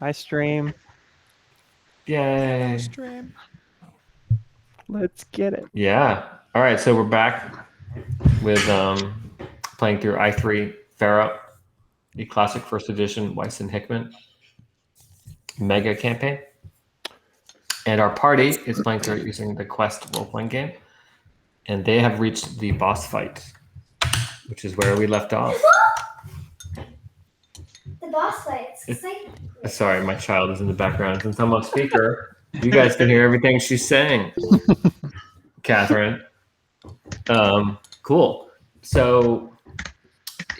Hi, stream. Yay. Stream. Let's get it. Yeah. All right. So we're back with playing through I3 Pharaoh, the classic first edition Weiss and Hickman mega campaign. And our party is playing through it using the Quest role-playing game. And they have reached the boss fight, which is where we left off. The boss fights. Sorry, my child is in the background. Since I'm on speaker, you guys can hear everything she's saying. Catherine. Cool. So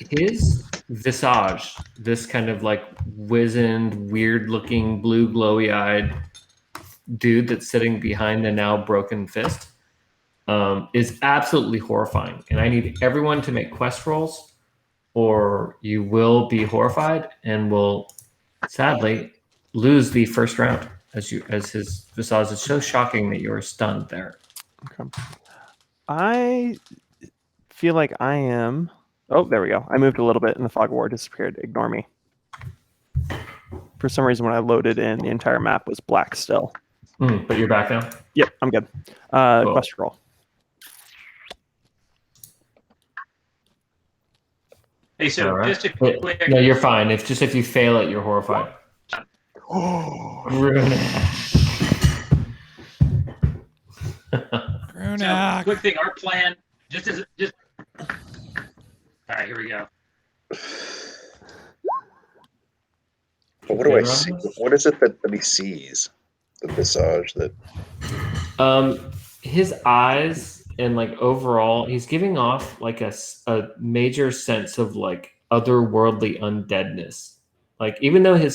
his visage, this kind of like wizened, weird-looking, blue, glowy-eyed dude that's sitting behind the now broken fist, is absolutely horrifying. And I need everyone to make quest rolls, or you will be horrified and will sadly lose the first round as his visage is so shocking that you're stunned there. Okay. I feel like I am. Oh, there we go. I moved a little bit and the fog war disappeared. Ignore me. For some reason, when I loaded in, the entire map was black still. But you're back now? Yep, I'm good. Cool. Quest roll. Hey, so Right. just to quick, No, you're fine. It's just if you fail it, you're horrified. Grunak. Grunak. quick thing. Our plan, just. All right, here we go. But what do I see? What is it that he sees? The visage that. His eyes and like overall, he's giving off like a major sense of like otherworldly undeadness. Like even though he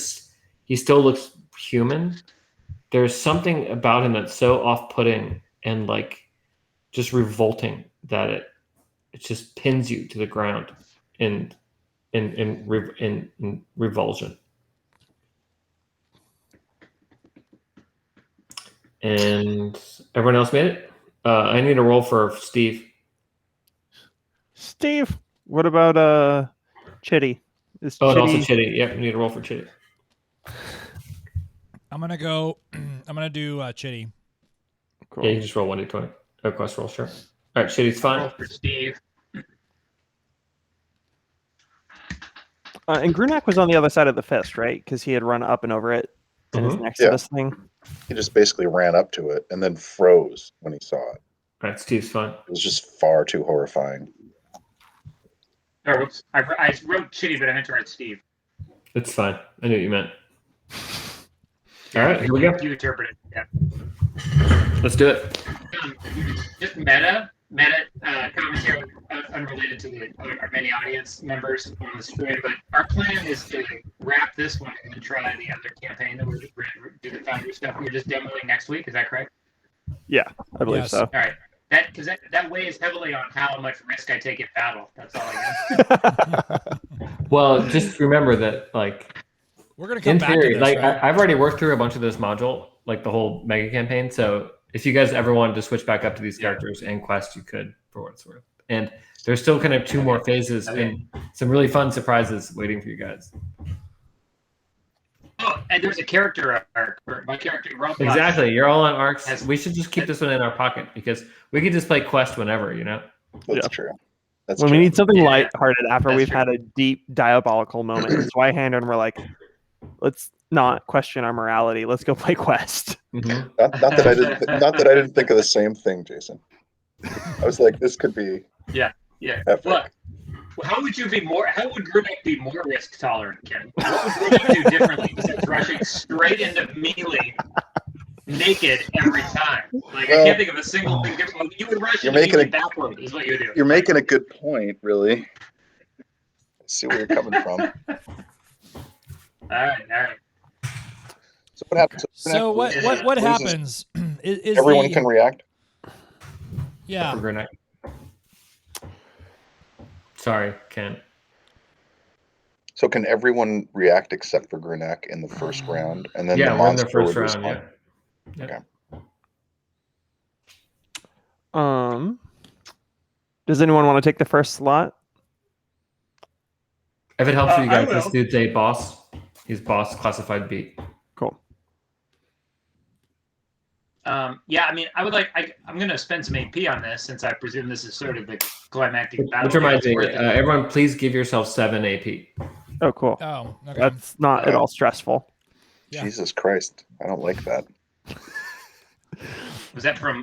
still looks human, there's something about him that's so off-putting and like just revolting that it just pins you to the ground in revulsion. And everyone else made it? I need a roll for Steve. Steve, what about Chitty? And also Chitty. Yep, you need a roll for Chitty. I'm gonna go. I'm gonna do Chitty. Cool. Yeah, you just roll 1d20. Quest roll, sure. All right, Chitty's fine. Roll for Steve. And Grunak was on the other side of the fist, right? Because he had run up and over it and is next to this thing. He just basically ran up to it and then froze when he saw it. All right, Steve's fine. It was just far too horrifying. Oh, oops. I wrote Chitty, but I meant to write Steve. It's fine. I knew what you meant. All right, here we go. You interpret it. Yeah. Let's do it. Just meta commentary, unrelated to our many audience members on the stream. But our plan is to wrap this one and then try the other campaign that we're just do the Foundry stuff. We're just demoing next week. Is that correct? Yeah, I believe so. All right. That weighs heavily on how much risk I take in battle. That's all I got. Well, just remember that, like, We're gonna come in back theory, to this, like right? I've already worked through a bunch of this module, like the whole mega campaign. So if you guys ever wanted to switch back up to these characters and quest, you could, for what it's worth. And there's still kind of 2 more phases and some really fun surprises waiting for you guys. Oh, and there's a character arc. My character, Ramdas. Exactly. You're all on arcs. We should just keep this one in our pocket because we can just play quest whenever, you know? That's true. That's when true. we need something lighthearted after we've true. had a deep diabolical moment, it's why hand and we're like, let's not question our morality. Let's go play quest. Mm-hmm. Not that I didn't think of the same thing, Jason. I was like, this could be. Yeah. Epic. Look, how would Grunak be more risk tolerant, Ken? What would Grunak do differently besides rushing straight into melee naked every time? Like, I can't think of a single thing different. You would rush into melee backward is what you would do. You're making a good point, really. I see where you're coming from. All right. So what happens? So what happens? Is everyone can react? Yeah. For Grunak. Sorry, Ken. So can everyone react except for Grunak in the first round, and then Yeah, the we're in monster the first would round. respond? Yeah. Okay. Does anyone want to take the first slot? If it helps you guys, I this will. dude's a boss. He's boss classified B. Cool. Yeah, I mean, I would like. I'm going to spend some AP on this since I presume this is sort of the climactic battle. Which reminds me, Worth it. everyone, please give yourself 7 AP. Oh, cool. Oh, okay. That's not at all stressful. Yeah. Jesus Christ, I don't like that. Was that from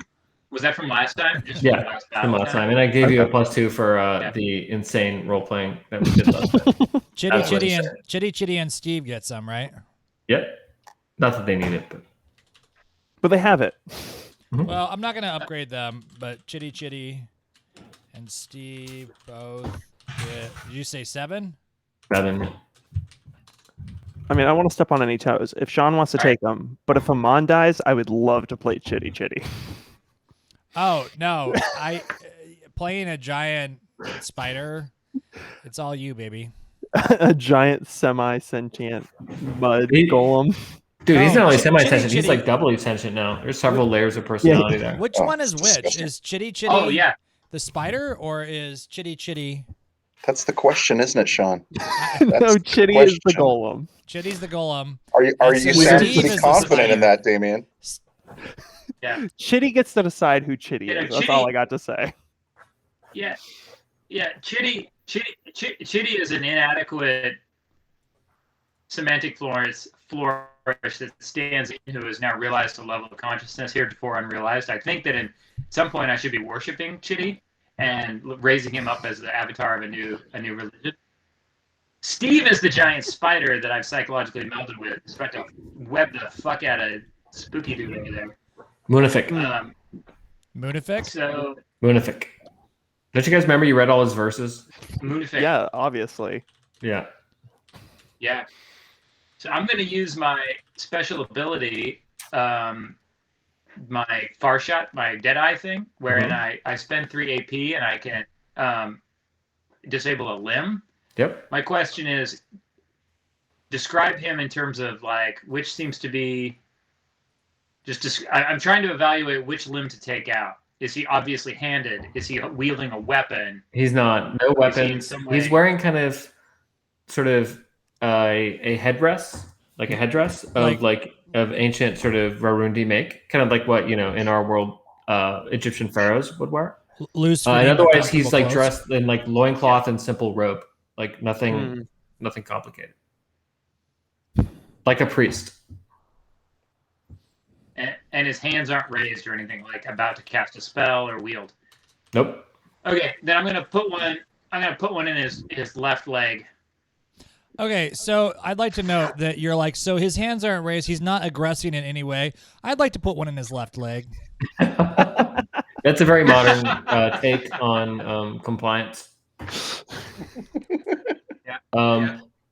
last time? Just Yeah, from from last time, and I gave you a Okay. +2 for the insane role playing that we did last time. Chitty and Steve get some, right? Yep. Not that they need it, but But they have it. Well, I'm not gonna upgrade them, but Chitty and Steve both get. Did you say 7? 7. I mean, I want to step on any toes. If Sean wants to take them, but if Aman dies, I would love to play Chitty. Oh no, I playing a giant spider. It's all you, baby. A giant semi-sentient mud golem. Dude, he's No, not only Chitty- semi-sentient, he's Chitty- like doubly sentient now. There's several layers of personality there. Which Oh, one is it's which? disgusting. Is Chitty Oh yeah, the spider, or is Chitty? That's the question, isn't it, Sean? No, Chitty is the question. golem. Chitty's the golem. Are you And sound Steve pretty is the confident in spider. that, Damien? yeah, Chitty gets to decide who Chitty Yeah, is. That's Chitty- all I got to say. yeah. Chitty is an inadequate semantic flourish that stands in, who has now realized a level of consciousness heretofore unrealized. I think that at some point I should be worshiping Chitty and raising him up as the avatar of a new religion. Steve is the giant spider that I've psychologically melded with. It's about to web the fuck out of Spooky Dude over there. Moonific. Moonific. So Moonific. Don't you guys remember you read all his verses? Moonific. Yeah, obviously. Yeah. Yeah. So I'm going to use my special ability, my far shot, my Deadeye thing, wherein I spend 3 AP and I can disable a limb. Yep. My question is, describe him in terms of like which seems to be I'm trying to evaluate which limb to take out. Is he obviously handed? Is he wielding a weapon? He's not. No Is he in weapons. some way- He's wearing kind of, sort of, a headdress, like a headdress of ancient sort of Varundi make, kind of like what in our world, Egyptian pharaohs would wear. Loose. And fitting, otherwise, he's comfortable like clothes. dressed in like loincloth and simple robe, like nothing complicated, like a priest. And his hands aren't raised or anything, like about to cast a spell or wield. Nope. Okay, then I'm gonna put one in his left leg. Okay, so I'd like to note that you're like, so his hands aren't raised. He's not aggressing in any way. I'd like to put one in his left leg. That's a very modern take on compliance.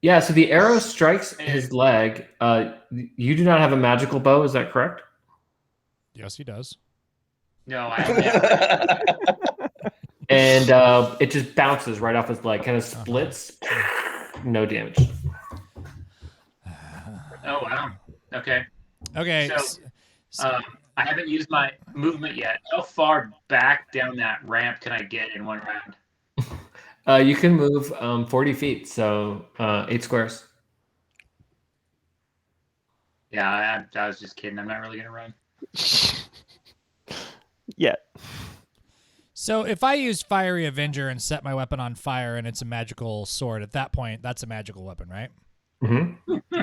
Yeah. So the arrow strikes his leg. You do not have a magical bow. Is that correct? Yes, he does. No, I never. And it just bounces right off his leg, kind of splits. No damage. Oh wow. Okay. Okay. So, I haven't used my movement yet. How far back down that ramp can I get in one round? You can move 40 feet, so 8 squares. Yeah, I was just kidding. I'm not really gonna run. Yet. So if I use Fiery Avenger and set my weapon on fire and it's a magical sword, at that point, that's a magical weapon, right? Mm-hmm.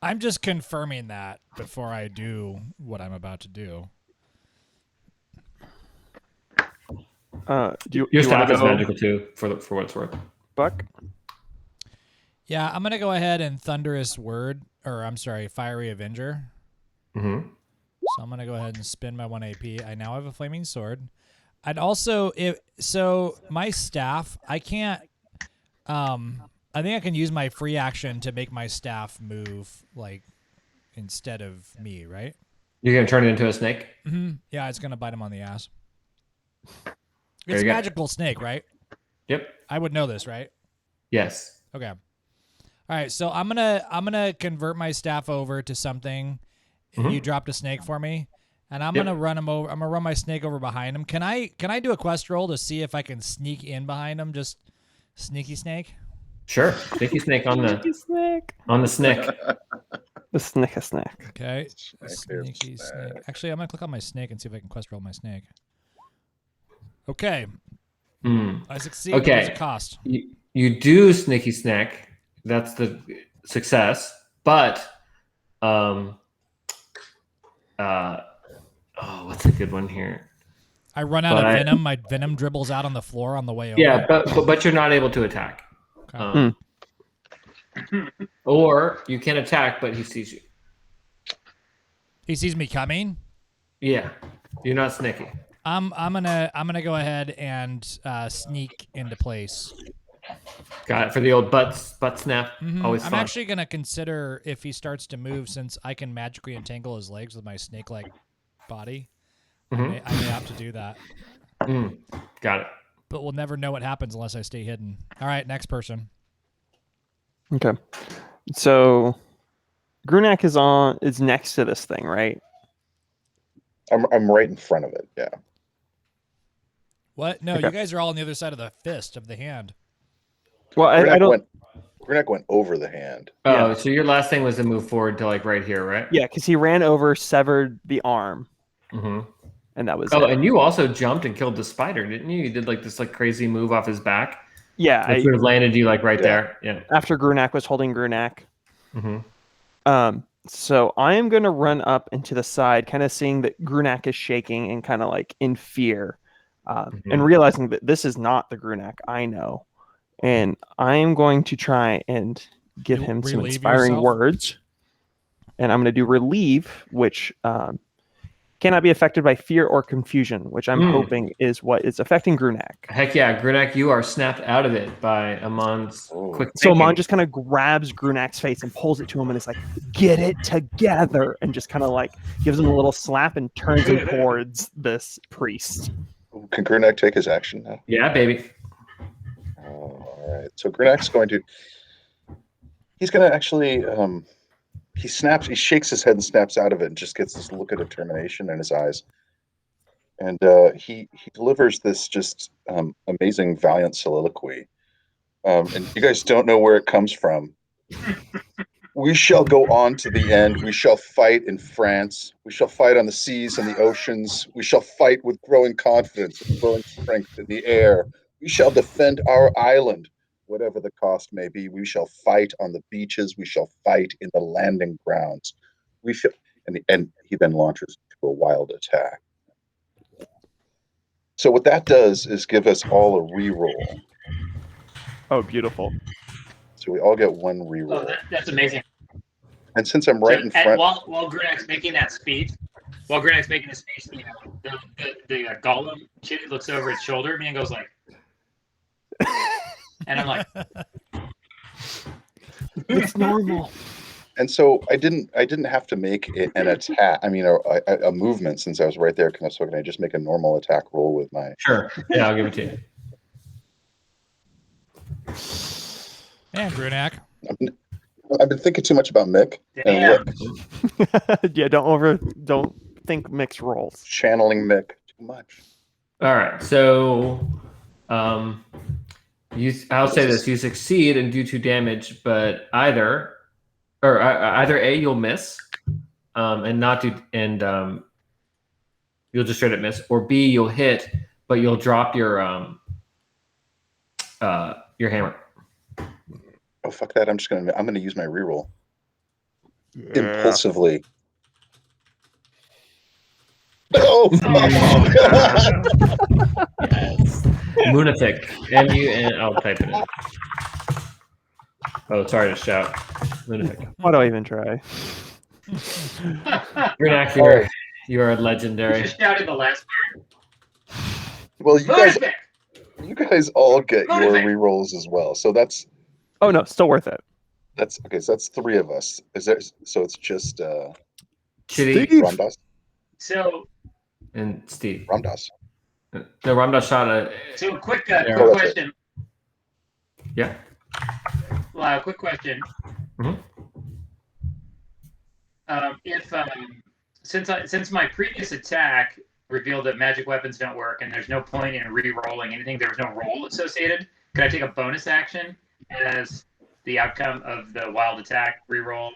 I'm just confirming that before I do what I'm about to do. Do you, Your you wanna staff is go, magical too, for what it's worth. Buck? Yeah, I'm going to go ahead and Fiery Avenger. Mm-hmm. So I'm going to go ahead and spin my 1 AP. I now have a flaming sword. I'd also, my staff, I can't, I think I can use my free action to make my staff move, like, instead of me, right? You're going to turn it into a snake? Mm-hmm. Yeah, it's going to bite him on the ass. There It's a you go. magical snake, right? Yep. I would know this, right? Yes. Okay. All right, so I'm gonna convert my staff over to something. Mhm. You dropped a snake for me, and I'm Yep. gonna run him over. I'm gonna run my snake over behind him. Can I do a quest roll to see if I can sneak in behind him? Just sneaky snake. Sure. Sneaky snake on Sneaky the snack. snick. The snick a snack. Okay. Snake, Sneaky snake. snack. Actually, I'm gonna click on my snake and see if I can quest roll my snake. Okay, Hmm. I succeed. But there's a Okay. cost. You do sneaky snack. That's the success. But what's a good one here? I run out of But- venom. My venom dribbles out on the floor on the way over. Yeah, but you're not able to attack. Okay. Or you can attack, but he sees you. He sees me coming. Yeah, you're not sneaky. I'm gonna go ahead and sneak into place. Got it for the old butt snap. Mhm. Always I'm fun. actually gonna consider if he starts to move, since I can magically entangle his legs with my snake-like body. Mhm. I may have to do that, Got it. but we'll never know what happens unless I stay hidden. All right, next person. Okay. So Grunak is next to this thing, right? I'm right in front of it. Yeah. What? No, Okay. you guys are all on the other side of the fist of the hand. Well, I don't. Grunak went over the hand. Oh, Yeah. so your last thing was to move forward to like right here, right? Yeah, because he ran over, severed the arm, Mm-hmm. and that was Oh, it. and you also jumped and killed the spider, didn't you? You did like this like crazy move off his back. Yeah, That sort of landed you like right Yeah. there. Yeah. after Grunak was holding Grunak. Mm-hmm. So I am going to run up into the side, kind of seeing that Grunak is shaking and kind of like in fear, and realizing that this is not the Grunak I know. And I am going to try and give him some Relieve inspiring yourself? words. And I'm going to do relieve, which cannot be affected by fear or confusion, which I'm hoping is what is affecting Grunak. Heck yeah, Grunak, you are snapped out of it by Amon's quick So thinking. Aman just kind of grabs Grunak's face and pulls it to him and is like, get it together. And just kind of like gives him a little slap and turns him towards this priest. Can Grunak take his action now? Yeah, baby. All right. So Grunak's he's going to actually, he shakes his head and snaps out of it and just gets this look of determination in his eyes. And he delivers this just amazing, valiant soliloquy. And you guys don't know where it comes from. We shall go on to the end. We shall fight in France. We shall fight on the seas and the oceans. We shall fight with growing confidence, with growing strength in the air. We shall defend our island, whatever the cost may be. We shall fight on the beaches. We shall fight in the landing grounds. We shall, and he then launches into a wild attack. So what that does is give us all a reroll. Oh, beautiful. So we all get one Oh, reroll. that's amazing. And since I'm right in front, While Grunak's making that speech, you know, the golem Chitty looks over his shoulder at me and goes like, and I'm like, It's normal. and so I didn't have to make an attack. I mean, a movement since I was right there. So can I just make a normal attack roll with my? Sure. Yeah, I'll give it to you. And Grunak. I've been thinking too much about Mick damn. and Yeah, don't think mixed rolls. channeling Mick too much. All right. So, I'll say this: you succeed and do 2 damage, but either A, you'll miss, and not do, and you'll just straight up miss, or B, you'll hit, but you'll drop your hammer. Oh fuck that! I'm gonna use my reroll impulsively. Oh, gosh! Yes. Lunatic. M-U-N. I'll type it in. Oh, sorry to shout. Lunatic. Why do I even try? Grunak, you are legendary. You just shouted the last Well, part. you guys all get your Lunatic. rerolls as well. So that's Oh no, still worth it. okay. So that's 3 of us. So it's just Chitty Ramdas. So and Steve. Ramdas. No, Ramdas shot a. So quick Yeah. question. Yeah. Quick question. Mhm. Since my previous attack revealed that magic weapons don't work and there's no point in re-rolling anything, there was no roll associated. Could I take a bonus action as the outcome of the wild attack reroll?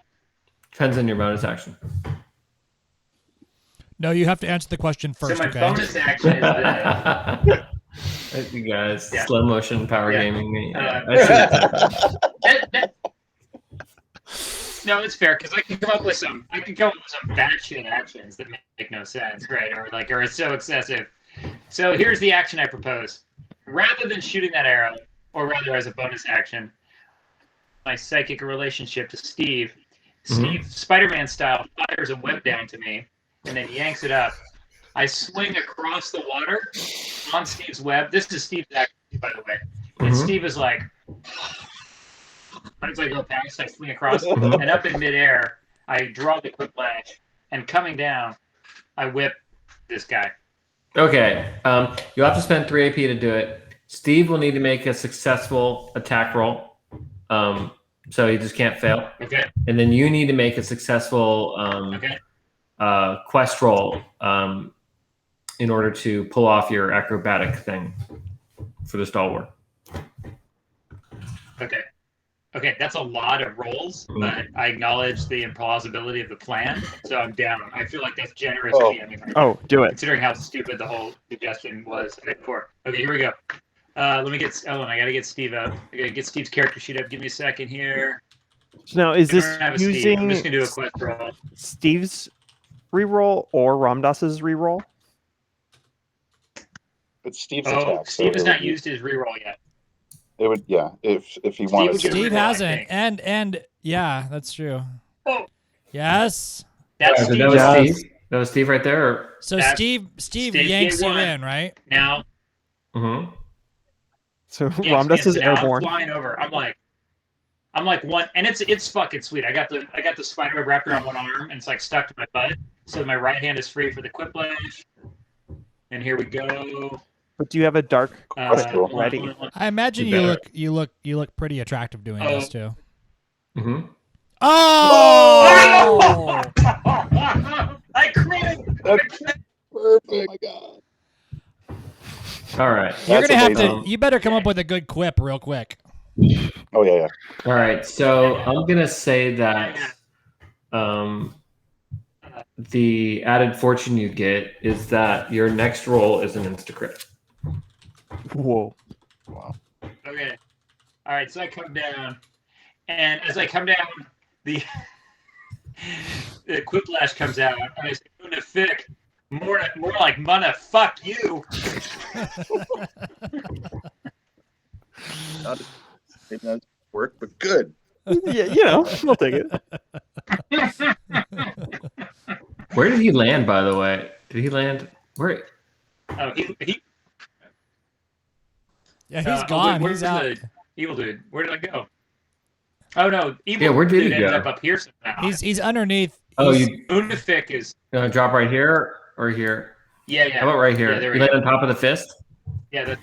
Depends on your bonus action. No, you have to answer the question first. So my Okay. bonus action is the. You guys, Yeah. slow motion power Yeah. gaming me. Uh, I see what's happening. No, it's fair because I can come up with some. I can come up with some batshit actions that make no sense, right? Or are so excessive. So here's the action I propose: rather than shooting that arrow, or rather as a bonus action, my psychic relationship to Steve, Steve Spider-Man style fires a web down to me, and then yanks it up. I swing across the water on Steve's web. This is Steve's action, by the way. And Steve is like. As I go past, I swing across, and up in midair, I draw the quiplash, and coming down, I whip this guy. Okay. You'll have to spend 3 AP to do it. Steve will need to make a successful attack roll. So he just can't fail. Okay. And then you need to make a successful quest roll in order to pull off your acrobatic thing for the stalwart. Okay, that's a lot of rolls, but I acknowledge the implausibility of the plan, so I'm down. I feel like that's generous. Oh, do it. Considering how stupid the whole suggestion was before. Okay, here we go. Let me get Ellen. I gotta get Steve up. I gotta get Steve's character sheet up. Give me a second here. So now, is this I don't have a Steve. using I'm just gonna do a quest roll. Steve's reroll or Ramdas's reroll? It's Steve's Oh, attack. Steve has so not used his reroll yet. It would, yeah. If he wanted would to. get Steve reroll, I hasn't, think. and yeah, that's true. Oh, Yes. that's So Steve. that was Yes. Steve. That was Steve right there. Or... So That's- Steve Steve yanks gave you one. in, right? Now, So yes, Ramdas is now I'm airborne. flying over. I'm like one, and it's fucking sweet. I got the spiderweb wrapped around one arm, and it's like stuck to my butt. So my right hand is free for the quiplash. And here we go. But do you have a dark That's cool. ready? I imagine You you look pretty attractive doing this too. Mm-hmm. Oh! I cried. Perfect. Oh my god. All right. You're That's gonna have amazing. to. You better come up with a good quip real quick. Oh yeah. All right. So I'm gonna say that the added fortune you get is that your next roll is an insta-crit. Whoa. Wow. Okay. All right. So I come down, and as I come down, the quiplash comes out, and I say, "Una fic, more like mana. Fuck you." Maybe not work, but good. Yeah, I'll take it. Where did he land, by the way? Did he land? Where? Oh, he Yeah, he's gone. Where's He's out. the evil dude? Where did I go? Oh no, evil Yeah, where did dude he ended go? up up here somehow. He's underneath. Oh, He's- you Unific is drop right here or here? yeah. How about right here? Yeah, there we you land go. on top of the fist? Yeah,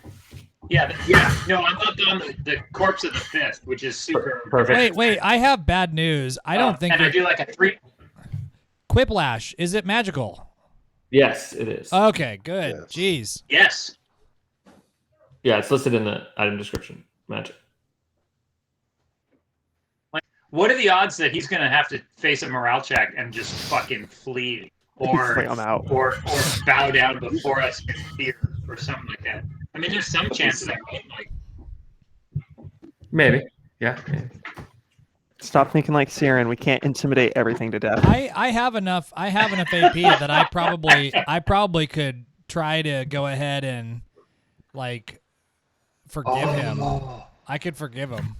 No, I'm up on the corpse of the fist, which is super Perfect. Wait. I have bad news. I don't think And I do like a 3. Quiplash is it magical? Yes, it is. Okay, good. Yes. Jeez. Yes. Yeah, it's listed in the item description. Magic. What are the odds that he's gonna have to face a morale check and just fucking flee, or Like, I'm out. or bow down before us in fear, or something like that? I mean, there's some chance of that, right? Like, Maybe. Yeah. Maybe. Stop thinking like Siren. We can't intimidate everything to death. I have enough AP that I probably could try to go ahead and like forgive him. I could forgive him.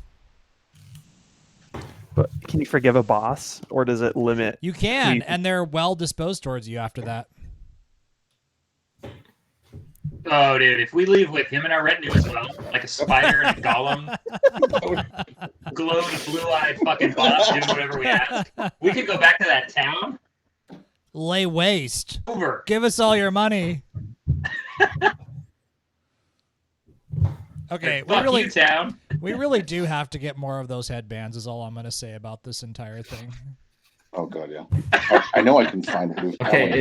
But can you forgive a boss, or does it limit? You can, You- and they're well disposed towards you after that. oh, dude, if we leave with him and our retinue as well, like a spider and a golem, glowing blue-eyed fucking boss doing whatever we ask, we could go back to that town. Lay waste. Over. Give us all your money. Okay, Fuck you, town. we really do have to get more of those headbands. Is all I'm going to say about this entire thing. Oh god, yeah. I know I can find blue. Okay,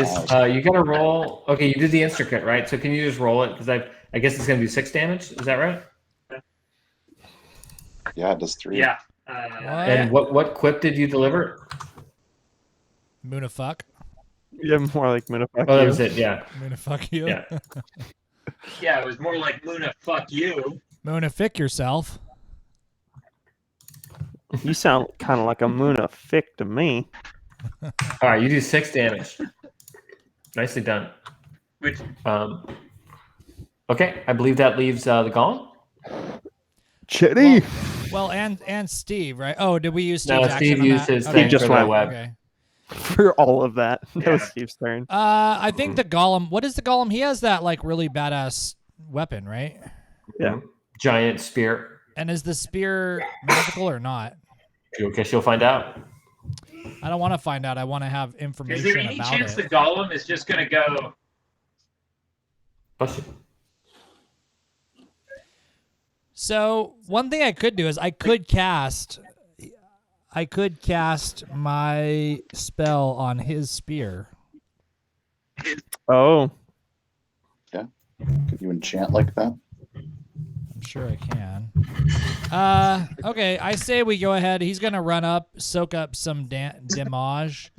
you got to roll. Okay, you did the insta-crit, right? So can you just roll it? Because I guess it's going to do 6 damage. Is that right? Yeah, it does 3. Yeah. And what quip did you deliver? Moona fuck. Yeah, more like Muna fuck Oh, that you. was it. Yeah. Moona fuck you. Yeah. Yeah, it was more like Luna, fuck you. Moona fick yourself. You sound kind of like a Muna fick to me. All right, you do 6 damage. Nicely done. Which Okay, I believe that leaves the golem. Chitty. Well, and Steve, right? Oh, did we use No, Steve's action Steve on used that? his Okay. thing He just for the went. web. Okay. For all of that. That was Yeah. Steve's turn. I think the golem. What is the golem? He has that like really badass weapon, right? Yeah. Giant spear. And is the spear magical or not? I guess you'll find out. I don't want to find out. I want to have is there information any about chance the it. golem is just gonna go? Bless you. So one thing I could do is I could cast my spell on his spear. Oh. Could you enchant like that? I'm sure I can. Okay, I say we go ahead. He's gonna run up, soak up some damage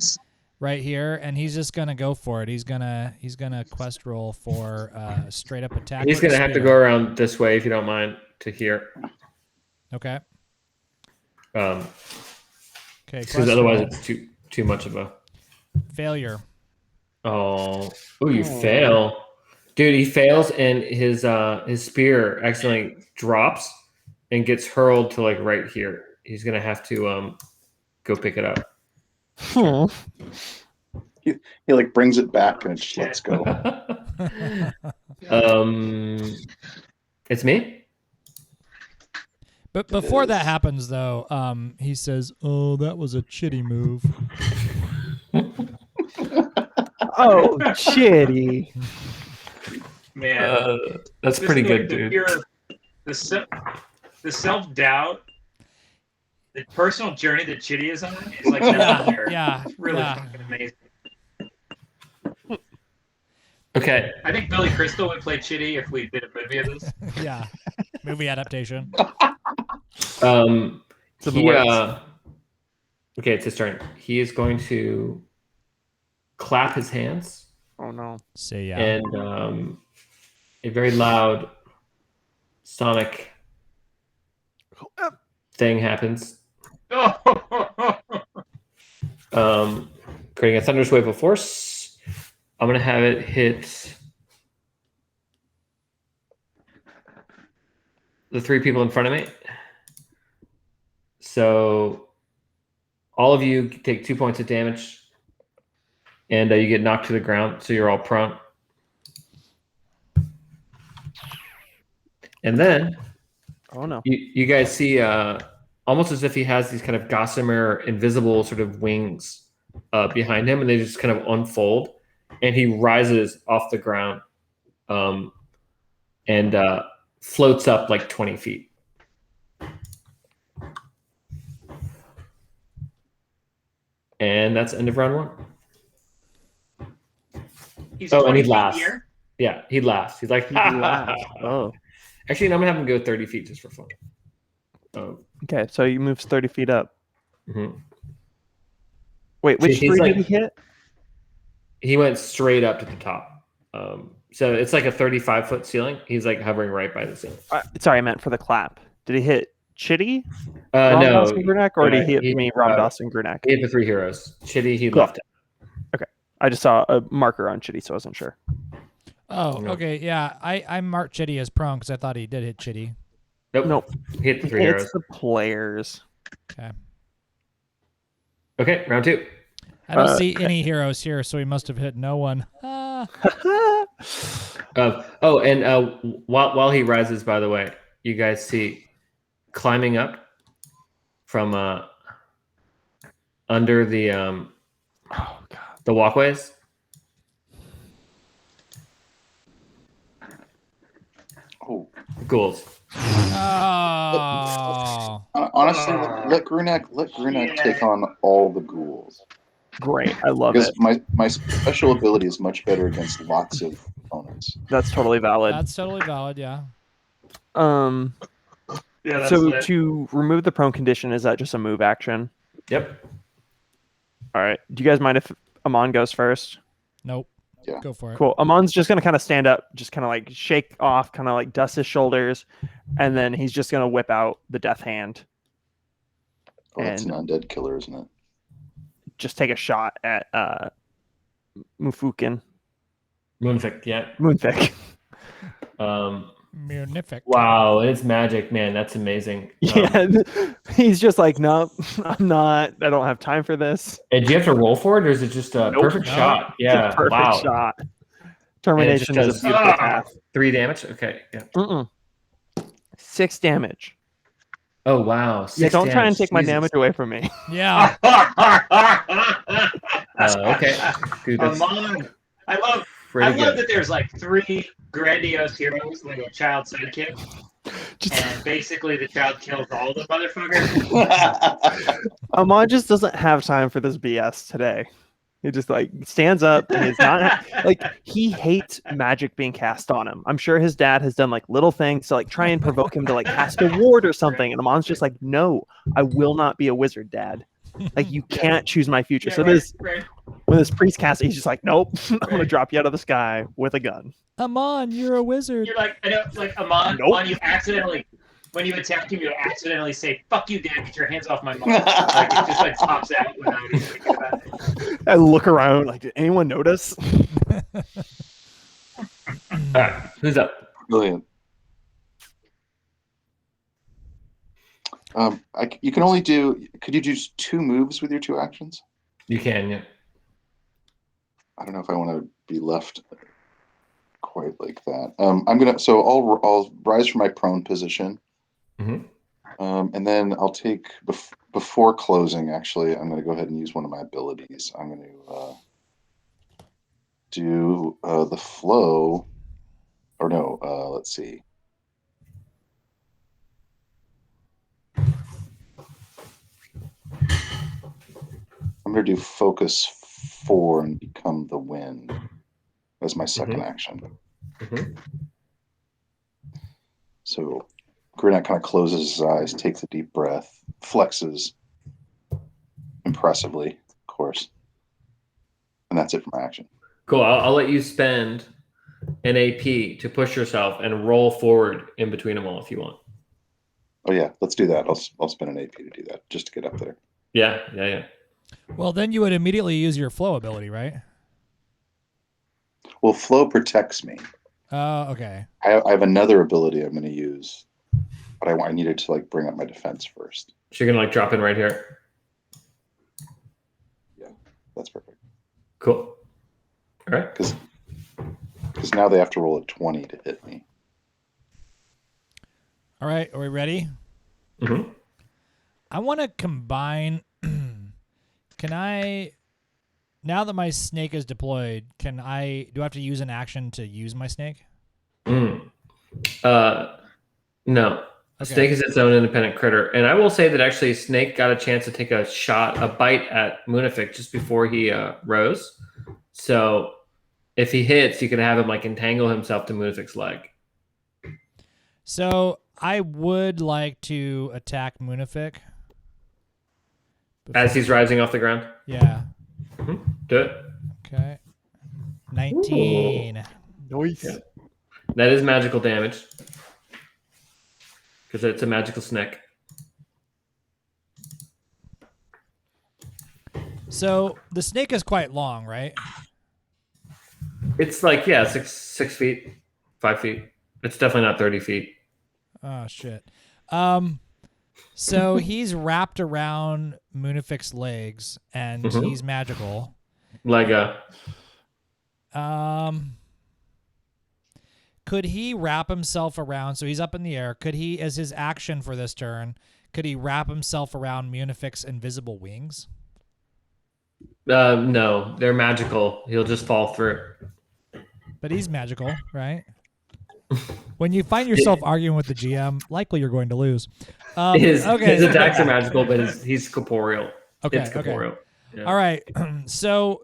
right here, and he's just gonna go for it. He's gonna quest roll for straight up attack. He's with gonna the have to spear. go around this way if you don't mind to here. Okay. Because Okay. quest otherwise roll. it's too much of a. Failure. Oh, you fail, dude. He fails, and his spear accidentally drops and gets hurled to like right here. He's gonna have to go pick it up. Hmm. He like brings it back and it just lets go. It's me. But before that happens, though, he says, "Oh, that was a chitty move." Oh, Chitty. Man, That's pretty good, dude. The self doubt, the personal journey that Chitty is on is like nothing there. Yeah, It's really yeah. fucking amazing. Okay. I think Billy Crystal would play Chitty if we did a movie of this. Yeah, movie adaptation. To the He, works. okay, it's his turn. He is going to clap his hands, Oh no. Say yeah. and a very loud sonic thing happens, creating a thunderous wave of force. I'm gonna have it hit the 3 people in front of me. So all of you take 2 points of damage, and you get knocked to the ground, so you're all prone. And then Oh no. you guys see almost as if he has these kind of gossamer invisible sort of wings behind him, and they just kind of unfold, and he rises off the ground and floats up like 20 feet. And that's end of round 1. He's Oh, and 20 he feet laughs. here. Yeah, he laughs. He's like, He "Ha, ha, laughs. ha." Oh. Actually, no, I'm gonna have him go 30 feet just for fun. Oh, Okay, so he moves 30 feet up. mhm. Wait, which He's 3 like- did he hit? He went straight up to the top. So it's like a 35-foot ceiling. He's like hovering right by the ceiling. Sorry, I meant for the clap. Did he hit Chitty, No, Ramdas, and Grunak, or did he hit he- me, Ramdas, and Grunak? he hit the 3 heroes. Chitty, he Cool. left it. I just saw a marker on Chitty, so I wasn't sure. Oh, No. okay, yeah. I marked Chitty as prone because I thought he did hit Chitty. Nope. Nope. He hit the 3 heroes. It's the players. Okay. Okay, round 2. I don't see any heroes here, so he must have hit no one. Ah. While he rises, by the way, you guys see climbing up from under the Oh god. the walkways. Oh, Ghouls. Oh. honestly, let Grunak take on all the ghouls. Great. I love Because it. my special ability is much better against lots of opponents. That's totally valid. That's totally valid, yeah. Yeah, that's So lit. to remove the prone condition, is that just a move action? Yep. All right. Do you guys mind if Aman goes first? Nope. Yeah. Go for it. Cool. Amon's just gonna kind of stand up, just kind of like shake off, kind of like dust his shoulders, and then he's just gonna whip out the death hand, Oh, that's an And- undead killer, isn't it? just take a shot at Mufukin Moonfic, yeah. Moonfic. Munific. Wow, it's magic, man. That's amazing. Yeah, he's just like, nope, I'm not. I don't have time for this. And do you have to roll for it, or is it just a Nope. perfect No. shot? Yeah. It's a perfect wow. shot. And it Termination just is a does- beautiful Ah! path. 3 damage. Okay. Yeah. 6 damage. Oh wow. Yeah, 6 don't try and damage. take my Jesus. damage away from me. Yeah. Okay. Dude, that's Aman. I love pretty love good. that there's like 3 grandiose heroes, like a child sidekick, and basically the child kills all the motherfuckers. Amon just doesn't have time for this BS today. He just like stands up and he's not like he hates magic being cast on him. I'm sure his dad has done like little things to like try and provoke him to like cast a ward or something. And Amon's just like, no, I will not be a wizard, Dad. Like you can't choose my future. Yeah, So right, this right. when this priest casts it, he's just like, nope, I'm gonna Right. drop you out of the sky with a gun. Amon, you're a wizard. You're like, I know, like Aman, Nope. Aman, you accidentally, when you attack him, you accidentally say, "Fuck you, Dad, get your hands off my mom." Like it just like pops out without even thinking about it. I look around like, did anyone notice? All right. Who's up? Brilliant. You can only do. Could you do 2 moves with your 2 actions? You can. Yeah. I don't know if I want to be left quite like that. I'm gonna. So I'll rise from my prone position, Mhm. and then I'll take before closing. Actually, I'm gonna go ahead and use one of my abilities. I'm gonna do the flow, or no. Let's see. I'm gonna do focus 4 and become the wind as my second action. Mhm. So Grunak kind of closes his eyes, takes a deep breath, flexes impressively, of course. And that's it for my action. Cool. I'll let you spend an AP to push yourself and roll forward in between them all if you want. Oh yeah, let's do that. I'll spend an AP to do that, just to get up there. Yeah. Yeah. Yeah. Well, then you would immediately use your flow ability, right? Well, flow protects me. Oh, okay. I have another ability I'm going to use, but I needed to like bring up my defense first. So you're gonna like drop in right here. That's perfect. Cool. All right. Because now they have to roll a 20 to hit me. All right. Are we ready? Mhm. I want to combine. Can I, now that my snake is deployed, do I have to use an action to use my snake? No. Okay. Snake is its own independent critter. And I will say that actually Snake got a chance to take a bite at Munafik just before he rose. So if he hits, you can have him like entangle himself to Munafik's leg. So I would like to attack Munafik. As he's rising off the ground. Yeah. Do it. Okay. 19. Nice. Yeah. That is magical damage. Because it's a magical snake. So the snake is quite long, right? It's like, yeah, 6 feet, 5 feet. It's definitely not 30 feet. Oh shit. So he's wrapped around Munafik's legs and Mhm. he's magical. Lego. Could he wrap himself around, so he's up in the air, could he, as his action for this turn, could he wrap himself around Munafik's invisible wings? No, they're magical. He'll just fall through. But he's magical, right? When you find yourself arguing with the GM, likely you're going to lose. His Okay. attacks are magical, but he's corporeal. Okay, It's okay. corporeal. Yeah. All right. So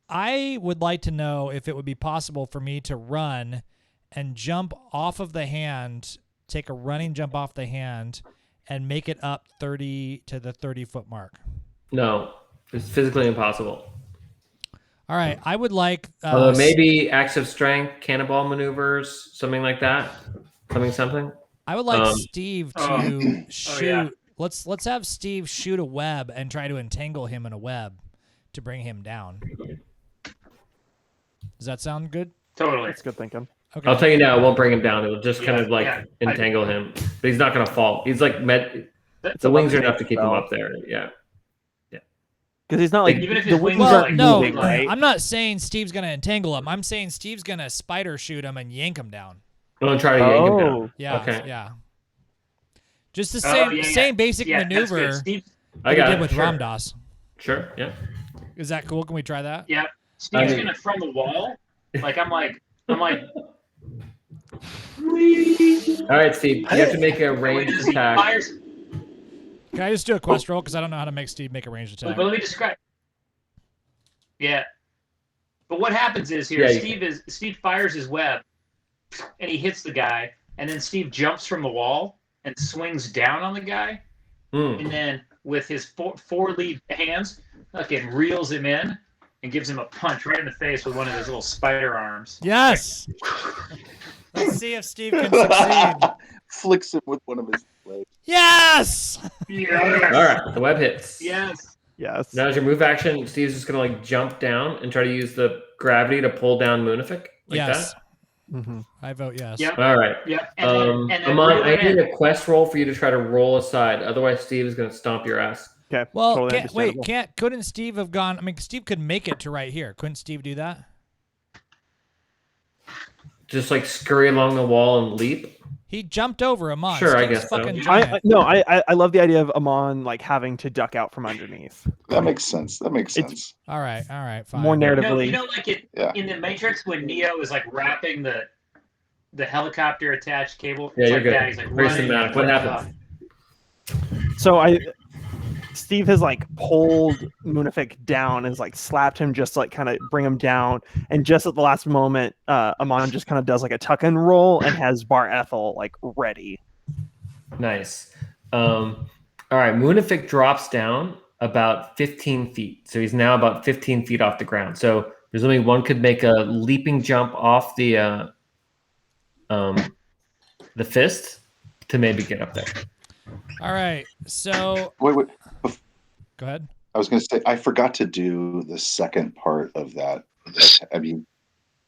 I would like to know if it would be possible for me to run and jump off of the hand take a running jump off the hand, and make it up 30 to the 30-foot mark? No, it's physically impossible. All right, I would like Although maybe acts of strength, cannonball maneuvers, something like that. Something. I would like Steve to shoot. yeah. Let's have Steve shoot a web and try to entangle him in a web to bring him down. Does that sound good? Totally. That's good thinking. Okay. I'll tell you now, it won't bring him down. It'll just kind of like yeah. entangle him. But he's not going to fall. He's like It's the a wings are levitate enough to keep him spell. up there. Yeah. Because he's not like Even if the his wings wings Well, aren't no, moving, right? I'm not saying Steve's gonna entangle him. I'm saying Steve's gonna spider shoot him and yank him down. I'm going to try to yank him down. Yeah, Okay. yeah. Just the Oh, same basic Yeah, that's good. maneuver Steve, I that got we it. did with Sure. Ramdas. Sure. Yeah. Is that cool? Can we try that? yeah. Steve's I mean- gonna from the wall. Like I'm like. All right, Steve. You have to make a ranged He attack. fires. Can I just do a quest roll? Because I don't know how to make Steve make a ranged attack. But let me describe. Yeah. But what happens is here, Yeah, Steve fires his web, and he hits the guy, and then Steve jumps from the wall and swings down on the guy, and then with his four lead hands, fucking reels him in and gives him a punch right in the face with one of his little spider arms. Yes. Let's see if Steve can succeed. Flicks him with one of his legs. Yes. Yes. All right. The web hits. Yes. Yes. Now, as your move action, Steve's just going to like jump down and try to use the gravity to pull down Moonific. Like Yes. Mm-hmm. I vote yes. Yep. That? All right. Yep. Aman, I need a quest roll for you to try to roll aside. Otherwise, Steve is going to stomp your ass. Okay. Well, totally wait, understandable. couldn't Steve have gone? I mean, Steve could make it to right here. Couldn't Steve do that? Just like scurry along the wall and leap. He jumped over Aman. Sure, I Steve's guess so. fucking giant. I love the idea of Aman like having to duck out from underneath. That makes sense. That makes It's- sense. All right, fine. More No, narratively. you know, like Yeah. in the Matrix when Neo is like wrapping the helicopter attached cable. Yeah, it's you're like good. that. He's like Very running cinematic. and What flips happens? So Steve has like pulled Moonific down and has like slapped him just to, like kind of bring him down, and just at the last moment, Aman just kind of does like a tuck and roll and has Bar Ethel like ready. Nice. All right. Moonific drops down about 15 feet. So he's now about 15 feet off the ground. So there's only one could make a leaping jump off the fist to maybe get up there. All right, so Wait. go ahead. I was going to say, I forgot to do the second part of that. I mean,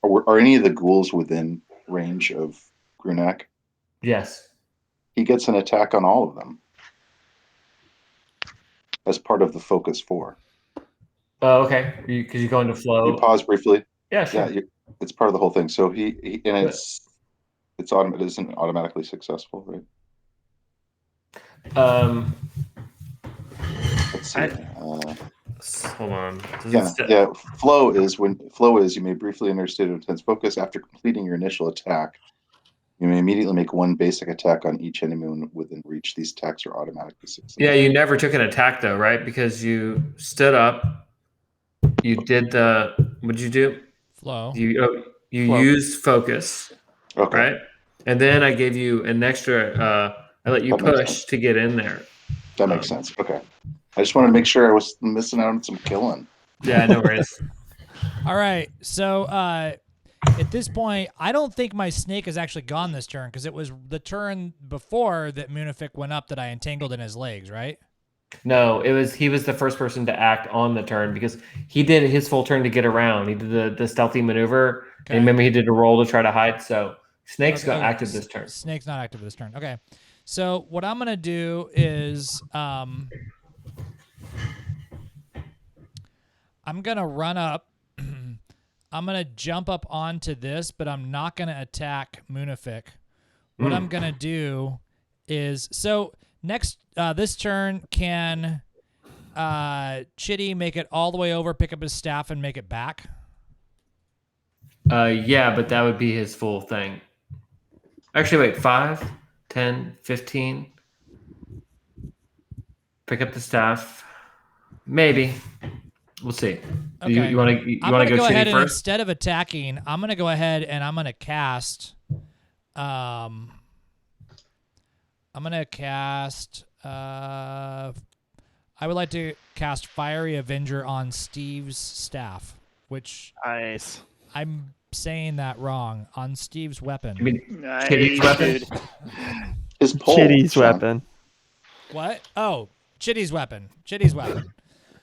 are any of the ghouls within range of Grunak? Yes. He gets an attack on all of them as part of the focus 4. Oh, okay. Because you go into flow. You pause briefly. Yeah, sure. Yeah, it's part of the whole thing. So he and it isn't automatically successful, right? Let's see. Hold on. Yeah. Flow is you may briefly enter a state of intense focus. After completing your initial attack, you may immediately make one basic attack on each enemy within reach. These attacks are automatically successful. Yeah, you never took an attack though, right? Because you stood up. You did what did you do? Flow. You Flow. used focus, Okay. right? And then I gave you an extra. I let you That makes push sense. to get in there. That makes sense. Okay. I just wanted to make sure I was missing out on some killing. Yeah, no worries. All right, so at this point, I don't think my snake has actually gone this turn because it was the turn before that Moonific went up that I entangled in his legs, right? No, he was the first person to act on the turn because he did his full turn to get around. He did the stealthy maneuver. Okay. And remember, he did a roll to try to hide. So Snake's Okay, got active this turn. Snake's not active this turn. Okay. So what I'm gonna do is I'm gonna run up. I'm gonna jump up onto this, but I'm not gonna attack Moonific. What I'm gonna do is next this turn can Chitty make it all the way over, pick up his staff, and make it back. Yeah, but that would be his full thing. Actually, wait, 5, 10, 15. Pick up the staff. Maybe. We'll see. Okay. You want to I'm gonna go go ahead Chitty and first? instead of attacking, I'm gonna go ahead and I'm gonna cast I'm gonna cast. I would like to cast Fiery Avenger on Steve's staff, which Nice. I'm saying that wrong. On Steve's weapon. You mean Nice, Chitty's weapon? dude. His pole. Chitty's Sean. weapon. What? Oh, Chitty's weapon. Chitty's weapon.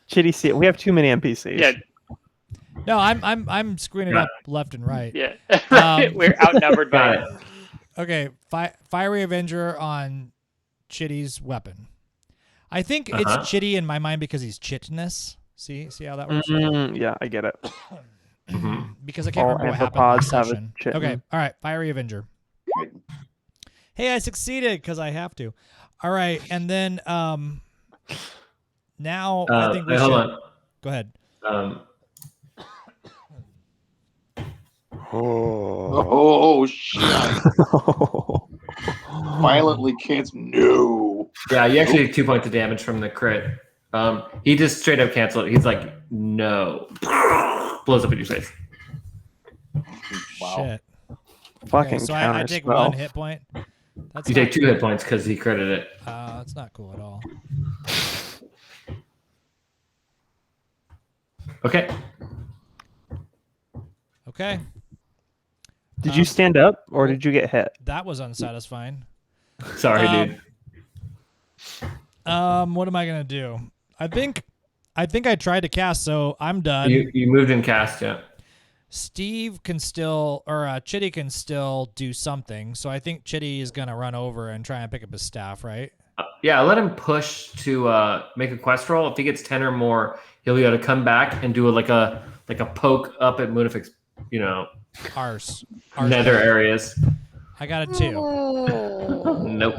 Chitty see we have too many NPCs. Yeah, No, I'm screwing it up left and right. yeah. Right. We're outnumbered by Got it. Okay, Fiery Avenger on Chitty's weapon. I think Uh-huh. it's Chitty in my mind because he's chitness. See how that works? Yeah, I get it. Mhm. Because I can't All remember what happened last amphipods have a session. chitin. Okay, all right, Fiery Avenger. Right. Hey, I succeeded because I have to. All right, and then now I think we wait, should. hold on. Go ahead. Oh shit! Violently cancel. No. Yeah, you actually take 2 points of damage from the crit. He just straight up canceled it. He's like, no. Blows up in your face. Wow. Shit. Fucking Okay, so counter I take spell. 1 hit point. That's You not take 2 hit points because he critted it. That's not cool at all. Okay. Okay, Did you stand up or did you get hit? that was unsatisfying. Sorry, Um, dude. What am I gonna do? I think I tried to cast, so I'm done. You moved and cast, yeah. Steve can still, or Chitty can still do something. So I think Chitty is gonna run over and try and pick up his staff, right? Yeah, let him push to make a quest roll. If he gets 10 or more, he'll be able to come back and do like a poke up at Moonifix, Arse. nether areas. I got a 2. Nope.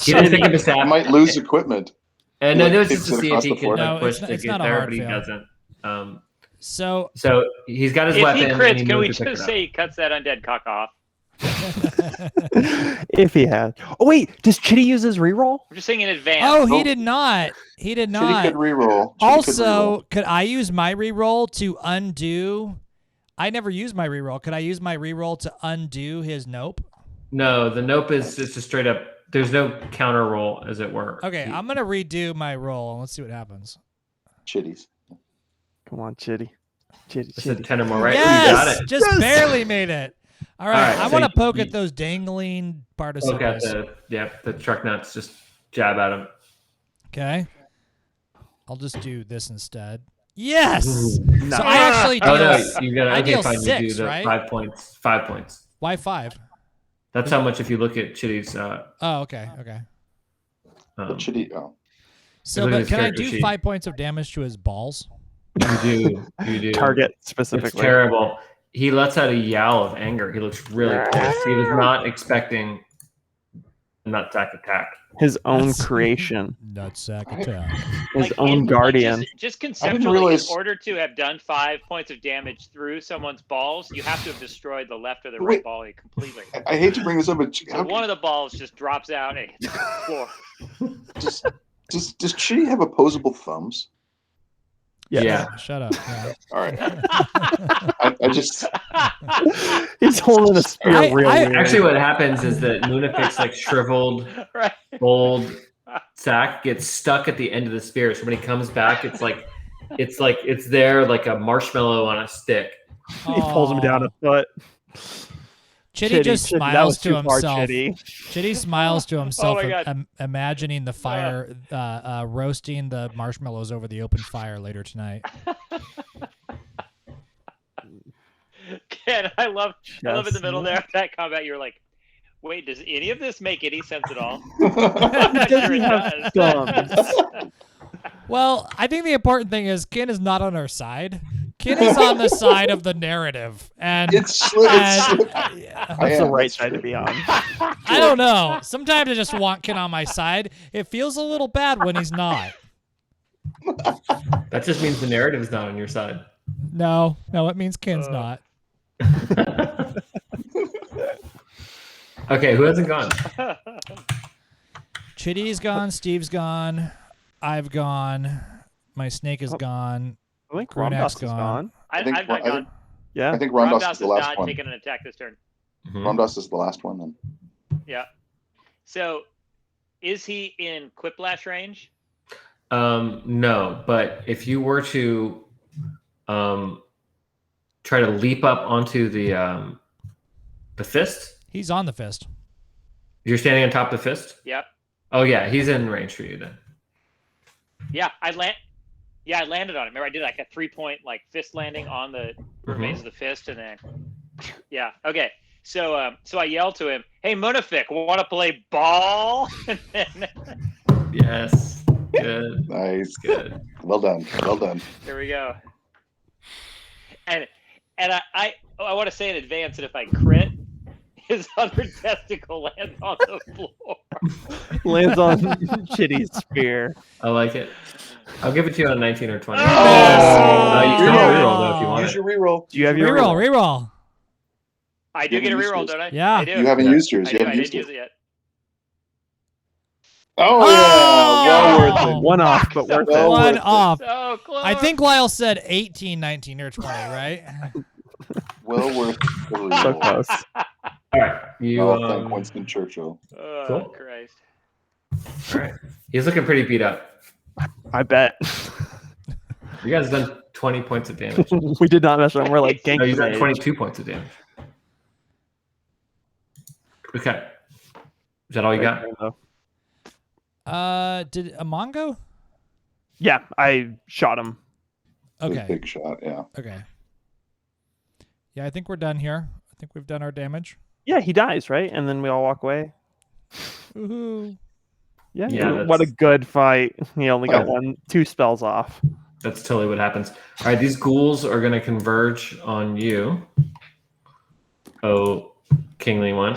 He doesn't pick up his I staff. might lose equipment. And He, then like, it's just kicks to it see if across he the can floor. No, push it's- to it's get not a there, hard but he fail. doesn't. So So he's got his if weapon. he and crits, he can we moved to pick just it up. say he cuts that undead cock off? If he had. Oh wait, does Chitty use his reroll? I'm just saying in advance. oh, he Oh. did not. He did Chitty not. could reroll. Chitty could Also, reroll. could I use my reroll to undo? I never used my reroll. Could I use my reroll to undo his nope? No, the nope is just a straight up. There's no counter roll, as it were. Okay, I'm gonna redo my roll and let's see what happens. Chitties. Come on, Chitty. Chitty, It's a Chitty. 10 or more, right? Yes, You got it. just Yes! barely made it. All right, right, I so want to poke you- at those dangling Poke at participles. the truck nuts. Just jab at him. Okay, I'll just do this instead. Yes. Nice. So I actually deal. Oh no, you got I okay. deal Fine, 6, you do the right? 5 points. 5 points. Why 5? That's how much if you look at Chitty's. Oh, okay. But Chitty. Oh. So, Look at but his can I character do sheet. 5 points of damage to his balls? You do. Target It's specifically. terrible. He lets out a yowl of anger. He looks really pissed. He was not expecting a nutsack attack. His own That's- creation. Nutsack attack. His own guardian. Just didn't conceptually, realize- in order to have done 5 points of damage through someone's balls, you have to have destroyed the left or the right Wait. ball completely. I hate to bring this up, but So one of the balls just drops out and hits the floor. does Chitty have opposable thumbs? Yes. Yeah. Shut up. Yeah. All right. I just. He's holding a spear I- real I- weird. Actually, what happens is that Moonifix, like shriveled, Right. old sack, gets stuck at the end of the spear. So when he comes back, it's there like a marshmallow on a stick. He pulls him down a foot. Chitty just Chitty, that smiles was to too far, himself. Chitty. Chitty smiles to himself, my God. imagining the fire, roasting the marshmallows over the open fire later tonight. Ken, I love in the middle Chestnut. there of that combat. You're like, wait, does any of this make any sense at all? Does Sure he it have does. thumbs? Well, I think the important thing is Ken is not on our side. Ken is on the side of the narrative, and It's slip. yeah. That's the am, right that's side to true. be on. I don't know. Sometimes I just want Ken on my side. It feels a little bad when he's not. That just means the narrative is not on your side. No, it means Ken's not. Okay, who hasn't gone? Chitty's gone. Steve's gone. I've gone. My snake is gone. I think Grunak's Ramdas is gone. gone. I've think- not I gone. think- Yeah. I think Ramdas Ramdas is the has last not one. taken an attack this turn. Mhm. Ramdas is the last one then. Yeah. So is he in quiplash range? No, but if you were to try to leap up onto the fist, He's on the fist. you're standing on top of the fist. Yep. Oh yeah, he's in range for you then. Yeah, I landed on it. Remember, I did like a 3-point like fist landing on the remains of the fist, and then yeah. Okay. So I yelled to him, "Hey, Munafik, want to play ball?" And then Yes. Good. Nice. Good. Well done. Well done. there we go. And I want to say in advance that if I crit, his other testicle lands on the floor. Lands on Chitty's spear. I like it. I'll give it to you on 19 or 20. Oh! You can Oh! reroll though if you want Use it. your reroll. Do you have your Reroll, reroll. I do You get a haven't reroll, used don't I? Yeah. I do. You haven't Yeah. used yours. I You do. I haven't didn't used use it. it yet. Oh yeah, well worth it. One off, but worth Well it. worth One it. off. So close. I think Lyle said 18, 19, or 20, right? Well worth the So reroll. close. All right. You Oh, thank Winston Churchill. Oh, Cool. Christ. all right. He's looking pretty beat up. I bet. You guys have done 20 points of damage. We did not mess around. We're like No, you've done ganking 22 points of damage. Okay. Is that all you got? Did Aman go? Yeah, I shot him. Okay. Big shot. Yeah. Okay. Yeah, I think we're done here. I think we've done our damage. Yeah, he dies, right? And then we all walk away. Woohoo. Yeah, Yeah, what a that's- good fight. He only got Oh. 2 spells off. That's totally what happens. All right, these ghouls are going to converge on you. Oh, kingly one.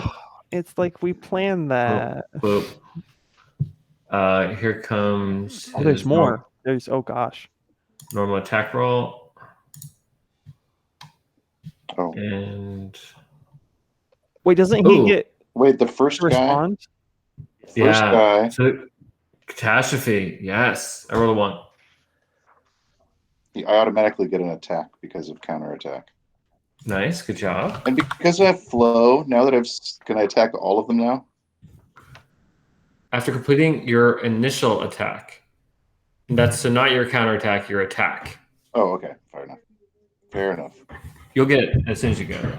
It's like we planned that. Boop. Here comes. Oh, there's his more. There's oh gosh. Normal attack roll. Oh And Wait, doesn't he Ooh. get wait, the first to guy. respond? First yeah. guy. So, catastrophe. Yes. I rolled a 1. I automatically get an attack because of counterattack. Nice. Good job. And because I have flow, now that can I attack all of them now? After completing your initial attack, that's so not your counterattack, your attack. Oh, okay. Fair enough. Fair enough. You'll get it as soon as you go.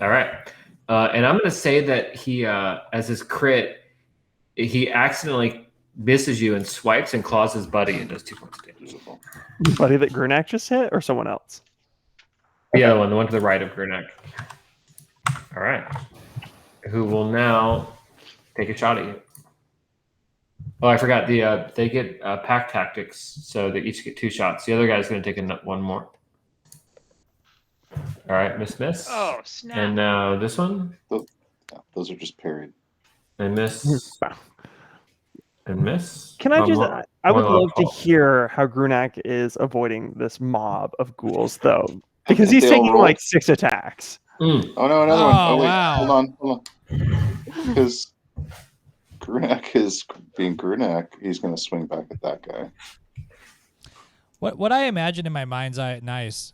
All right. And I'm going to say that he, as his crit, he accidentally misses you and swipes and claws his buddy and does 2 points of damage. Beautiful. Buddy that Grunak just hit, or someone else? The other one, the one to the right of Grunak. All right. Who will now take a shot at you. Oh, I forgot. They get pack tactics, so they each get 2 shots. The other guy's going to take one more. All right, miss. Oh, snap. And now this one, Yeah, those are just parried. and miss, and miss. Can I One just? more. I would One more love to call. hear how Grunak is avoiding this mob of ghouls, though, because he's They all taking roll. like 6 attacks. Mm. Oh no, another one. Oh, Oh wait, wow. hold on. Because Grunak is being Grunak, he's going to swing back at that guy. What I imagine in my mind's eye at nice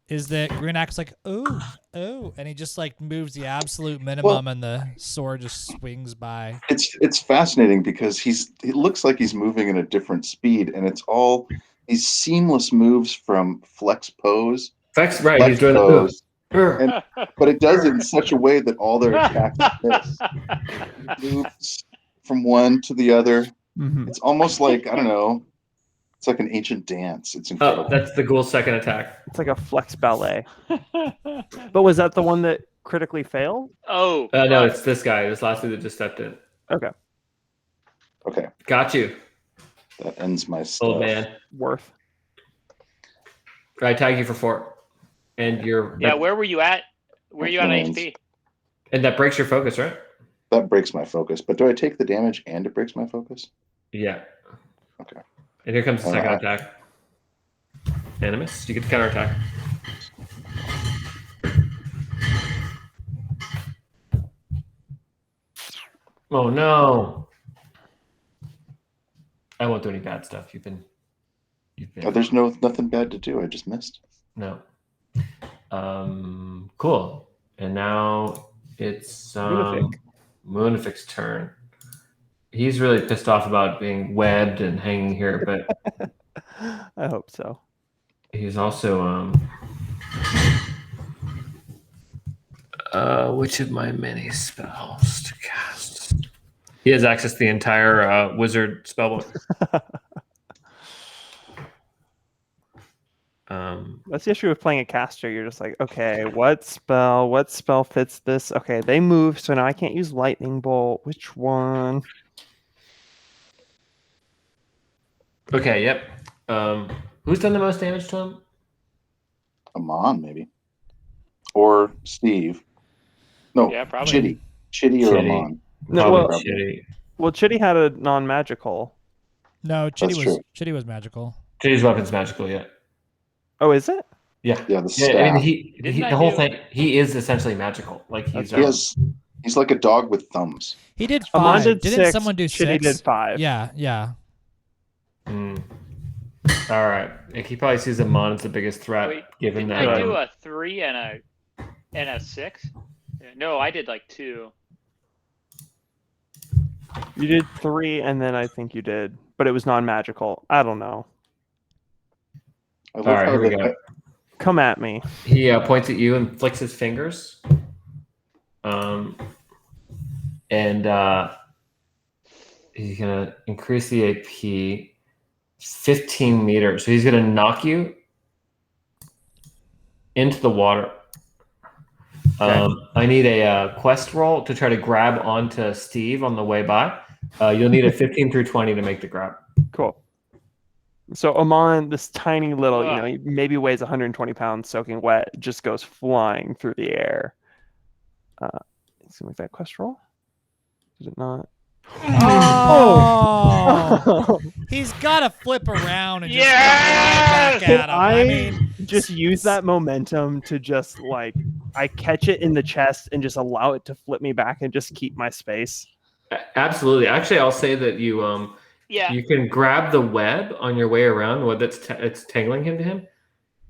is that Grunak's like, oh, and he just like moves the absolute minimum and the sword just swings by. It's fascinating because it looks like he's moving at a different speed, and it's all these seamless moves from flex pose. Flex, right? Flex He's doing the move. pose. But it does it in such a way that all their attacks miss. He moves from one to the other. Mhm. It's almost like, I don't know, it's like an ancient dance. It's incredible. Oh, that's the ghoul's second attack. It's like a flex ballet. But was that the one that critically failed? Oh, No, fuck. it's this guy. This last dude that just stepped in. Okay, Okay, Got you, that ends my stuff. old man. worth. I tag you for 4, and Yeah, where were you at? Where are you on Lands. HP? and that breaks your focus, right? That breaks my focus. But do I take the damage and it breaks my focus? Yeah. Okay. And here comes the second Uh, attack. Animus, you get the counter attack. Oh no! I won't do any bad stuff. You've been. There's nothing bad to do. I just missed. No. Cool. And now it's Moonific. Moonific's turn. He's really pissed off about being webbed and hanging here, but I hope so. he's also which of my many spells to cast? He has access to the entire wizard spellbook. That's the issue with playing a caster. You're just like, okay, what spell fits this? Okay, they move, so now I can't use lightning bolt. Which one? Okay, yep. Who's done the most damage to him? Aman, maybe. Or Steve. No, Yeah, probably. Chitty. Chitty or Chitty. Aman. No, Probably well, Chitty. well, Chitty had a non-magical. No, That's true. Chitty was magical. Chitty's weapon's magical, yeah. Oh, is it? Yeah. Yeah, the Yeah, staff. I mean, Didn't I the whole do- thing, he is essentially magical. Like, he's... He's like a dog with thumbs. He did Aman 5. did Didn't 6. someone do Chitty 6? did 5. Yeah, yeah. All right. Like, he probably sees Amon as the biggest threat, Wait, given didn't that... I do a 3 and a 6? No, I did like 2. You did 3, and then I think you did, but it was non-magical. I don't know. I love All right, how here we the- go. Come at me. He points at you and flicks his fingers. And he's going to increase the AP 15 meters. So he's going to knock you into the water. I need a quest roll to try to grab onto Steve on the way by. You'll need a 15 through 20 to make the grab. Cool. So Aman, this tiny little, Ugh. he maybe weighs 120 pounds, soaking wet, just goes flying through the air. Let's make that quest roll. Did it not? Oh! He's got to flip around and just Yes! come right back at him. I mean, just use that momentum to just I catch it in the chest and just allow it to flip me back and just keep my space. Absolutely. Actually, I'll say that you Yeah. you can grab the web on your way around, what it's tangling him to him,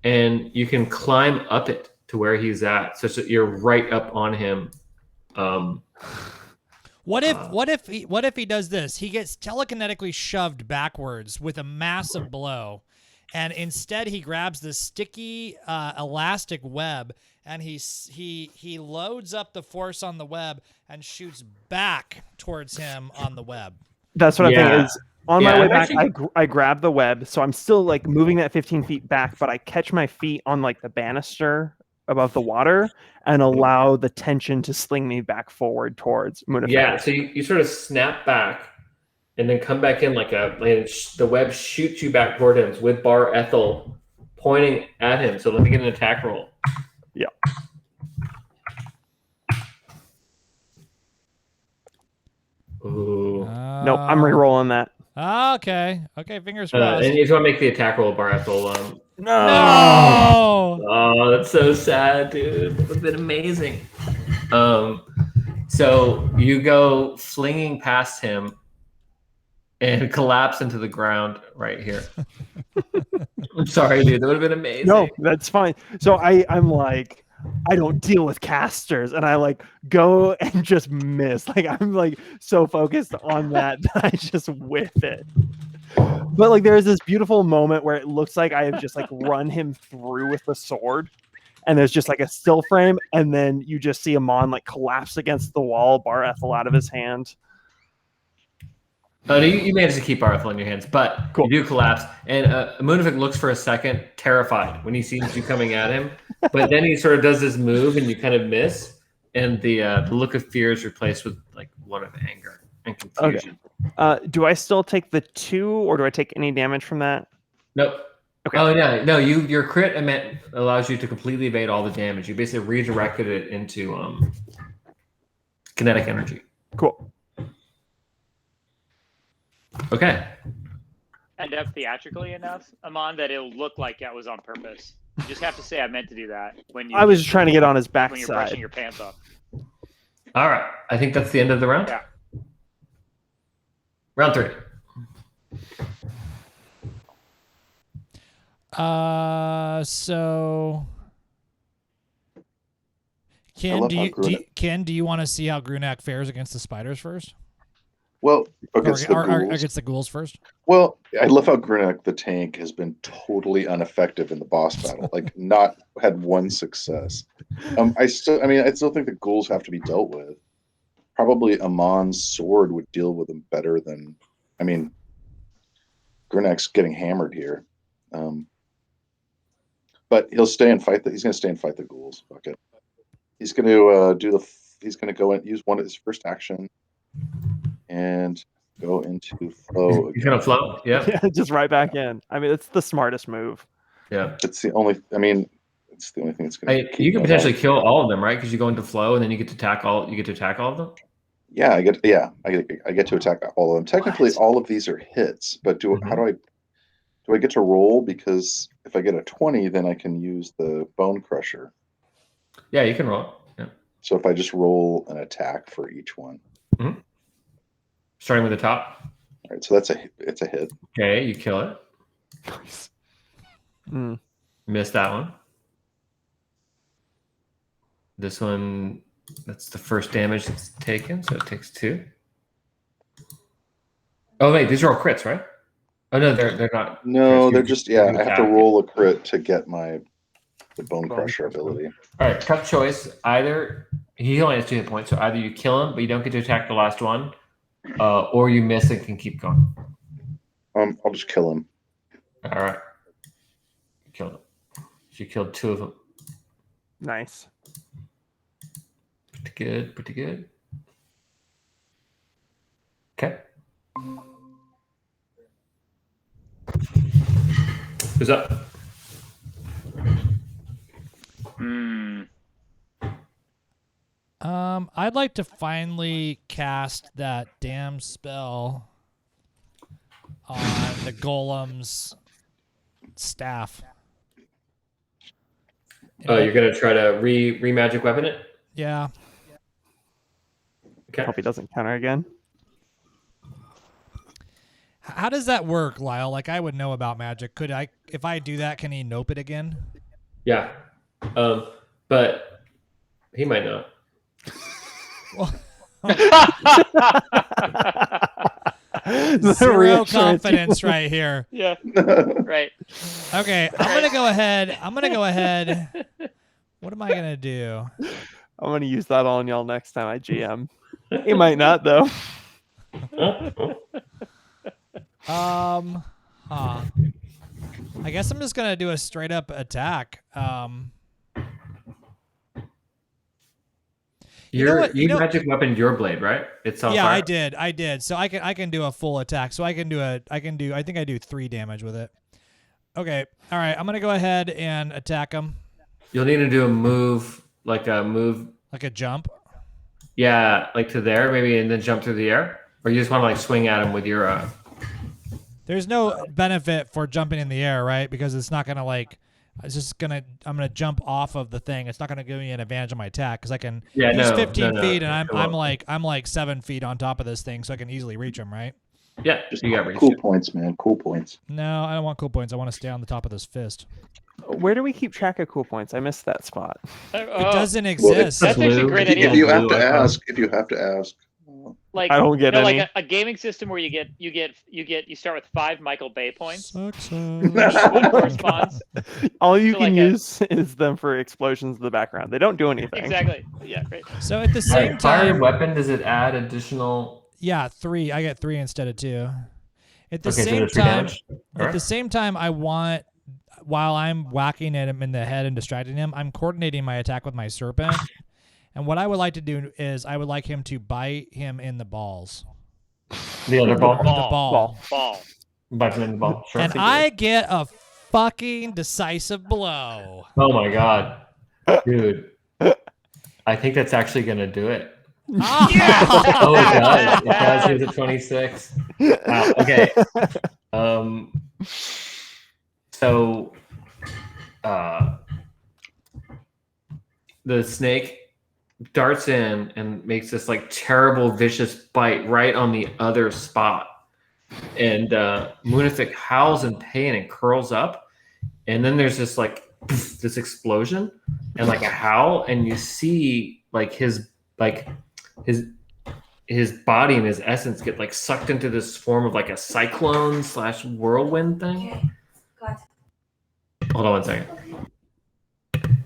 and you can climb up it to where he's at, such that you're right up on him. what if he does this? He gets telekinetically shoved backwards with a massive blow, and instead he grabs the sticky elastic web and he loads up the force on the web and shoots back towards him on the web. That's what I think is on my way back. actually- I grab the web, so I'm still moving that 15 feet back, but I catch my feet on the banister above the water and allow the tension to sling me back forward towards Munafar. Yeah, so you sort of snap back and then come back in the web shoots you back toward him with Bar Ethel pointing at him. So let me get an attack roll. Yeah. Ooh. Nope, I'm re-rolling that. Okay, fingers crossed. And if you want to make the attack roll, Bar Ethel, No! oh, that's so sad, dude. That would have been amazing. So you go flinging past him and collapse into the ground right here. I'm sorry, dude. That would have been amazing. No, that's fine. So I'm I don't deal with casters, and I go and just miss. I'm so focused on that I just whiff it. But there's this beautiful moment where it looks like I have just run him through with the sword, and there's just a still frame, and then you just see Amon collapse against the wall, Bar Ethel out of his hand. Oh, no, you managed to keep Bar Ethel in your hands, but Cool. you do collapse. And Munafik looks for a second terrified when he sees you coming at him, but then he sort of does this move, and you kind of miss, and the look of fear is replaced with one of anger and confusion. Okay. Do I still take the 2, or do I take any damage from that? Nope. Okay. Oh yeah, no. Your crit allows you to completely evade all the damage. You basically redirected it into kinetic energy. Cool. Okay. End up theatrically enough, Amon, that it'll look like that was on purpose. You just have to say I meant to do that when you. I was just trying to get on his when you're brushing backside. your pants off. All right. I think that's the end of the round. Yeah. Round 3. So Ken, love do how you Grunak- Ken, do you want to see how Grunak fares against the spiders first? Well, Or, against the or ghouls. against the ghouls first. Well, I love how Grunak, the tank, has been totally ineffective in the boss battle. Like, not had one success. I still think the ghouls have to be dealt with. Probably Amon's sword would deal with them better than. I mean, Grunak's getting hammered here, but he'll stay and fight. He's going to stay and fight the ghouls. Fuck it. He's going to He's going to go and use one of his first action, and go into flow. He's gonna flow. Yeah. Yeah, just right back in. I mean, it's the smartest move. Yeah. It's the only. I mean, it's the only thing that's going to. You can potentially kill all of them, right? Because you go into flow, and then you get to attack all. You get to attack all of them. Yeah, I get to attack all of them. Technically, all of these are hits, but how do I get to roll? Because if I get a 20, then I can use the Bone Crusher. Yeah, you can roll. Yeah. So if I just roll an attack for each one. Mm-hmm. Starting with the top. All right, so it's a hit. Okay, you kill it. Nice. Mm. Missed that one. This one, that's the first damage that's taken, so it takes 2. Oh wait, these are all crits, right? Oh no, they're not. No, crits. they're just I have to roll a crit to get the Bone Crusher ability. All right, tough choice. Either he only has 2 hit points, so either you kill him, but you don't get to attack the last one, or you miss and can keep going. I'll just kill him. All right, you killed him. So you killed 2 of them. Nice. Pretty good. Pretty good. Okay. Who's up? I'd like to finally cast that damn spell on the golem's staff. Oh, you're gonna try to re-magic weapon it? Yeah. Okay. Hope he doesn't counter again. How does that work, Lyle? Like, I would know about magic. Could I, if I do that, can he nope it again? Yeah. But he might not. Well, The zero reassurance. confidence right here. Yeah. Right. Okay, I'm gonna go ahead. What am I gonna do? I'm gonna use that on y'all next time I GM. He might not though. I guess I'm just gonna do a straight up attack. You know what? You magic weaponed your blade, right? It's on Yeah, fire. I did. So I can do a full attack. So I think I do 3 damage with it. Okay. All right. I'm gonna go ahead and attack him. You'll need to do a move, like a jump. Yeah, like to there maybe, and then jump through the air, or you just want to like swing at him with your. There's no benefit for jumping in the air, right? Because it's not gonna I'm gonna jump off of the thing. It's not gonna give me an advantage on my attack because I can. Yeah, he's no, 15 no, feet, and it I'm won't. like 7 feet on top of this thing, so I can easily reach him, right? Yeah, Just you got reach. cool points, man. Cool points. No, I don't want cool points. I want to stay on the top of this fist. Where do we keep track of cool points? I missed that spot. It doesn't Well, exist. That's actually a great idea. If you have to ask. Like I don't get any. like a gaming system where you start with 5 Michael Bay points. Success. One corresponds. All you So can like use is them for explosions in the background. They don't do anything. Exactly. Yeah. Right. So at the same Right, fire time, weapon, does it add additional? yeah, 3. I get 3 instead of 2. At the Okay, so same there's 3 time, damage. at Alright. the same time, I want, while I'm whacking at him in the head and distracting him, I'm coordinating my attack with my serpent. And what I would like to do is I would like him to bite him in the balls. The other ball. The ball. Ball. Bite him in the ball. Sure. And I get a fucking decisive blow. Oh my god, dude! I think that's actually gonna do it. Ah! Oh, it does. It does. Here's a 26. Wow. Okay. So, the snake darts in and makes this like terrible, vicious bite right on the other spot, and Munafik howls in pain and curls up, and then there's this like this explosion and like a howl, and you see like his his body and his essence get like sucked into this form of like a cyclone / whirlwind thing. Okay. Got Hold on one second.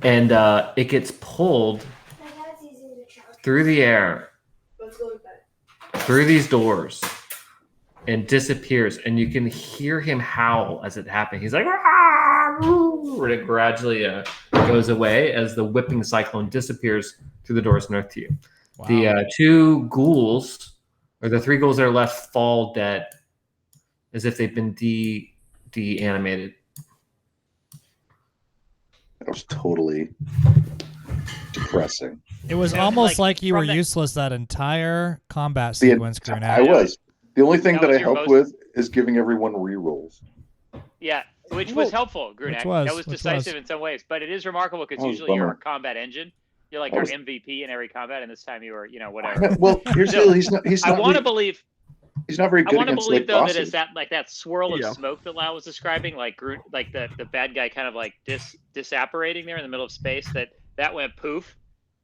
And it gets pulled My dad's using the charger. through the air, Let's go to bed. through these doors, and disappears. And you can hear him howl as it happens. He's like, "Ah!" And it gradually goes away as the whipping cyclone disappears through the doors north to you. Wow. The 2 ghouls, or the 3 ghouls that are left, fall dead as if they've been de-animated. That was totally depressing. It was Yeah, almost like, like you were from the- useless that entire combat The- sequence, I Grunak. was. The only thing That that I was your helped most- with is giving everyone re-rolls. Yeah, which Well, was helpful, Grunak. was, That was which decisive was. in some ways, but it is remarkable because That was a usually you're bummer. a combat engine. You're like That our was- MVP in every combat, and this time you were, whatever. Yeah, well, here's the So, deal. He's not. He's I not. want to Re- believe. he's not very I good want to against believe like though bosses. that it's that swirl of Yeah. smoke that Lau was describing, like the bad guy kind of like disapparating there in the middle of space. That went poof,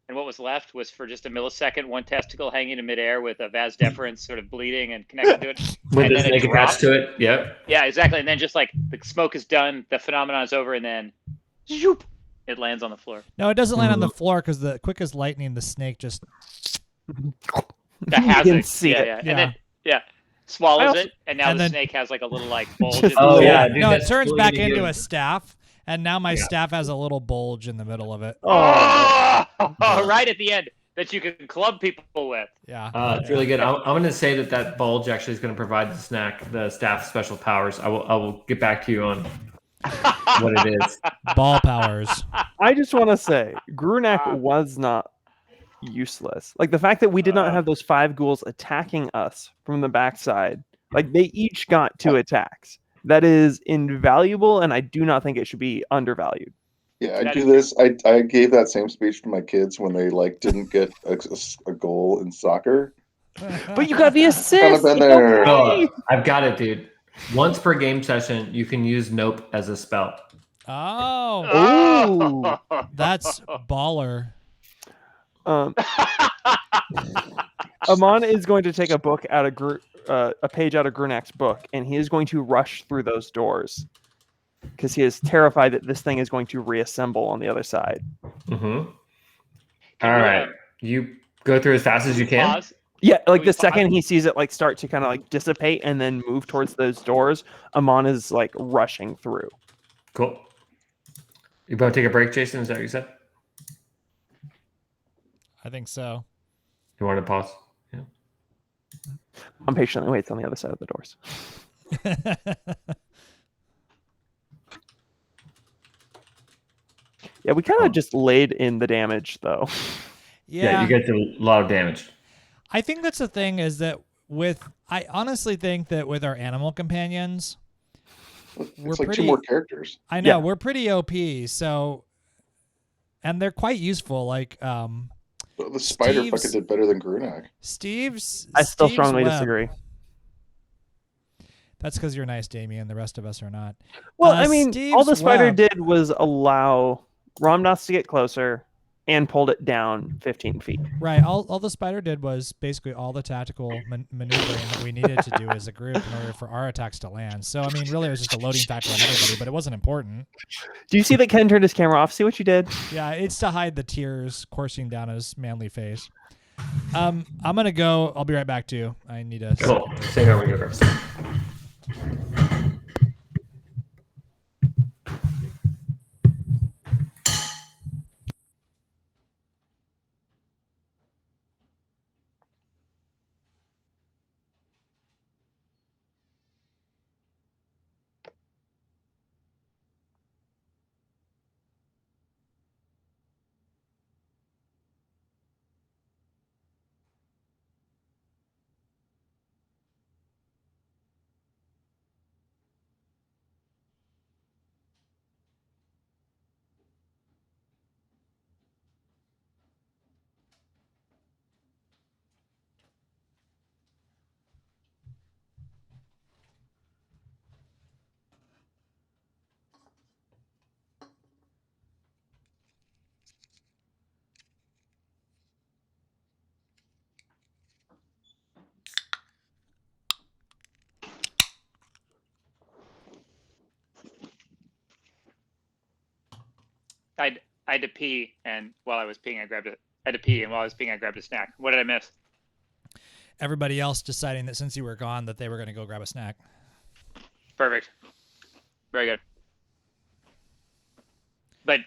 and what was left was for just a millisecond one testicle hanging in midair with a vas deferens sort of bleeding and connected to it. With And the then it snake attached dropped. to it. Yep. Yeah, exactly. And then just like the smoke is done, the phenomenon is over, and then zoop, it lands on the floor. No, it doesn't land on the Mhm. floor because the quick as lightning, the snake just. The You hazard. can see yeah, it. yeah. Yeah. And then swallows I also- it, and now and the then- snake has like a little like bulge. Just- in the Oh, middle. yeah. dude, no, it that's turns totally back gonna into give- a staff, and now my Yeah. staff has a little bulge in the middle of it. Oh, Right at the end that you can club people with. Yeah. It's really good. I'm going to say that bulge actually is going to provide the staff special powers. I will get back to you on what it is. Ball powers. I just want to say, Grunak was not useless. Like the fact that we did not have those 5 ghouls attacking us from the backside. Like they each got 2 attacks. That is invaluable, and I do not think it should be undervalued. Yeah, I That do is this. I gave that same speech to my kids when they like didn't get a goal in soccer. But you got the assist. Kind of been It's there. okay. Oh, I've got it, dude. Once per game session, you can use Nope as a spell. Oh, that's baller. Aman is going to take a book out of a page out of Grunak's book, and he is going to rush through those doors because he is terrified that this thing is going to reassemble on the other side. Mm-hmm. Can All we, right. You go through as fast as you can. Pause. Yeah, like we the pause? second he sees it like start to kind of like dissipate and then move towards those doors, Aman is like rushing through. Cool. You about to take a break, Jason? Is that what you said? I think so. You want to pause? Yeah. I'm patiently waits on the other side of the doors. Yeah, we kind of just laid in the damage though. Yeah, you get a lot of damage. I think that's the thing is that I honestly think that with our animal companions, we're It's like pretty, 2 more characters. I know Yeah. we're pretty OP, so and they're quite useful. Like But the spider Steve's- fucking did better than Grunak. Steve's. I still Steve's strongly web. disagree. That's because you're nice, Damien. The rest of us are not. Well, I mean, all the Steve's spider web. did was allow Ramdas to get closer and pulled it down 15 feet. Right. All the spider did was basically all the tactical maneuvering that we needed to do as a group in order for our attacks to land. So, I mean, really, it was just a loading factor on everybody, but it wasn't important. Do you see that Ken turned his camera off? See what you did? Yeah, it's to hide the tears coursing down his manly face. I'm going to go. I'll be right back to you. I need a Cool. second. Stay over here first. had to pee, and while I was peeing, I grabbed it. I had to pee, and while I was peeing, I grabbed a snack. What did I miss? Everybody else deciding that since you were gone, that they were going to go grab a snack. Perfect. Very good. But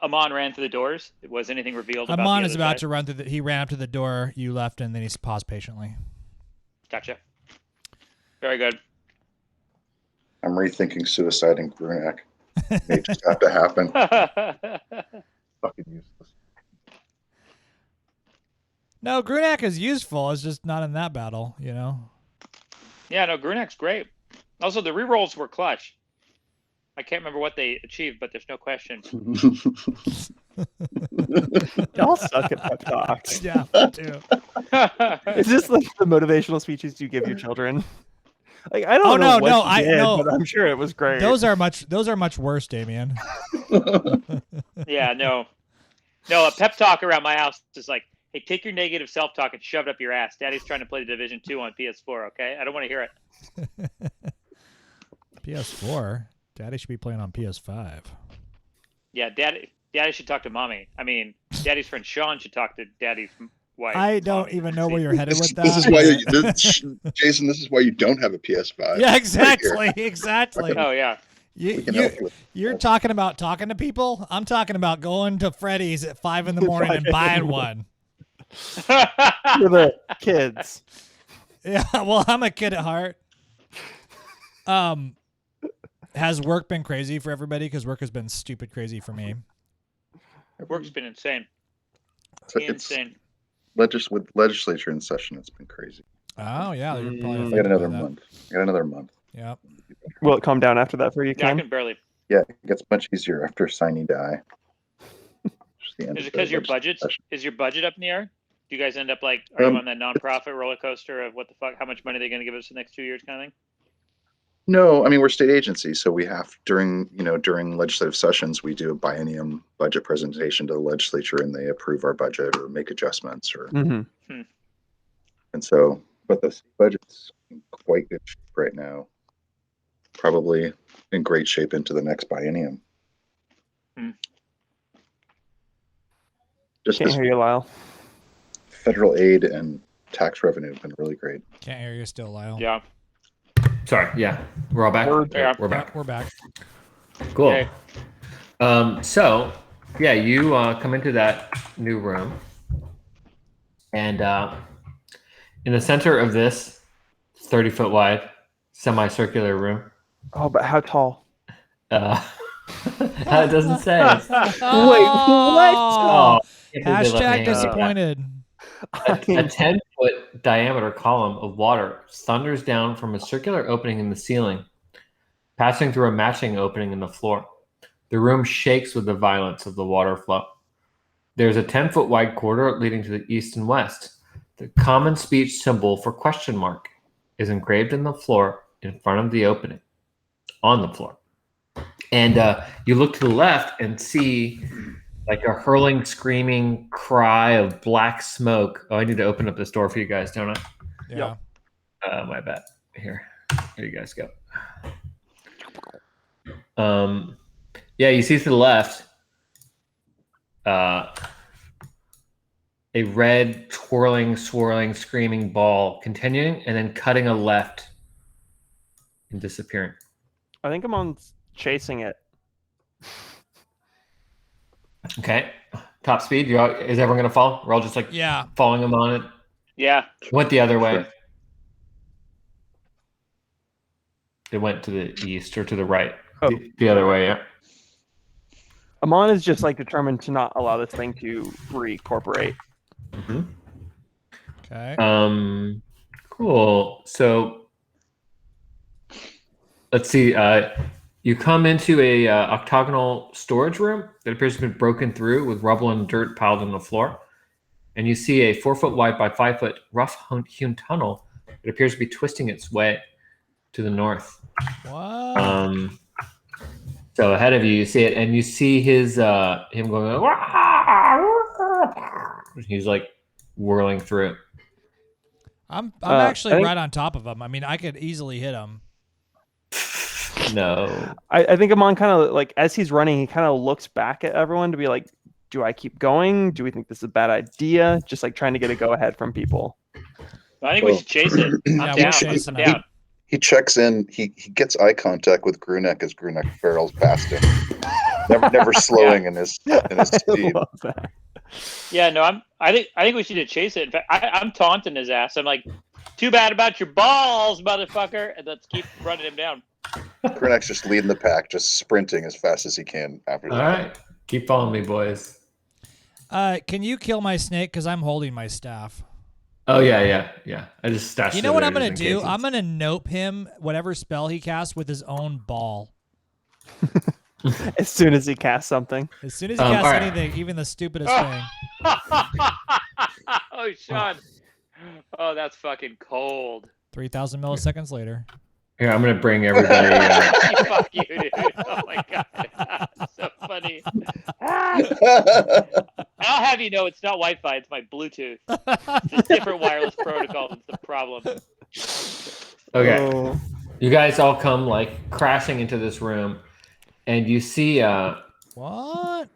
Aman ran through the doors. Was anything revealed? About Aman the is other about side? to run through. He ran up to the door. You left, and then he paused patiently. Gotcha. Very good. I'm rethinking suicide in Grunak. May just have to happen. Fucking useless. No, Grunak is useful. It's just not in that battle, you know. Yeah, no, Grunak's great. Also, the rerolls were clutch. I can't remember what they achieved, but there's no question. Y'all suck at pep talks. Yeah, me too. Is this like the motivational speeches you give your children? Like I don't know what you did, but I'm sure it was great. Those are much worse, Damien. Yeah, no. A pep talk around my house is like, hey, take your negative self-talk and shove it up your ass. Daddy's trying to play the Division 2 on PS4, okay? I don't want to hear it. PS4? Daddy should be playing on PS5. Yeah, Daddy should talk to Mommy. I mean, Daddy's friend Sean should talk to Daddy's wife. I don't Mommy. even know where you're headed with that. This is why Jason. This is why you don't have a PS5. Yeah, exactly, exactly. Oh, yeah. You're talking about talking to people. I'm talking about going to Freddy's at 5 a.m. and buying one. For the kids. Yeah, well, I'm a kid at heart. Has work been crazy for everybody? Because work has been stupid crazy for me. Work's been insane. Insane. With legislature in session, it's been crazy. Oh yeah, you're probably I got another month. Yeah. Will it calm down after that for you, Yeah, I Cam? can barely. Yeah, it gets much easier after sine die. Is it because your budget up in the air? Do you guys end up like, are you on that nonprofit roller coaster of what the fuck, how much money they're going to give us the next 2 years kind of thing? No, I mean we're state agency, so we have during legislative sessions we do a biennium budget presentation to the legislature, and they approve our budget or make adjustments or. Mm-hmm. And so, but the budget's in quite good shape right now. Probably in great shape into the next biennium. Just Can't hear you, Lyle. federal aid and tax revenue have been really great. Can't hear you still, Lyle. Yeah. Sorry. Yeah. We're all back. Yeah. We're back. We're back. Cool. Okay. So, yeah, you come into that new room, and in the center of this 30-foot wide semicircular room. Oh, but how tall? It doesn't say. Wait, what? Oh, Hashtag disappointed. A 10-foot diameter column of water thunders down from a circular opening in the ceiling, passing through a matching opening in the floor. The room shakes with the violence of the water flow. There's a 10-foot wide corridor leading to the east and west. The common speech symbol for question mark is engraved in the floor in front of the opening, on the floor. And you look to the left and see like a hurling, screaming cry of black smoke. Oh, I need to open up this door for you guys, don't I? Yeah. My bad. Here you guys go. Yeah, you see to the left a red, twirling, swirling, screaming ball continuing and then cutting a left and disappearing. I think I'm on chasing it. Okay. Top speed. Is everyone going to fall? We're all just like following them on it. Yeah. Went the other way. It went to the east or to the right. Oh. The other way, yeah. Aman is just like determined to not allow this thing to recorporate. Mm-hmm. Okay. Cool. So let's see. You come into a octagonal storage room that appears to have been broken through with rubble and dirt piled on the floor. And you see a 4-foot wide by 5-foot rough-hewn tunnel that appears to be twisting its way to the north. What? So ahead of you, you see it, and you see his him going. He's like whirling through it. I'm actually right on top of him. I mean, I could easily hit him. No. I think Amon kind of like as he's running, he kind of looks back at everyone to be like, do I keep going? Do we think this is a bad idea? Just like trying to get a go ahead from people. I think we should chase it. Yeah, I'm we're down. chasing I'm him. down. He checks in. He gets eye contact with Grunak as Grunak barrels past him, never slowing in his I speed. love that. Yeah, no, I think we should chase it. In fact, I'm taunting his ass. I'm like, too bad about your balls, motherfucker, and let's keep running him down. Grunak's just leading the pack, just sprinting as fast as he can after All that. right. Keep following me, boys. Can you kill my snake? Because I'm holding my staff. Oh, yeah. I just stashed You it know what there I'm going to just in do? case I'm going to nope him, whatever spell he casts, with his own ball. As soon as he casts something. As soon as he all casts right. anything, even the stupidest thing. Oh, Sean. Oh, that's fucking cold. 3,000 milliseconds later. Here, I'm going to bring everybody. Fuck you, dude. Oh my god. So funny. I'll have you know it's not Wi-Fi, it's my Bluetooth. It's a different wireless protocol that's the problem. Okay. Oh. You guys all come like crashing into this room, and you see What?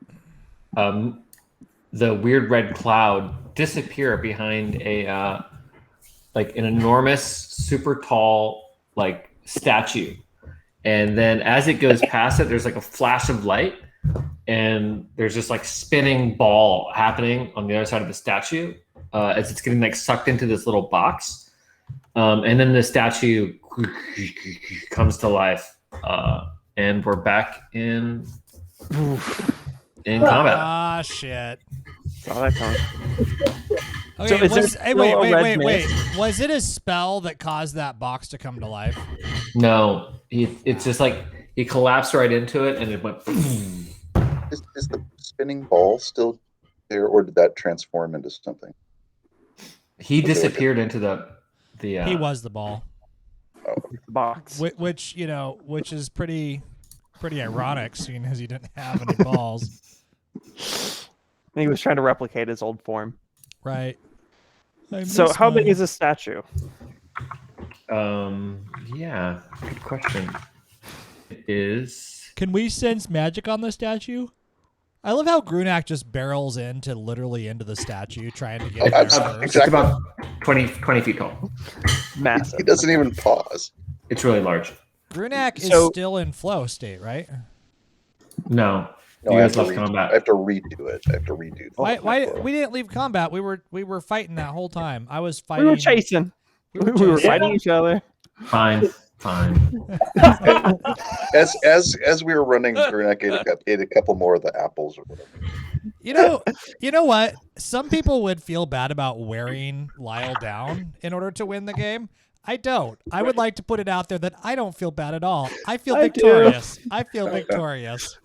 the weird red cloud disappear behind a like an enormous, super tall like statue. And then as it goes past it, there's like a flash of light, and there's just like spinning ball happening on the other side of the statue as it's getting like sucked into this little box. And then the statue comes to life, and we're back in combat. Ah, shit. Saw that coming. Okay, So is there hey, still wait, a wait, red wait, wait. mist? Was it a spell that caused that box to come to life? No, it's just like he collapsed right into it, and it went. Is the spinning ball still there, or did that transform into something? He disappeared into the. He was the ball, The box. which is pretty ironic, seeing as he didn't have any balls. He was trying to replicate his old form. Right. So how big is this statue? Yeah, good question. It is. Can we sense magic on the statue? I love how Grunak just barrels into the statue, trying to get in there first. It's about 20 feet tall. Massive. He doesn't even pause. It's really large. Grunak is So- still in flow state, right? No, No, you I guys have to left I combat. have to redo it. I have to redo. Why we didn't leave combat? We were fighting that whole time. I was We fighting. were chasing. We We were were chasing. fighting each other. Fine. As we were running, Grunak ate a couple more of the apples or whatever. You know what? Some people would feel bad about wearing Lyle down in order to win the game. I don't. I would like to put it out there that I don't feel bad at all. I feel I do. victorious. I feel victorious.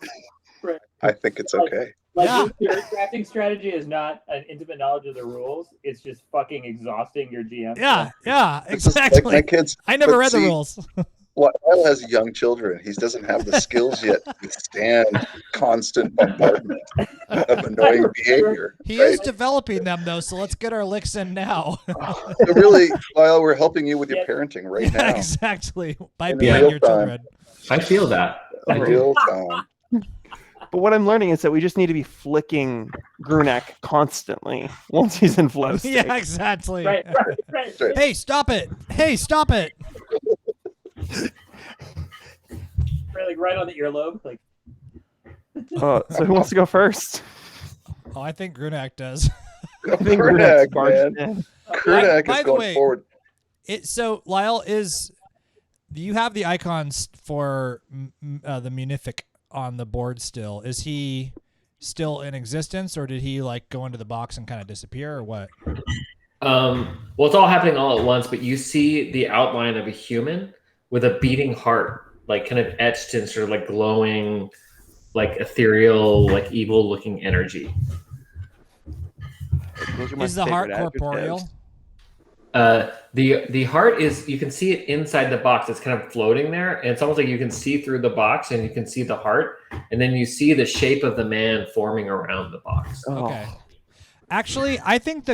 I think it's okay. Yeah. Your crafting strategy is not an intimate knowledge of the rules. It's just fucking exhausting your GM. Yeah, It's just like exactly. my kids. I never but read the see, rules. Lyle has young children. He doesn't have the skills yet to withstand constant bombardment of annoying behavior. He right? is developing them though, so let's get our licks in now. So really, Lyle, we're helping you with your parenting right Yeah, now. exactly. By In being real your time. children. I feel that. In real time. But what I'm learning is that we just need to be flicking Grunak constantly once he's in flow state. Yeah, exactly. Right. Hey, stop it! Hey, stop it! Like right on the earlobe. Like So who wants to go first? Oh, I think Grunak does. I think Grunak, Grunak's barged man. in. Grunak by is the going way- forward. So Lyle, do you have the icons for the Munific on the board still? Is he still in existence, or did he like go into the box and kind of disappear, or what? Well, it's all happening all at once, but you see the outline of a human with a beating heart, like kind of etched in sort of like glowing, like ethereal, like evil looking energy. Those are my Is the heart favorite corporeal? adjectives. The heart is, you can see it inside the box. It's kind of floating there, and it's almost like you can see through the box, and you can see the heart, and then you see the shape of the man forming around the box. Oh. Okay. Actually, I think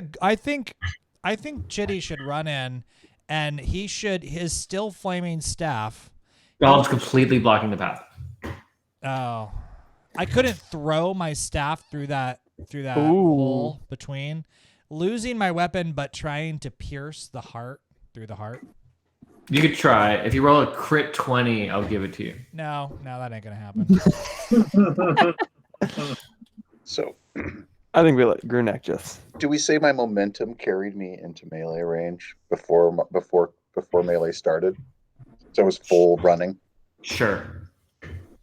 Chitty should run in, and his still flaming staff. Golem's completely blocking the path. Oh, I couldn't throw my staff through that Ooh. hole between. Losing my weapon, but trying to pierce the heart through the heart. You could try. If you roll a crit 20, I'll give it to you. No, that ain't gonna happen. So, I think we let Grunak just. do we say my momentum carried me into melee range before melee started? So I was full running. Sure.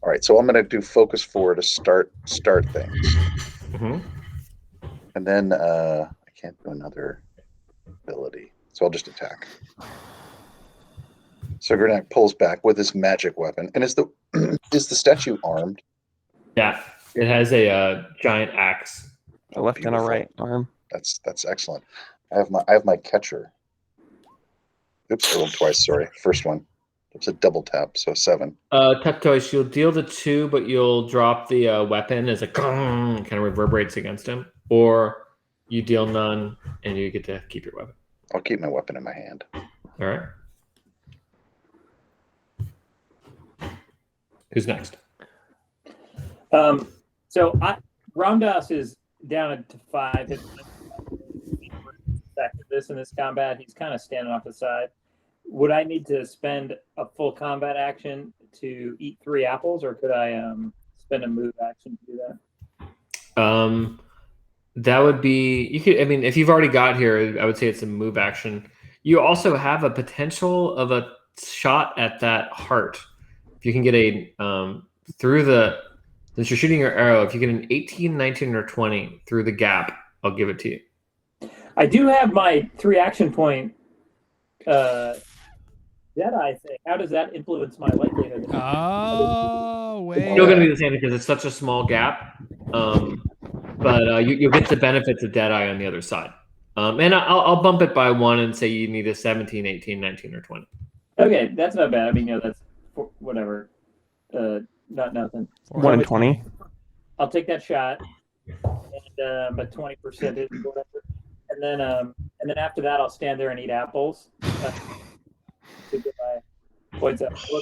All right, so I'm going to do focus 4 to start things, and then I can't do another ability, so I'll just attack. So Grunak pulls back with his magic weapon, and is the statue armed? Yeah, it has a giant axe. A left and a Beautiful. right arm. That's excellent. I have my catcher. Oops, I rolled twice. Sorry, first one. It's a double tap, so 7. Tap twice. You'll deal the 2, but you'll drop the weapon as a kind of reverberates against him, or you deal none and you get to keep your weapon. I'll keep my weapon in my hand. All right. Who's next? So Ramdas is down to 5 hit points. In this combat, he's kind of standing off the side. Would I need to spend a full combat action to eat 3 apples, or could I spend a move action to do that? That would be, you could, I mean, if you've already got here, I would say it's a move action. You also have a potential of a shot at that heart. If you can get a since you're shooting your arrow, if you get an 18, 19, or 20 through the gap, I'll give it to you. I do have my 3 action point Jedi thing. How does that influence my likelihood? Oh, wait. It's still going to be the same because it's such a small gap. But you'll get the benefits of Deadeye on the other side. And I'll bump it by 1 and say you need a 17, 18, 19, or 20. Okay, that's not bad. I mean, that's whatever. Not nothing. 1 and 20. I'll take that shot, and but 20% is whatever. And then after that, I'll stand there and eat apples to get my points up. I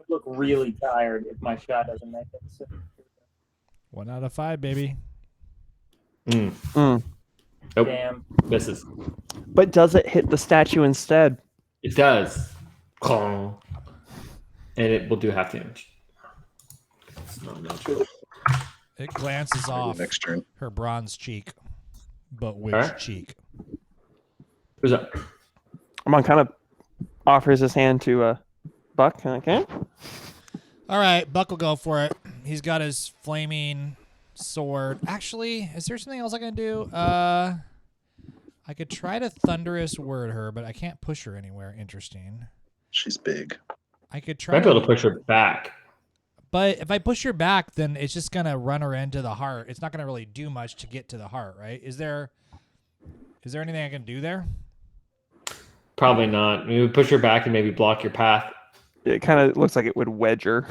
look really tired if my shot doesn't make it. So. 1 out of 5, baby. Nope. Damn. Misses. But does it hit the statue instead? It does. And it will do half damage. It's not natural. It glances off Next turn. her bronze cheek. But which Alright. cheek? Who's up? Aman kind of offers his hand to Buck. Okay. All right, Buck will go for it. He's got his flaming sword. Actually, is there something else I can do? I could try to thunderous word her, but I can't push her anywhere. Interesting. She's big. I could try Might be able to push her back. But if I push her back, then it's just gonna run her into the heart. It's not gonna really do much to get to the heart, right? Is there anything I can do there? Probably not. You would push her back and maybe block your path. It kind of looks like it would wedge her.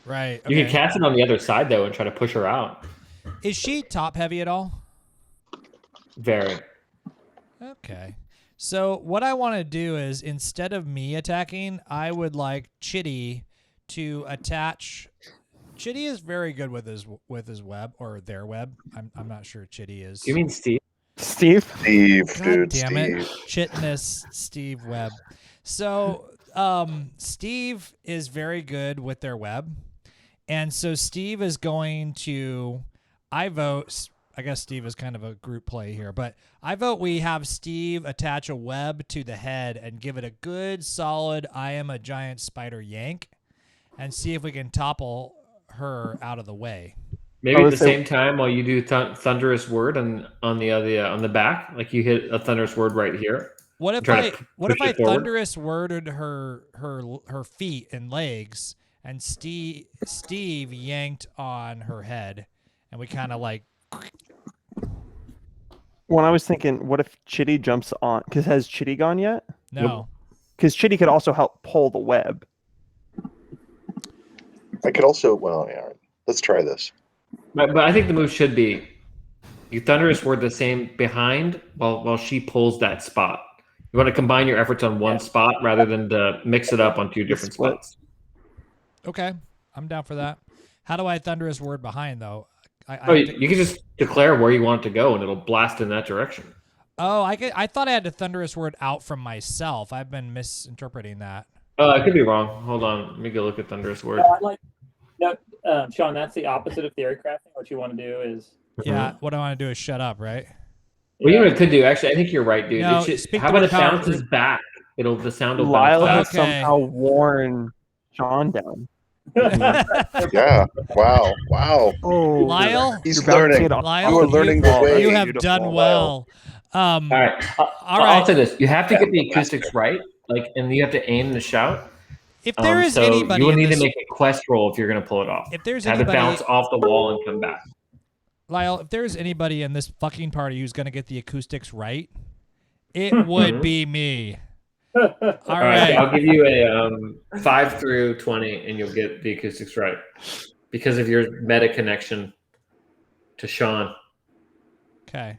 Right. You Okay. can cast it on the other side though and try to push her out. Is she top heavy at all? Very. Okay. So what I want to do is instead of me attacking, I would like Chitty to attach. Chitty is very good with his web or their web. I'm not sure Chitty is. You mean Steve? Steve? Steve, God dude, damn Steve. it, Chitness Steve Webb. So Steve is very good with their web, and so Steve is going to. I vote. I guess Steve is kind of a group play here, but I vote we have Steve attach a web to the head and give it a good solid I am a giant spider yank and see if we can topple her out of the way. Maybe I at would the say- same time while you do thunderous word on the back, like you hit a thunderous word right here. What if Try I to what if push I it forward. thunderous worded her feet and legs and Steve yanked on her head and we kind of like When I was thinking, what if Chitty jumps on? Because has Chitty gone yet? no. Because Chitty could also help pull the web. I could also, well, yeah, all right. Let's try this. But I think the move should be you thunderous word the same behind while she pulls that spot. You want to combine your efforts on one spot rather than to mix it up on two different split. spots. Okay, I'm down for that. How do I thunderous word behind though? You can just declare where you want it to go, and it'll blast in that direction. Oh, I thought I had to thunderous word out from myself. I've been misinterpreting that. I could be wrong. Hold on. Let me go look at thunderous word. Sean, that's the opposite of theory crafting. What you want to do is Yeah, what I want to do is shut up, right? Well, you know what it could do? Actually, I think you're right, dude. No, How about it bounces back? The sound will Lyle bounce has back. somehow worn Sean down. Yeah. Wow. Oh, Lyle, He's you're bouncing learning. it off Lyle, You are learning the way. you have Beautiful. done well. All right. All I'll right. say this: you have to get the acoustics right, and you have to aim the shout. If there is so anybody you will in need this, to make a quest roll if you're going to pull it off. if there's have anybody, it bounce off the wall and come back. Lyle, if there's anybody in this fucking party who's going to get the acoustics right, it would be me. All right. So I'll give you a 5 through 20, and you'll get the acoustics right because of your meta connection to Sean. Okay.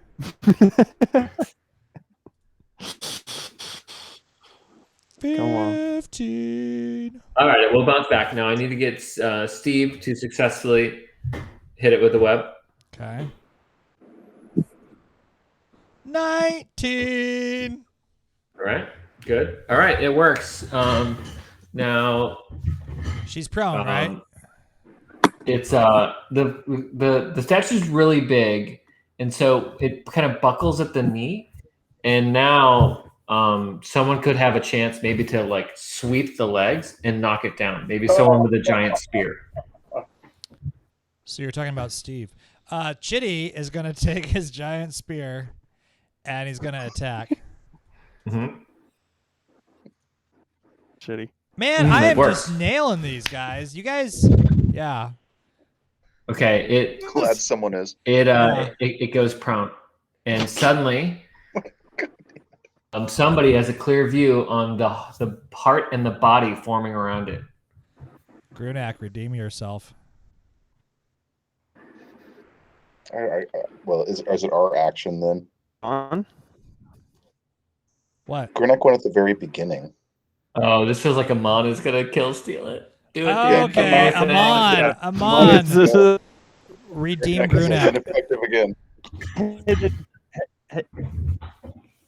Come on. 15. All right, we'll bounce back. Now I need to get Steve to successfully hit it with the web. Okay. 19. All right, good. All right, it works. Now She's prone, right? it's the statue's really big, and so it kind of buckles at the knee, and now someone could have a chance maybe to like sweep the legs and knock it down. Maybe someone with a giant spear. So you're talking about Steve. Chitty is going to take his giant spear and he's going to attack. Mm-hmm. Shitty. Man, I am works. just nailing these guys. You guys, yeah. Okay, Glad someone is. it goes prone, and suddenly somebody has a clear view on the heart and the body forming around it. Grunak, redeem yourself. Well, is it our action then? On. What? Grunak went at the very beginning. Oh, this feels like Aman is gonna steal it. Do it, Oh, dude. okay, Aman. Aman. This is Redeem Grunak is Grunak. ineffective again.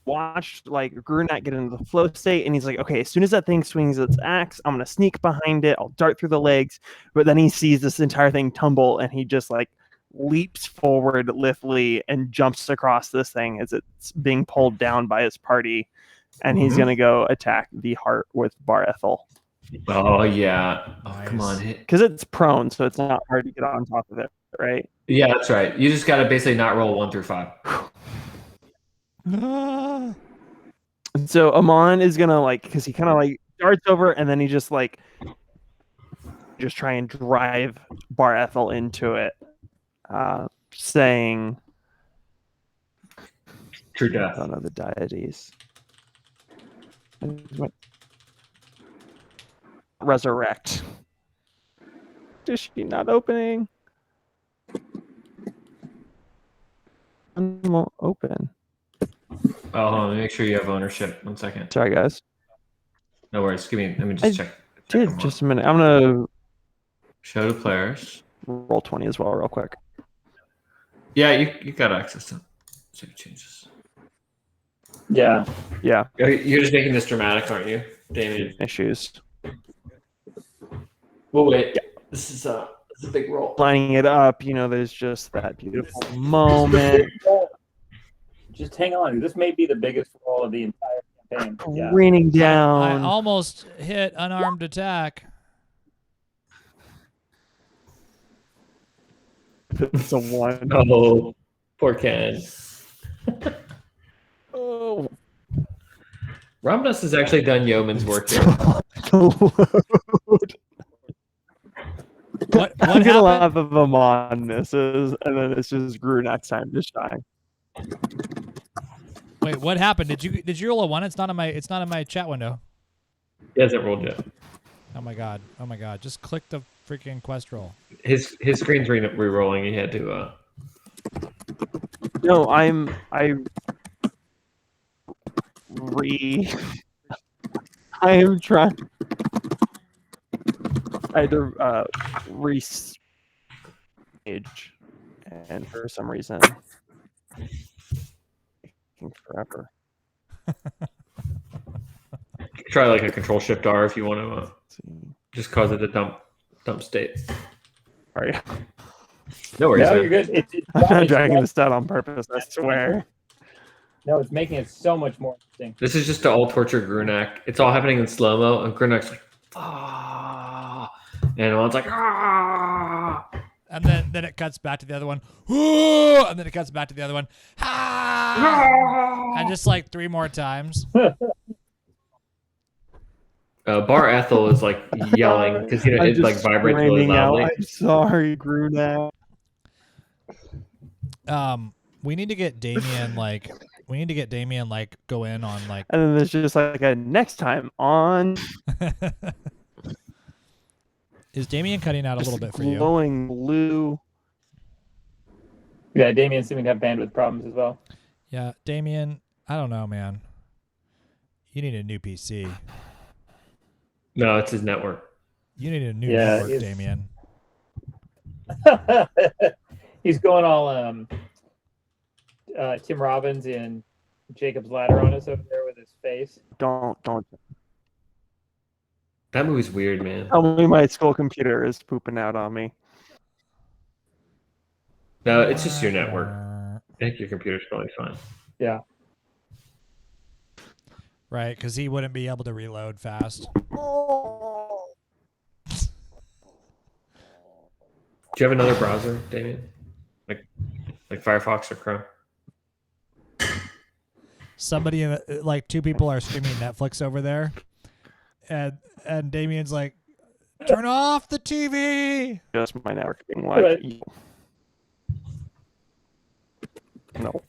watched like Grunak get into the flow state, and he's like, okay, as soon as that thing swings its axe, I'm gonna sneak behind it, I'll dart through the legs. But then he sees this entire thing tumble, and he just like leaps forward lithely and jumps across this thing as it's being pulled down by his party, and he's gonna go attack the heart with Bar Ethel. Oh yeah. Oh, Nice. come on. Because it's prone, so it's not hard to get on top of it, right? Yeah, that's right. You just gotta basically not roll 1 through 5. Ah. And so Aman is gonna like, because he kind of like darts over, and then he just like try and drive Bar Ethel into it, saying, True I death. don't know the deities. Resurrect. Is she not opening? Won't open. Oh, hold on. Let me make sure you have ownership. 1 second. Sorry, guys. No worries. Let me just check. Dude, them just a minute. I'm gonna show to players. roll 20 as well, real quick. Yeah, you got access to save changes. Yeah. Yeah, You're just making this dramatic, aren't you, Damien? issues. Well, wait. This is a big roll. Lining it up, there's just that beautiful moment. Just hang on. This may be the biggest roll of the entire campaign. Yeah. Raining I down. almost hit unarmed attack. It's a 1. Oh, poor Ken. Oh. Ramdas has actually done yeoman's work here. What I'm gonna happened? laugh if Aman misses, and then it's just Grunak's time to shine. Wait, what happened? Did you roll a 1? It's not in my chat window. He hasn't rolled yet. Oh my god. Just click the freaking quest roll. His screen's re-rolling. He had to. No, I I am trying. I had to re-stage, and for some reason, taking forever. Try like a Control Shift R if you want to Let's see. just cause it to dump state. Sorry, No worries. No, man. you're good. I'm not it's- dragging this down on purpose. I swear. No, it's making it so much more interesting. This is just to all torture Grunak. It's all happening in slow mo, and Grunak's like, ah, and one's like, ah. And then it cuts back to the other one. Ooh, and then it cuts back to the other one. Ah! And just like 3 more times. Bar Ethel is like yelling because I'm it like just vibrates really screaming out, loudly. I'm sorry, Grunak. We need to get Damien like go in on like And then there's just like a next time on. Is Damien cutting out a little bit for you? Glowing blue. Yeah, Damien's seeming to have bandwidth problems as well. Yeah, Damien, I don't know, man. You need a new PC. No, it's his network. You need a new Yeah, network, it's- Damien. He's going all Tim Robbins in Jacob's Ladder on us over there with his face. Don't. That movie's weird, man. Tell me my school computer is pooping out on me. No, it's just your network. I think your computer's probably fine. Yeah. Right, because he wouldn't be able to reload fast. Do you have another browser, Damien? Like Firefox or Chrome? Somebody in the, like 2 people are streaming Netflix over there, and Damien's like, "Turn off the TV." Just my network being like, Right. no.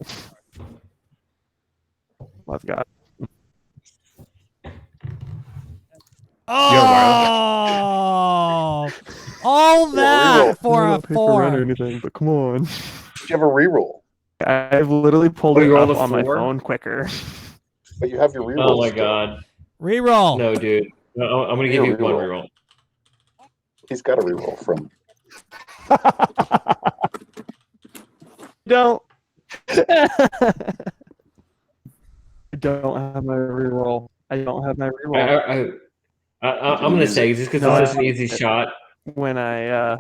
I've got. Oh, all that for a Pay for rent or 4. anything, but come on. You have a reroll, I've literally pulled Oh, it you rolled up a on my 4? phone quicker. but you have your reroll. Oh my god. Reroll. No, dude. No, I'm gonna give you one Reroll. reroll. He's got a reroll from. Don't. I don't have my reroll. I don't have my reroll. I'm gonna say just because No, it's such an easy shot. When I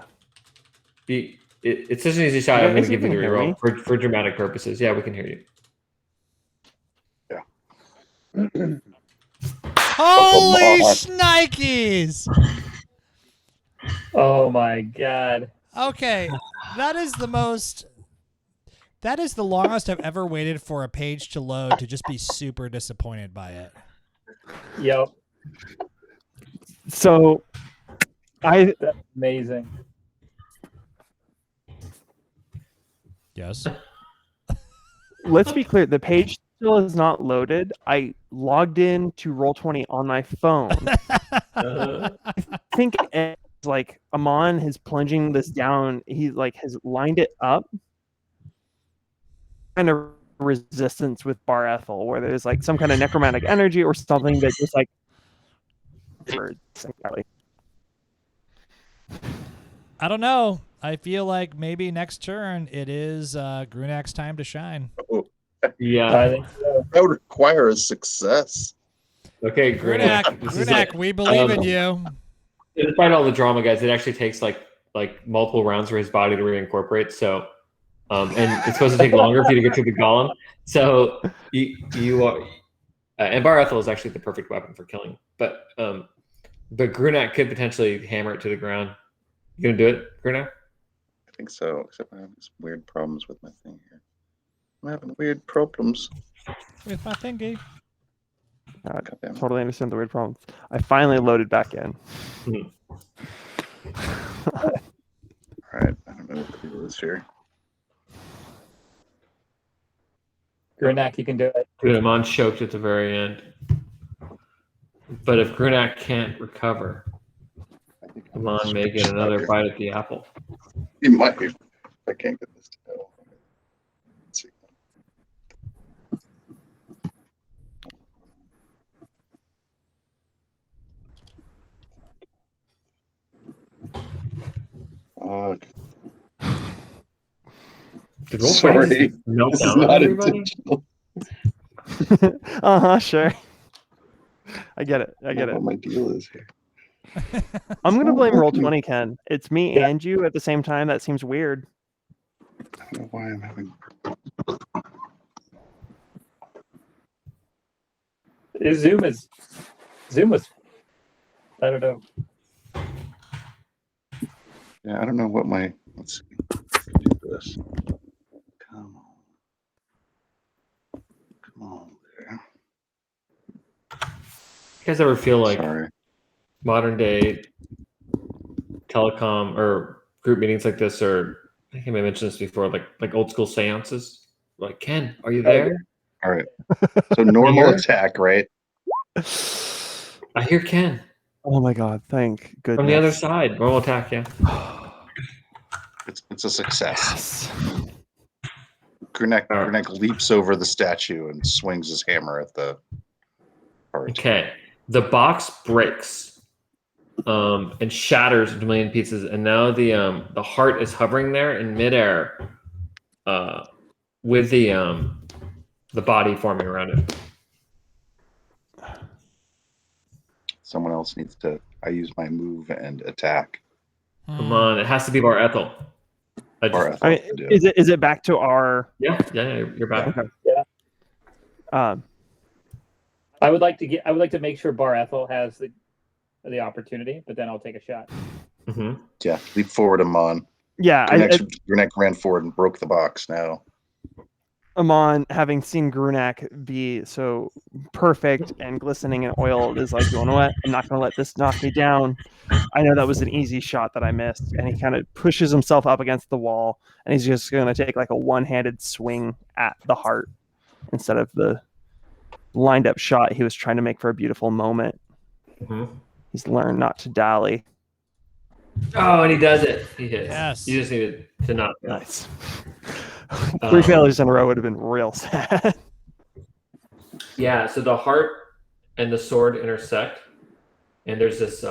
It's such an easy shot. You I'm gonna guys give you the can hear me? reroll for dramatic purposes. Yeah, we can hear you. Holy Oh, shnikes! Oh my god. Okay, that is the longest I've ever waited for a page to load to just be super disappointed by it. Yep. so I That's amazing. Yes. let's be clear, the page still is not loaded. I logged in to Roll20 on my phone. I think it's like Aman is plunging this down. He like has lined it up. Kind of resistance with Bar Ethel, where there's like some kind of necromantic energy or something that just like. I don't know. I feel like maybe next turn it is Grunak's time to shine. Oh, Yeah. I think so. that would require a success. Okay, Grunak, Grunak. This is like- we believe in you. despite all the drama, guys, it actually takes like multiple rounds for his body to reincorporate. So, and it's supposed to take longer for you to get through the golem. So you are, and Bar Ethel is actually the perfect weapon for killing. But Grunak could potentially hammer it to the ground. You gonna do it, Grunak? I think so, except I have these weird problems with my thing here. I'm having weird problems. With my thingy. God damn it. Totally understand the weird problems. I finally loaded back in. All right, I don't know what to do with this here. Grunak, you can do it. Dude, Aman choked at the very end. But if Grunak can't recover, I think Aman may get another bite at the apple. He might be. I can't get this to go. Let's see. Fuck. Did Roll20 Sorry. just melt This is down on not everybody? intentional. Sure. I get it. I I get don't it. know what my deal is here. I'm gonna not blame working. Roll20, Ken. It's me Yeah. and you at the same time. That seems weird. I don't know why I'm having. Zoom was. I don't know. Yeah, I don't know what my. Let's see. Do this. Come on there. You guys ever feel like Sorry. modern day telecom or group meetings like this, or I think I mentioned this before, like old school seances? Like, Ken, are you there? All right. So normal Here? attack, right? I hear Ken Oh my god! Thank goodness. from the other side. Normal attack, yeah. It's a success. Yes. Grunak leaps over the statue and swings his hammer at the heart. Okay. The box breaks and shatters into a million pieces, and now the heart is hovering there in midair with the body forming around it. Someone else needs to. I use my move and attack. Come on, it has to be Bar Ethel. Or I mean, is it back to our? Yeah, you're back. Okay. Yeah. I would like to make sure Bar Ethel has the opportunity, but then I'll take a shot. Mm-hmm. Yeah, leap forward, Aman. Yeah, Grunak ran forward and broke the box. Now, Aman, having seen Grunak be so perfect and glistening in oil, is like, you know what? I'm not going to let this knock me down. I know that was an easy shot that I missed, and he kind of pushes himself up against the wall, and he's just going to take like a one-handed swing at the heart instead of the lined up shot he was trying to make for a beautiful moment. Mm-hmm. He's learned not to dally. Oh, and he does it. He hits. Yes. You just needed to not. Nice. 3 failures in a row would have been real sad. Yeah, so the heart and the sword intersect, and there's this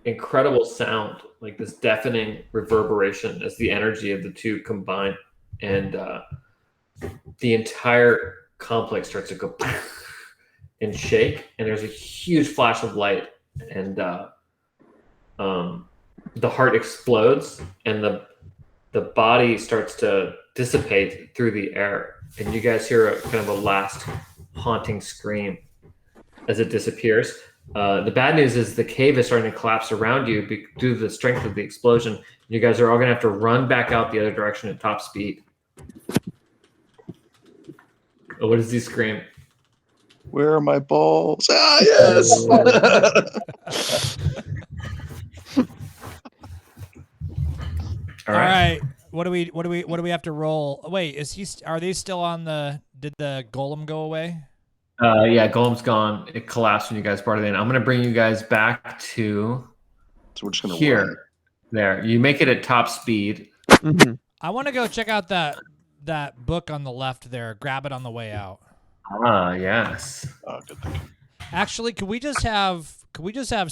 incredible sound, like this deafening reverberation as the energy of the two combine, and the entire complex starts to go and shake, and there's a huge flash of light, and the heart explodes, and the body starts to dissipate through the air, and you guys hear a kind of a last haunting scream as it disappears. The bad news is the cave is starting to collapse around you due to the strength of the explosion. You guys are all going to have to run back out the other direction at top speed. Oh, what does he scream? where are my balls? Ah, yes. All right. What do we have to roll? Wait, are they still on did the golem go away? Yeah, Golem's gone. It collapsed when you guys brought it in. I'm going to bring you guys back to So we're just gonna here. run. There. You make it at top speed. Mm-hmm. I want to go check out that book on the left there. Grab it on the way out. Ah, yes. Oh, good thinking. Actually, could we just have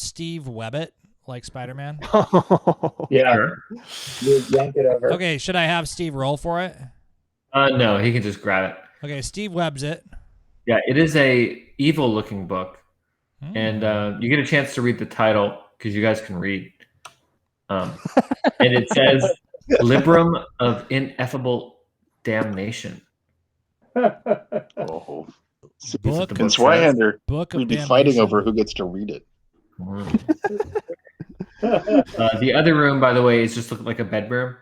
Steve web it like Spider-Man? Yeah, Sure. you yank it over. Okay, should I have Steve roll for it? No, he can just grab it. Okay, Steve webs it. Yeah, it is a evil-looking book, and you get a chance to read the title because you guys can read. And it says "Librum of Ineffable Damnation." Oh. Book, book And says. Zweihander, book of we'd be damnation. fighting over who gets to read it. The other room, by the way, is just looking like a bedroom.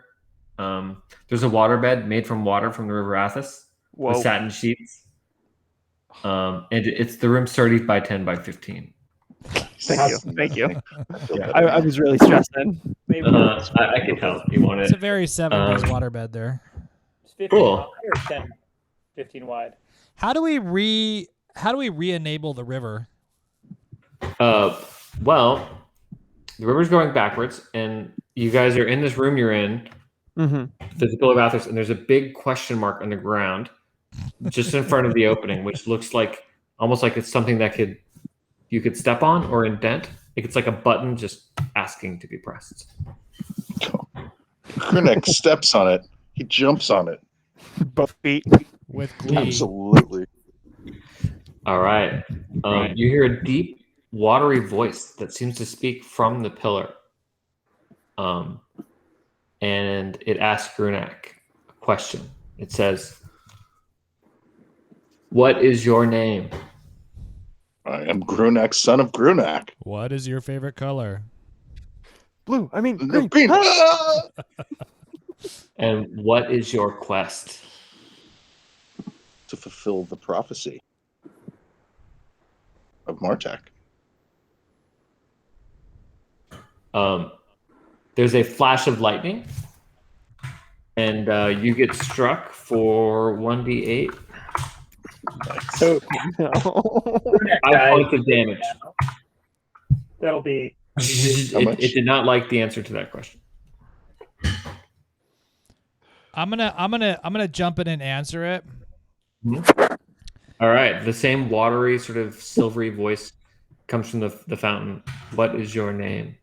There's a waterbed made from water from the River Athos with Whoa. satin sheets. And it's the room's 30 by 10 by 15. Thank you. Yeah. I was really stressing. Maybe I can tell you want It's a it. very 70s waterbed there. it's 15 Cool. wide or 10, 15 wide. How do we re-enable the river? Well, the river's going backwards, and you guys are in this room you're in. Mm-hmm. There's a pillar of Athos, and there's a big question mark on the ground just in front of the opening, which looks like almost like it's something that you could step on or indent. Like it's like a button just asking to be pressed. Grunak steps on it. He jumps on it. Both feet. With glee. Absolutely. All right. You hear a deep, watery voice that seems to speak from the pillar. And it asks Grunak a question. It says, "What is your name?" I am Grunak, son of Grunak. What is your favorite color? Blue. I mean, Green. green. Ah! And what is your quest? To fulfill the prophecy of Martak. There's a flash of lightning, and you get struck for 1d8. So No. 5 points of damage. that'll be How much? It did not like the answer to that question. I'm gonna jump in and answer it. All right. The same watery, sort of silvery voice comes from the fountain. What is your name?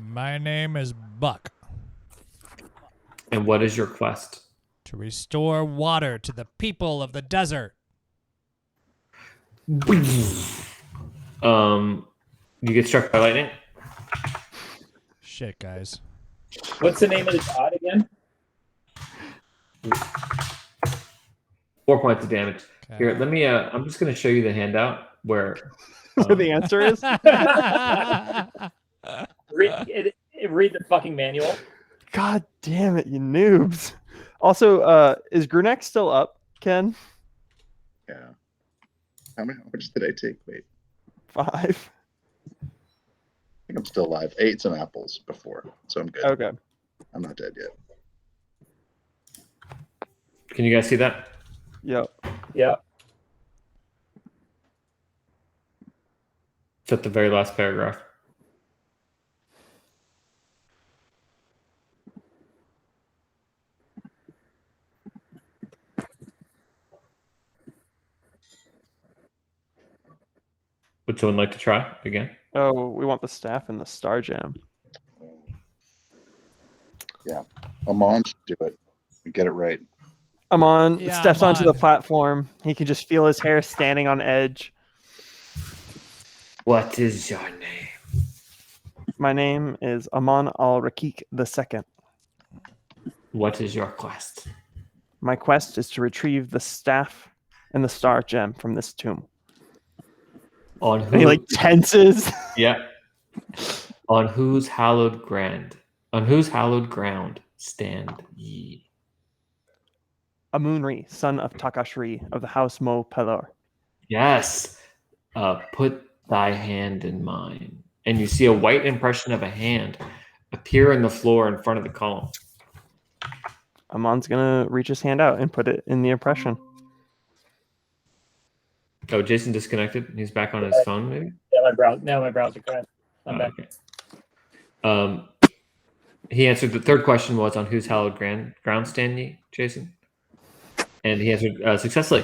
My name is Buck. And what is your quest? To restore water to the people of the desert. You get struck by lightning. Shit, guys. what's the name of the god again? 4 points of damage. Okay. Here, let me. I'm just going to show you the handout where. Where the answer is? Read the fucking manual. God damn it, you noobs. Also, is Grunak still up, Ken? Yeah. How much did I take? Wait. 5. I think I'm still alive. I ate some apples before, so I'm good. Okay. I'm not dead yet. Can you guys see that? Yep. Yeah. It's at the very last paragraph. Would someone like to try again? Oh, we want the staff and the star gem. Yeah. Aman should do it. Get it right. Aman Yeah, steps onto the Aman. platform. He can just feel his hair standing on edge. What is your name? My name is Aman al-Rakik II. What is your quest? My quest is to retrieve the staff and the star gem from this tomb. On And he who? like tenses. Yeah. On whose hallowed ground? On whose hallowed ground stand ye? Amunri, son of Takashri of the house Mo Pelor. Yes. Put thy hand in mine. And you see a white impression of a hand appear in the floor in front of the column. Aman's gonna reach his hand out and put it in the impression. Oh, Jason disconnected. He's back on his phone, maybe? Yeah, my browser crashed. I'm back. Okay. He answered the third question was on whose hallowed ground stand ye, Jason? And he answered successfully.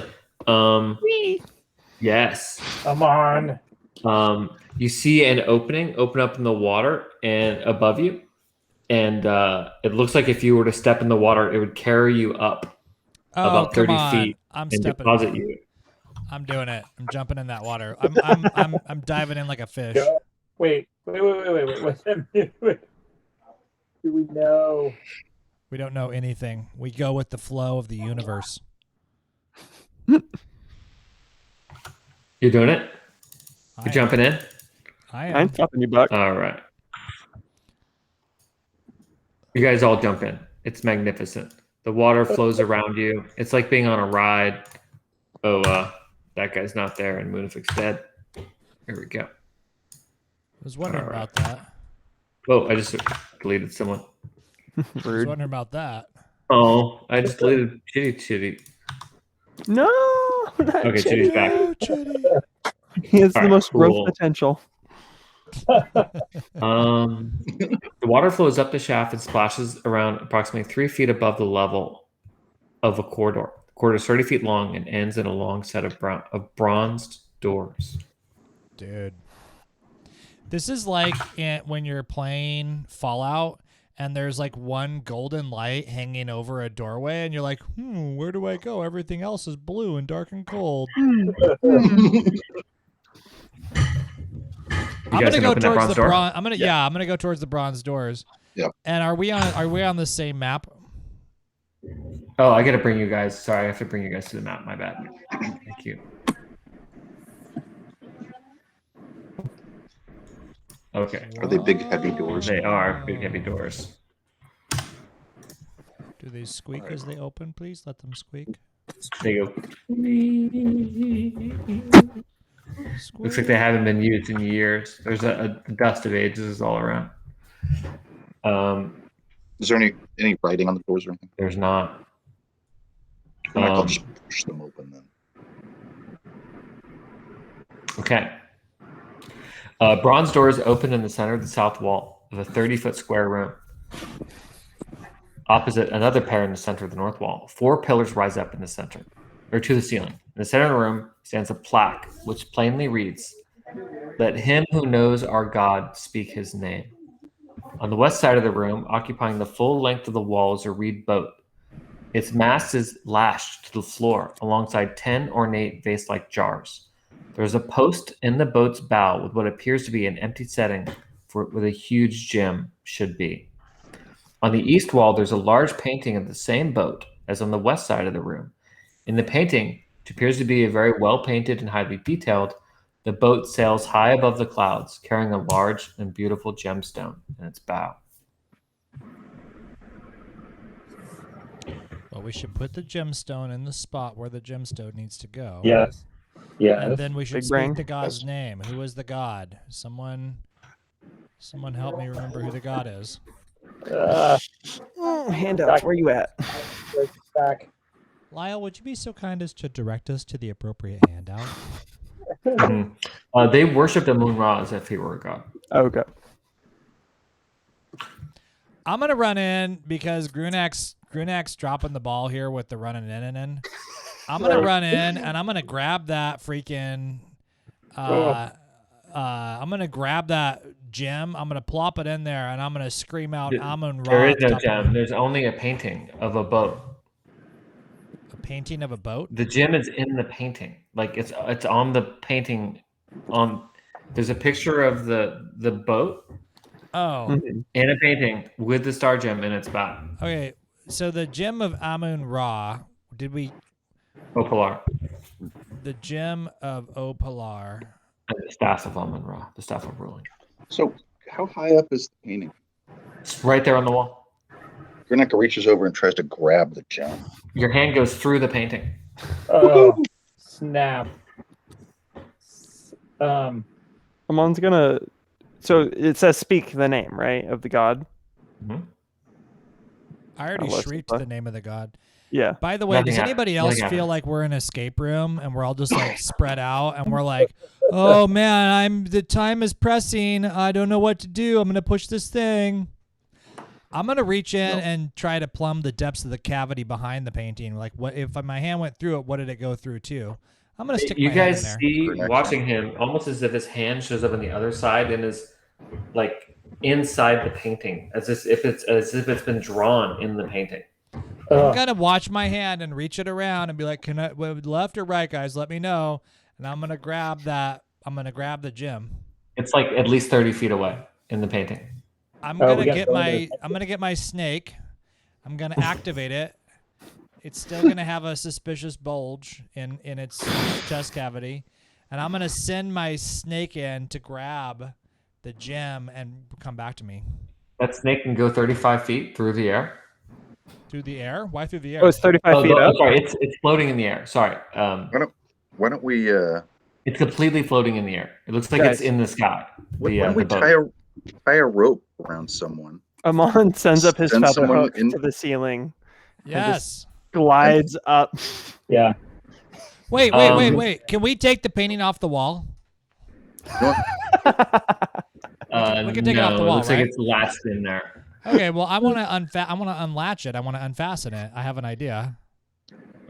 Yes. Come on. You see an opening open up in the water and above you. And it looks like if you were to step in the water, it would carry you up Oh, about 30 come on. feet I'm and stepping. deposit you. I'm doing it. I'm jumping in that water. I'm diving in like a fish. Go. Wait. What's that? Wait. Do we know? We don't know anything. We go with the flow of the universe. You're doing it? You're jumping in? I I'm am. stopping you, Buck. All right. You guys all jump in. It's magnificent. The water flows around you. It's like being on a ride. Oh, that guy's not there and Moonific's dead. Here we go. I was wondering All right. about that. Oh, I just deleted someone. I was Rude. wondering about that. Oh, I just deleted Chitty. No. not Okay, Chitty. Chitty's back. Oh, Chitty. He has All the right, most growth cool. potential. The water flows up the shaft and splashes around approximately 3 feet above the level of a corridor. The corridor is 30 feet long and ends in a long set of bronzed doors. Dude. This is like when you're playing Fallout and there's like one golden light hanging over a doorway, and you're like, where do I go? Everything else is blue and dark and cold. You I'm guys gonna can go open that towards bronze the door? bronze. I'm gonna go towards the bronze doors. Yep. And are we on the same map? Oh, I gotta bring you guys. Sorry, I have to bring you guys to the map. My bad. Thank you. Okay. Are they big, heavy doors? They are big, heavy doors. Do they squeak as they open, please? Let them squeak. They go. Squeak. Looks like they haven't been used in years. There's a dust of ages all around. Is there any writing on the doors or anything? There's not. I'll just push them open then. Okay. Bronze doors open in the center of the south wall of a 30-foot square room. Opposite another pair in the center of the north wall. 4 pillars rise up in the center, or to the ceiling. In the center of the room stands a plaque which plainly reads, "Let him who knows our God speak his name." On the west side of the room, occupying the full length of the wall, is a reed boat. Its mast is lashed to the floor alongside 10 ornate vase-like jars. There's a post in the boat's bow with what appears to be an empty setting for where a huge gem should be. On the east wall, there's a large painting of the same boat as on the west side of the room. In the painting, which appears to be a very well-painted and highly detailed, the boat sails high above the clouds, carrying a large and beautiful gemstone in its bow. Well, we should put the gemstone in the spot where the gemstone needs to go. Yes. Yeah. And then we should Big speak brain. the god's name. Who is the god? Someone help me remember who the god is. Handout, where you at? Back. Lyle, would you be so kind as to direct us to the appropriate handout? They worship Amun Ra as if he were a god. Okay. I'm gonna run in because Grunak's dropping the ball here with the running in. I'm gonna run in and I'm gonna grab that freaking. I'm gonna grab that gem. I'm gonna plop it in there and I'm gonna scream out Amun Ra. There is at the no top of gem. There's only a painting of a boat. a painting of a boat. The gem is in the painting. Like it's on the painting. There's a picture of the boat Oh, and a painting with the star gem in its back. okay. So the gem of Amun Ra. Opalar. The gem of Opalar. And the staff of Amun Ra, the staff of ruling. So, how high up is the painting? It's right there on the wall. Grunak reaches over and tries to grab the gem. Your hand goes through the painting. Oh, snap. Amon's gonna. So it says speak the name, right, of the god. I already let's shrieked look. the name of the god. Yeah. By the way, Nothing does happened. anybody else Nothing feel happened. like we're in an escape room and we're all just like spread out and we're like, oh man, the time is pressing. I don't know what to do. I'm gonna push this thing. I'm gonna reach in and try to plumb the depths of the cavity behind the painting. Like, what if my hand went through it? What did it go through to? I'm gonna stick You my hand in guys there. see, Grunak. watching him, almost as if his hand shows up on the other side and is like inside the painting, as if it's been drawn in the painting. I'm gonna watch my hand and reach it around and be like, "Can I left or right, guys? Let me know." And I'm gonna grab that. I'm gonna grab the gem. It's like at least 30 feet away in the painting. I'm Oh, gonna we got get to go my. there. I'm gonna get my snake. I'm gonna activate it. It's still gonna have a suspicious bulge in its chest cavity, and I'm gonna send my snake in to grab the gem and come back to me That snake can go 35 feet through the air. through the air. Why through the air? Oh, it's 35 feet no, up. sorry, it's floating in the air. Sorry, Why don't we? it's completely floating in the air. It looks like Guys, it's in the sky. Why The, don't we the boat. tie a rope around someone? Amon sends up his Send feather someone hook in- to the ceiling, Yes. glides up. Yeah. Wait. Can we take the painting off the wall? We can take it no, off the wall, it looks right? like it's latched in there. Okay. Well, I want to unlatch it. I want to unfasten it. I have an idea.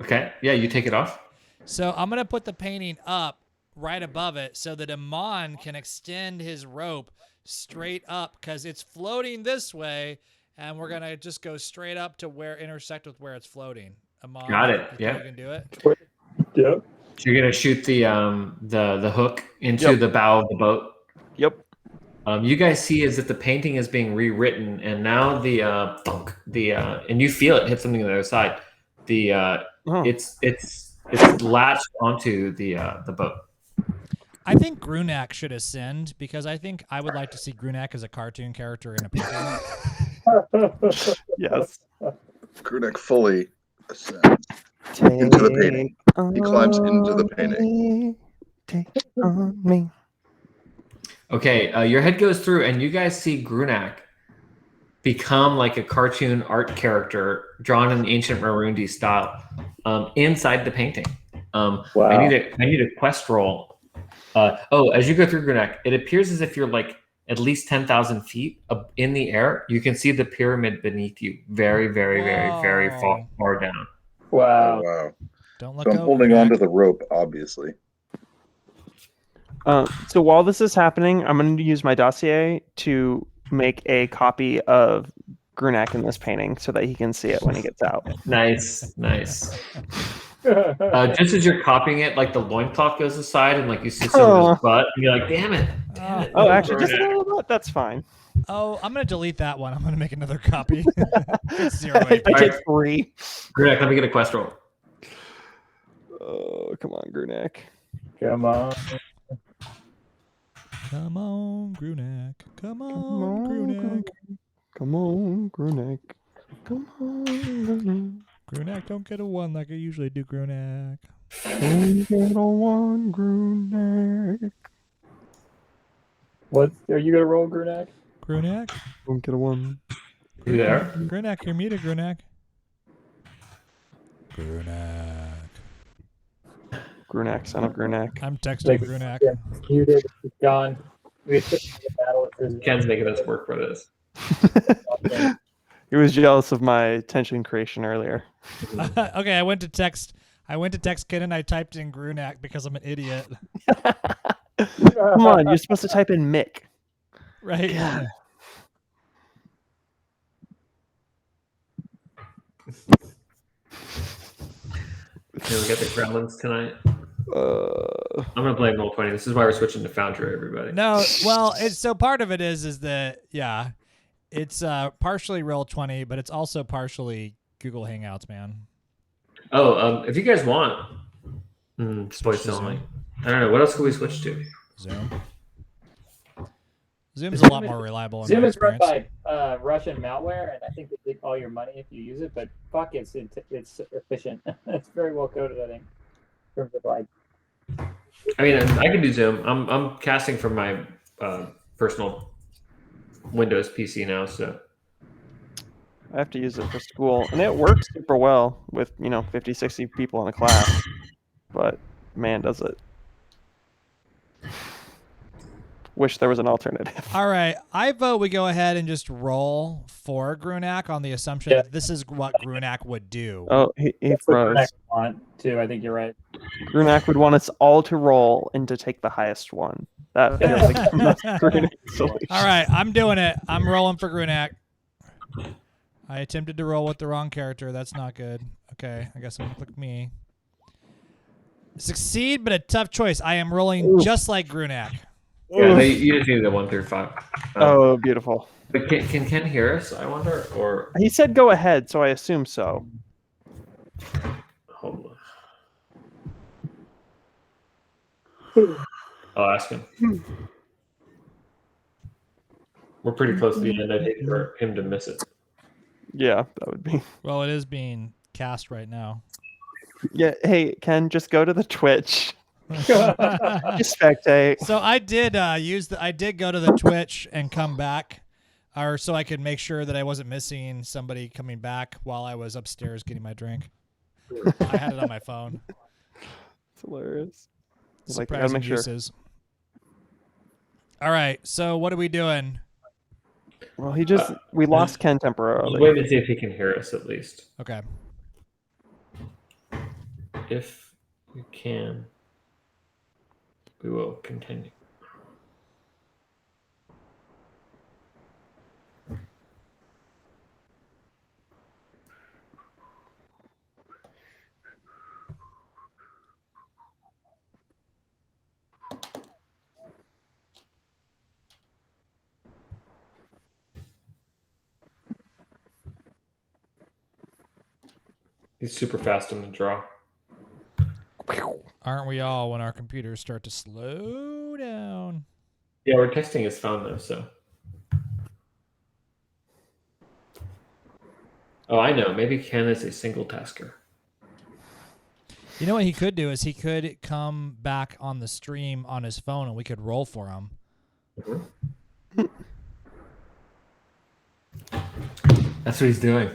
Okay, yeah, you take it off. So I'm gonna put the painting up right above it so that Aman can extend his rope straight up because it's floating this way, and we're gonna just go straight up to where intersect with where it's floating. Aman, Got it, you think yeah. you can do it. Yep. So you're gonna shoot the hook into Yep. the bow of the boat. Yep. You guys see as if the painting is being rewritten, and now the thunk, and you feel it hit something on the other side. Oh. It's latched onto the boat. I think Grunak should ascend because I think I would like to see Grunak as a cartoon character in a painting. Yes. Grunak fully ascends. Into the painting. He climbs into the painting. Take on me. Okay, your head goes through, and you guys see Grunak become like a cartoon art character drawn in the ancient Marundi style inside the painting. Wow. I need a quest roll. As you go through Grunak, it appears as if you're like at least 10,000 feet up in the air. You can see the pyramid beneath you, very, very, very, very Whoa. far down. Wow. Oh, wow. Don't look So I'm over holding Grunak. onto the rope, obviously. So while this is happening, I'm going to use my dossier to make a copy of Grunak in this painting so that he can see it when he gets out. Nice. Just as you're copying it, like the loincloth goes aside and like you see some of his butt, and you're like, damn it. Oh, actually, just a Grunak. little bit. That's fine. Oh, I'm gonna delete that one. I'm gonna make another copy. It's 0 I AP. take 3. Grunak, let me get a quest roll. Oh, come on, Grunak. Come on. Come on, Grunak. Come on, Grunak. Come on, Grunak. Come on, Grunak. Grunak, don't get a 1 like I usually do, Grunak. Don't get on one, Grunak. What are you gonna roll, Grunak? Grunak? Don't get a 1. You there? Grunak, you're muted, Grunak. Grunak. Grunak, son of Grunak. I'm texting Like, Grunak. yeah, muted. He's gone. We have to the battle. Ken's making us work for this. He was jealous of my tension creation earlier. Okay, I went to text Ken and I typed in Grunak because I'm an idiot. Come on, you're supposed to type in Mick. Right? God. Okay, we got the gremlins tonight. Uh, I'm gonna blame Roll20. This is why we're switching to Foundry, everybody. No, well, it's so part of it is that it's partially Roll20, but it's also partially Google Hangouts, man. If you guys want, voice to only. Zoom. I don't know. What else could we switch to? Zoom. Zoom's a lot more reliable. In Zoom my is run experience. by Russian malware, and I think they take all your money if you use it. But fuck, it's efficient. It's very well coded, I think. In terms of like, I mean, I can do Zoom. I'm casting from my personal Windows PC now, so I have to use it for school, and it works super well with 50, 60 people in a class. But man, does it! Wish there was an alternative. All right, I vote we go ahead and just roll for Grunak on the assumption that this is what Grunak would do. Oh, he that's what froze. Grunak want too. I think you're right. Grunak would want us all to roll and to take the highest one. That feels like the most Grunak solution. All right, I'm doing it. I'm rolling for Grunak. I attempted to roll with the wrong character. That's not good. Okay, I guess I'm gonna click me. Succeed, but a tough choice. I am rolling just like Grunak. yeah, you just need the 1 through 5. Oh, beautiful. But can Ken hear us? I wonder, or He said go ahead, so I assume so. hold on. I'll ask him. We're pretty close to the end. I'd hate for him to miss it. Yeah, that would be. Well, it is being cast right now. Yeah, hey, Ken, just go to the Twitch. Just spectate. So I did I did go to the Twitch and come back, or so I could make sure that I wasn't missing somebody coming back while I was upstairs getting my drink. I had it on my phone. It's hilarious. Like, I Surprising gotta make sure. uses. All right, so what are we doing? Well, we lost Ken temporarily. Wait and see if he can hear us at least. Okay. If you can, we will continue. He's super fast on the draw. Aren't we all when our computers start to slow down? Yeah, we're testing his phone though, so. Oh, I know. Maybe Ken is a single tasker. You know what he could do is he could come back on the stream on his phone and we could roll for him. That's what he's doing.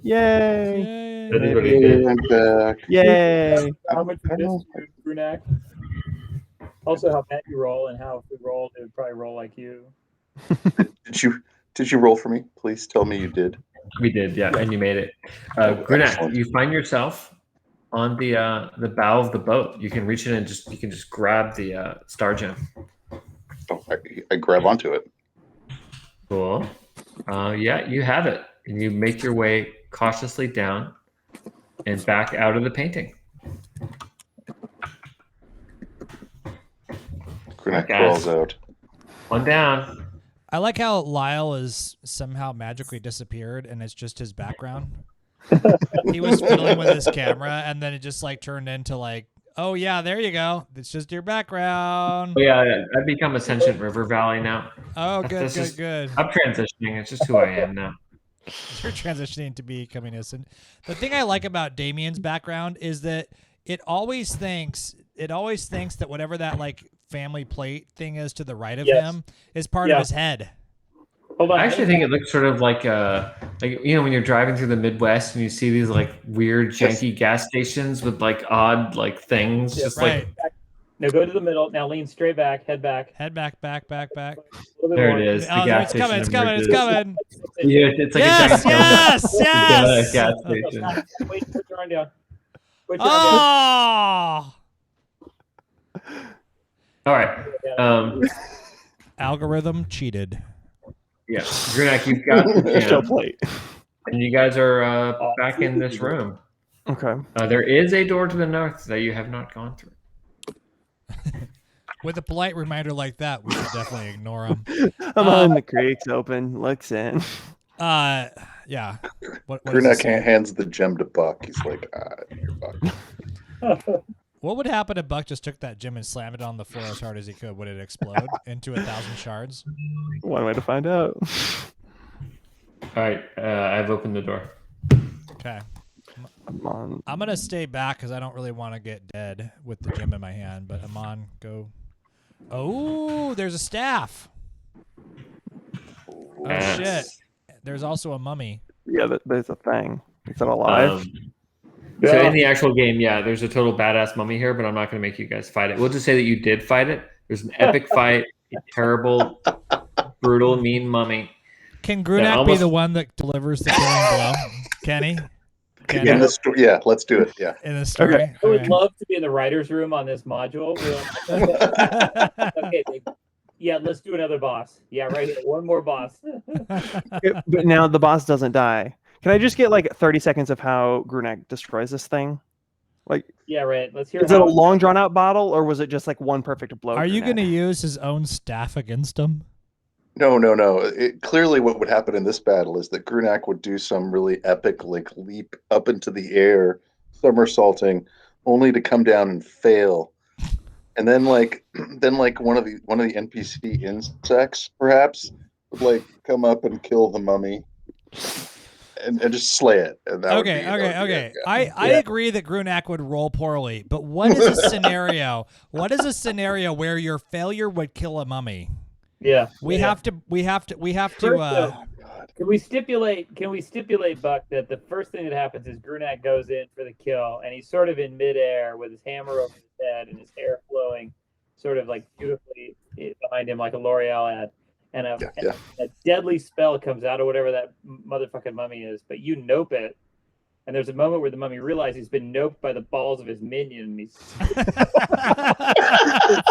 Yay! That is what he did. I'm back. Yay! How much I you know. missed, Grunak? Also, how bad you roll, and how if we rolled, it would probably roll like you. Did you roll for me? Please tell me you did. We did, yeah, and you made it. Grunak, Excellent. you find yourself on the bow of the boat. You can reach in and you can just grab the star gem. Oh, I grab onto it. Cool. Yeah, you have it, and you make your way cautiously down and back out of the painting. Grunak Guys. crawls out. One down. I like how Lyle is somehow magically disappeared and it's just his background. He was fiddling with his camera and then it just like turned into like, oh yeah, there you go. It's just your background. Oh, yeah, I've become Ascension River Valley now. Oh, good, That's good, just- good. I'm transitioning. It's just who I am now. You're transitioning to becoming innocent. The thing I like about Damien's background is that it always thinks that whatever that like family plate thing is to the right of Yes. him is part Yeah. of his head. Hold on. I actually think it looks sort of like when you're driving through the Midwest and you see these like weird janky gas stations with like odd like things, Yeah, just right. like Now go to the middle. Now lean straight back, head back. Head back, back, back, back. A little bit there more. it is. The Oh, gas it's coming, it's station coming, it's emerges. coming. Yeah, it's like Yes, a giant yes, Yeah, yes. gas station. Wait, put your arm down. Put your arm Oh, All right. down. algorithm cheated. Yeah, Grunak, you've got the Show gem, plate. and you guys are back in this room. Okay. There is a door to the north that you have not gone through. With a polite reminder like that, we should definitely ignore him. I'm on the creek's open. Looks in. Yeah. What does it Grunak say? hands the gem to Buck. He's like, you're Buck. What would happen if Buck just took that gem and slammed it on the floor as hard as he could? Would it explode into 1,000 shards? One way to find out. All right, I've opened the door. Okay. I'm on. I'm going to stay back because I don't really want to get dead with the gem in my hand. But Aman, go. Oh, there's a staff. Oh, shit. There's also a mummy. Yeah, there's a thing. Is it alive? So in the actual game, yeah, there's a total badass mummy here, but I'm not going to make you guys fight it. We'll just say that you did fight it. There's an epic fight, a terrible, brutal, mean mummy. Can Grunak be almost- the one that delivers the killing blow? Can he? Can In he? the story, yeah, let's do it. Yeah. In the story? Okay. I would Okay. love to be in the writer's room on this module. Okay, yeah, let's do another boss. Yeah, right here. One more boss. But now the boss doesn't die. Can I just get like 30 seconds of how Grunak destroys this thing? Like, Yeah, right. Let's hear is it a how long drawn out battle, or was it just like one perfect blow? Are you Grunak? going to use his own staff against him? No. Clearly, what would happen in this battle is that Grunak would do some really epic, like leap up into the air, somersaulting, only to come down and fail. And then, like one of the NPC insects, perhaps, would like come up and kill the mummy, and just slay it. And that would be- that would be Okay. it, yeah. I agree that Grunak would roll poorly, but what is a scenario? What is a scenario where your failure would kill a mummy? Yeah. We yeah. have to. First, can we stipulate, Buck, that the first thing that happens is Grunak goes in for the kill, and he's sort of in midair with his hammer over his head and his hair flowing, sort of like beautifully behind him like a L'Oreal ad. And Yeah. a deadly spell comes out of whatever that motherfucking mummy is, but you nope it. And there's a moment where the mummy realizes he's been noped by the balls of his minion, and he's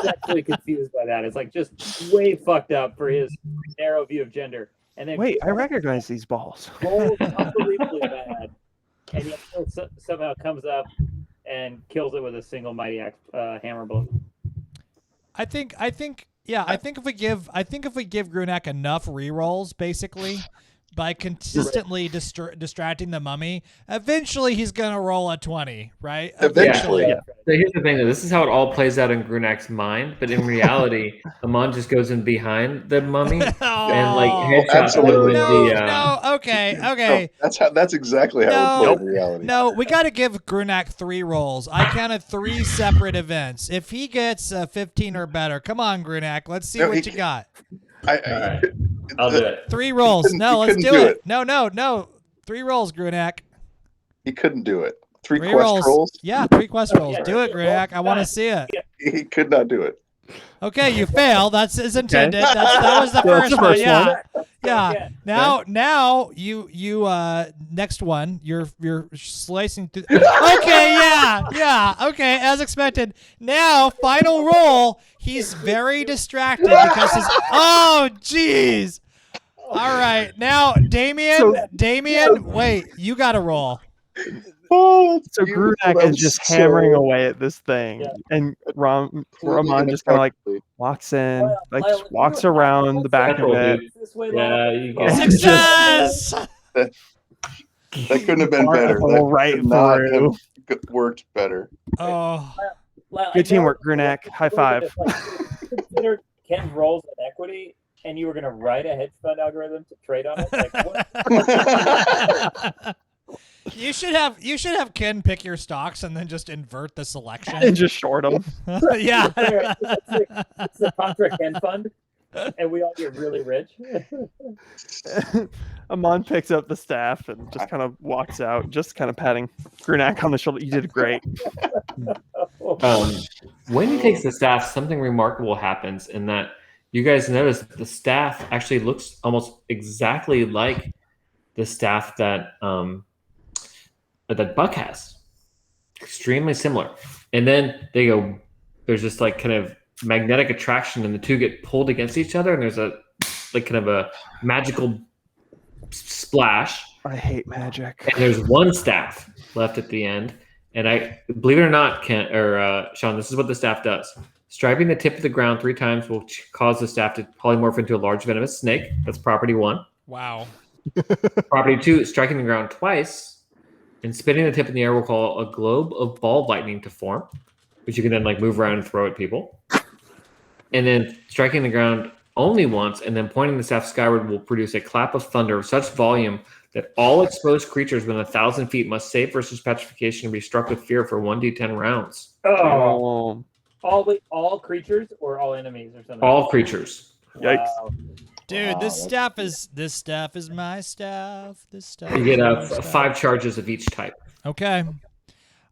sexually confused by that. It's like just way fucked up for his narrow view of gender. And then Wait, I recognize these balls. rolls unbelievably bad, and yet still somehow comes up and kills it with a single mighty axe hammer blow. I think if we give Grunak enough rerolls, basically, by consistently distracting the mummy, eventually he's gonna roll a 20, right? Eventually. So here's the thing, though. This is how it all plays out in Grunak's mind, but in reality, Aman just goes in behind the mummy and like headshots absolutely. him with No, the. okay. No, that's exactly how it would play in reality. No, we got to give Grunak 3 rolls. I counted 3 separate events. If he gets 15 or better, come on, Grunak. Let's see what you got. All right, I'll do it. 3 rolls. No, let's couldn't do do it. No. 3 rolls, Grunak. He couldn't do it. 3 3 quest rolls? Yeah, 3 quest rolls. Do it, Grunak. I want to see it. He could not do it. Okay, you fail. That's as intended. That was the first one. Yeah. Now you next one. You're slicing through. Okay, yeah. Okay, as expected. Now final roll. He's very distracted because his. Oh, jeez. All right, now Damien. Wait, you got to roll. So Grunak is just hammering away at this thing, and Ramon just kind of like walks in, like just walks around the back of it. Yeah, you get Success! That couldn't have been better. That Right could not through. have worked better. Oh, Good teamwork, Grunak. High five. Consider Ken's roles in equity, and you were going to write a hedge fund algorithm to trade on it. Like, what? you should have Ken pick your stocks and then just invert the selection. And just short them. Yeah. It's the Contra Ken fund, and we all get really rich. Amon picks up the staff and just kind of walks out, just kind of patting Grunak on the shoulder. You did great. When he takes the staff, something remarkable happens in that you guys notice that the staff actually looks almost exactly like the staff that that Buck has. Extremely similar. And then they go, there's this like kind of magnetic attraction, and the two get pulled against each other, and there's a like kind of a magical splash. I hate magic. And there's one staff left at the end. And I believe it or not, Sean, this is what the staff does. Striping the tip of the ground 3 times will cause the staff to polymorph into a large venomous snake. That's property 1. Wow. Property 2, striking the ground twice and spinning the tip in the air will call a globe of ball lightning to form, which you can then like move around and throw at people. And then striking the ground only once and then pointing the staff skyward will produce a clap of thunder of such volume that all exposed creatures within 1,000 feet must save versus petrification and be struck with fear for 1d10 rounds. Oh. All creatures or all enemies or something? All creatures. Yikes. Wow. Dude, this staff is my staff. This stuff. You get 5 charges of each type. Okay.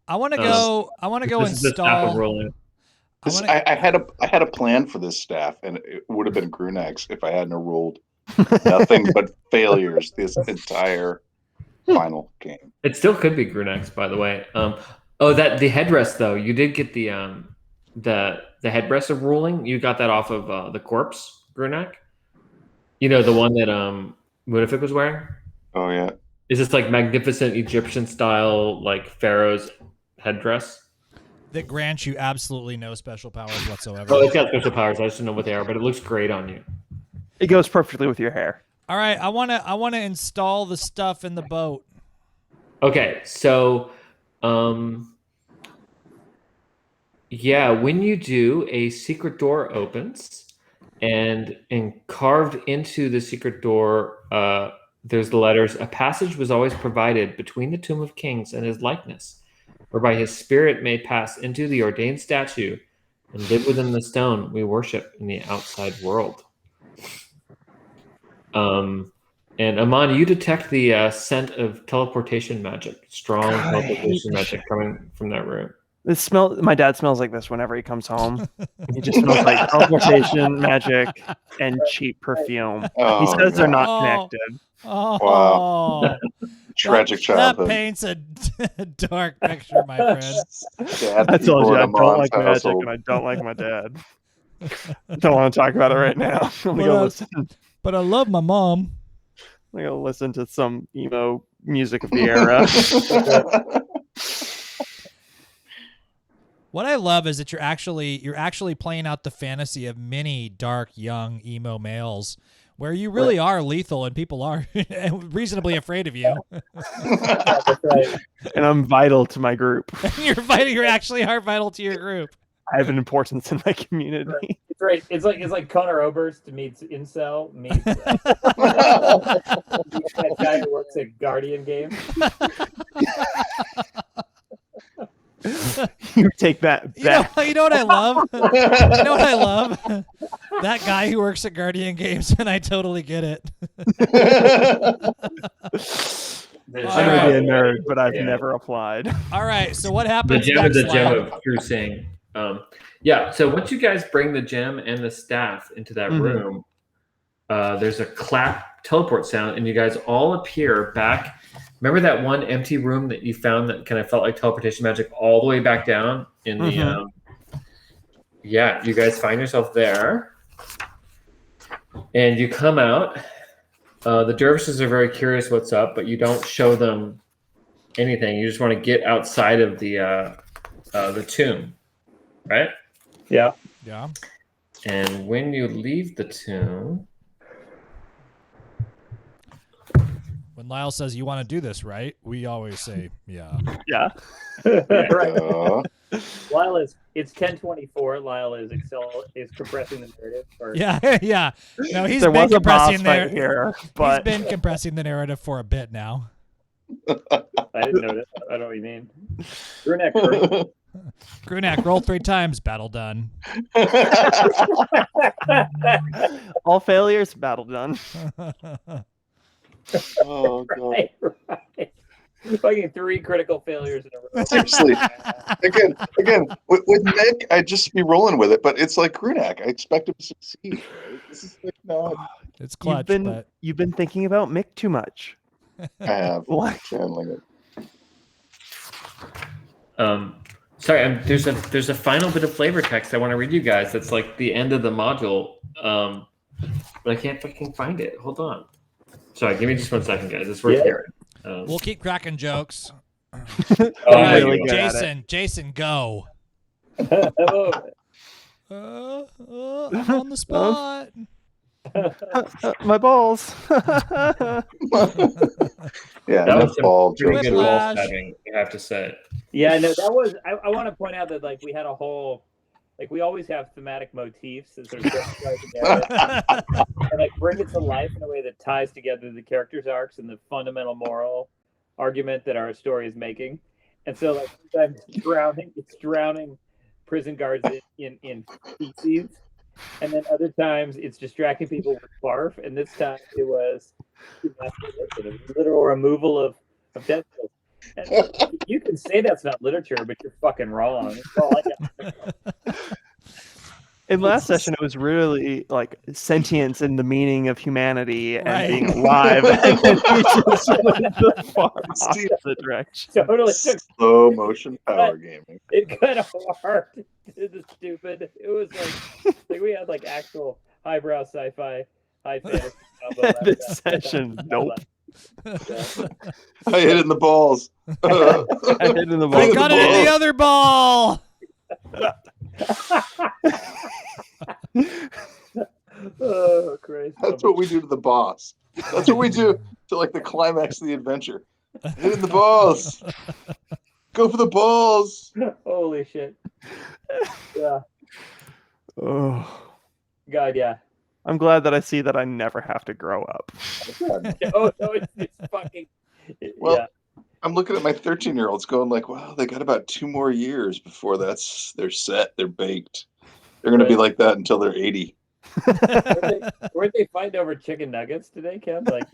I want to go. I want to go This is the staff of install. rolling. I had a plan for this staff, and it would have been Grunak's if I hadn't rolled nothing but failures this entire final game. It still could be Grunak's, by the way. The headrest though. You did get the headrest of ruling. You got that off of the corpse, Grunak. You know, the one that Mudafik was wearing. Oh yeah. Is this like magnificent Egyptian style, like Pharaoh's headdress? That grants you absolutely no special powers whatsoever. Oh, it's got special powers. I just don't know what they are, but it looks great on you. It goes perfectly with your hair. All right, I wanna install the stuff in the boat. Okay, so yeah, when you do, a secret door opens, and carved into the secret door, there's the letters, "A passage was always provided between the tomb of kings and his likeness, whereby his spirit may pass into the ordained statue and live within the stone we worship in the outside world." And Aman, you detect the scent of teleportation magic, strong teleportation magic coming from that room. My dad smells like this whenever he comes home. He just smells like teleportation, magic, and cheap perfume. Oh, He says they're not Oh. connected. Oh, Wow. Tragic that childhood. paints a dark picture, my friend. Bad I told people you I in don't Amon's like magic household. and I don't like my dad. Don't want to talk about it right now. I'm gonna go listen. But I love my mom. I'm gonna listen to some emo music of the era. What I love is that you're actually playing out the fantasy of many dark young emo males where you really are lethal and people are reasonably afraid of you. That's right. And I'm vital to my group. You actually are vital to your group. I have an importance in my community. It's right. It's like Conor Oberst meets Incel meets that guy who works at Guardian Games. You take that back. You know what I love? You know what I love? That guy who works at Guardian Games, and I totally get it. The All I may right. be a nerd, but I've Yeah. never applied. All right, so what The happens gem next? is the gem Lyle? of cruising. Yeah, so once you guys bring the gem and the staff into that Mhm. room, there's a clap teleport sound, and you guys all appear back. Remember that one empty room that you found that kind of felt like teleportation magic all the way back down in the Mhm. yeah, you guys find yourself there. And you come out. The dervishes are very curious what's up, but you don't show them anything. You just want to get outside of the tomb, right? Yeah. Yeah. And when you leave the tomb, When Lyle says you want to do this, right? We always say, yeah. Yeah. Right. Uh, Lyle it's 10:24. Lyle is compressing the narrative. Or, Yeah, yeah. No, he's There been was a boss compressing there. fight here, He's but been compressing the narrative for a bit now. I didn't know that. I don't know what you mean. Grunak, Grunak, roll 3 times, battle done. all failures, battle done. oh god. right. Fucking 3 critical failures in a row. Seriously. Again, with Nick, I'd just be rolling with it, but it's like Grunak. I expect him to succeed. Right? This is like, no, It's clutch, but You've been thinking about Mick too much. I have. What? Channeling it. sorry, there's a final bit of flavor text I want to read you guys. That's like the end of the module, but I can't fucking find it. Hold on. Sorry, give me just 1 second, guys. It's worth Yeah. hearing. we'll keep cracking jokes. Oh, I'm yeah, really you good are. at it. Jason, go. Oh, I'm on the spot. My balls. Yeah, That enough was some ball pretty jokes. good roll Whiplash. stabbing, I have to say. yeah, no, that was. I want to point out that like we had a whole, like we always have thematic motifs as they're together, and like bring it to life in a way that ties together the characters' arcs and the fundamental moral argument that our story is making. And so, like sometimes it's drowning prison guards in feces, and then other times it's distracting people with barf. And this time it was literal removal of dead cells. And you can say that's not literature, but you're fucking wrong. That's all I got. In last session, it was really like sentience and the meaning of humanity and Right. being alive. And then he just went the far opposite direction. Totally took Slow motion power gaming. it kind of hard. It was stupid. It was like we had like actual highbrow sci-fi, high fantasy combo. This session, nope. I hit it in the balls. I hit in the I balls. got it in the other ball. Oh Christ! That's what we do to the boss. That's what we do to like the climax of the adventure. Hit in the balls. Go for the balls. Holy shit! Yeah, Oh, God, yeah. I'm glad that I see that I never have to grow up. Oh no, it's fucking. Well, yeah. I'm looking at my 13-year-olds going like, wow, they got about 2 more years before they're set, they're baked. They're going to be like that until they're 80. Weren't they fighting over chicken nuggets today, Kev? Like,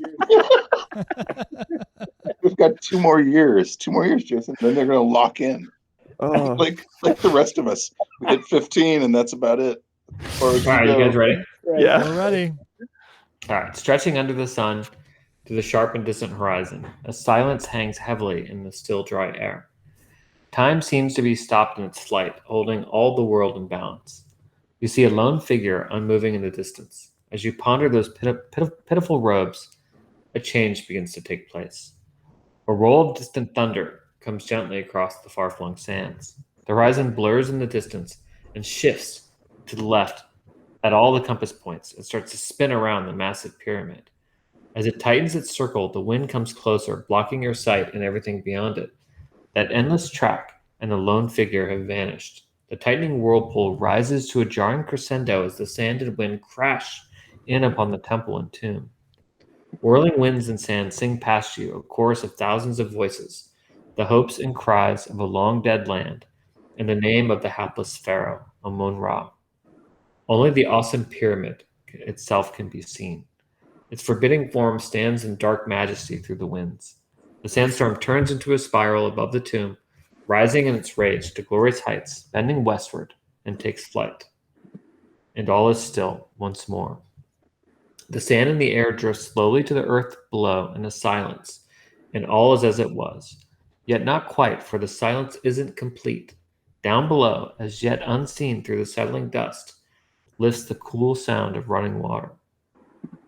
We've got 2 more years. 2 more years, Jason. Then they're going to lock in. Oh, Like the rest of us. We hit 15 and that's about it. Or All right, you guys ready? right. yeah. We're ready. All right, stretching under the sun to the sharp and distant horizon, a silence hangs heavily in the still, dry air. Time seems to be stopped in its flight, holding all the world in balance. You see a lone figure unmoving in the distance. As you ponder those pitiful robes, a change begins to take place. A roll of distant thunder comes gently across the far-flung sands. The horizon blurs in the distance and shifts to the left at all the compass points and starts to spin around the massive pyramid. As it tightens its circle, the wind comes closer, blocking your sight and everything beyond it. That endless track and the lone figure have vanished. The tightening whirlpool rises to a jarring crescendo as the sand and wind crash in upon the temple and tomb. Whirling winds and sand sing past you, a chorus of thousands of voices, the hopes and cries of a long-dead land, and the name of the hapless pharaoh, Amun-Ra. Only the awesome pyramid itself can be seen. Its forbidding form stands in dark majesty through the winds. The sandstorm turns into a spiral above the tomb, rising in its rage to glorious heights, bending westward, and takes flight. And all is still once more. The sand in the air drifts slowly to the earth below in a silence, and all is as it was. Yet not quite, for the silence isn't complete. Down below, as yet unseen through the settling dust, lifts the cool sound of running water.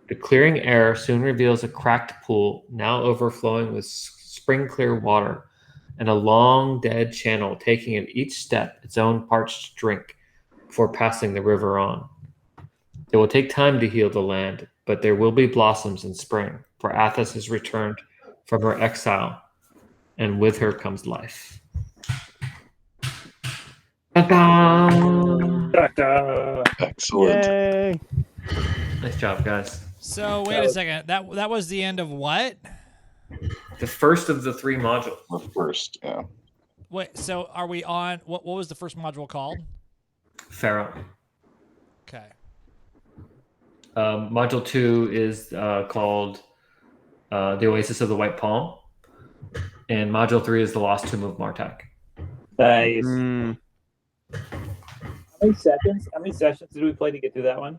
The clearing air soon reveals a cracked pool, now overflowing with spring-clear water, and a long, dead channel taking at each step its own parched drink before passing the river on. It will take time to heal the land, but there will be blossoms in spring, for Athos has returned from her exile, and with her comes life. Ta-da! Excellent. Yay! Nice job, guys. So wait a second. That was the end of what? The first of the 3 modules. The first, yeah. Wait. So are we on? What was the first module called? Pharaoh. Okay. Module 2 is called The Oasis of the White Palm. And Module 3 is The Lost Tomb of Martak. Nice. Mm, How many seconds? How many sessions did we play to get through that one?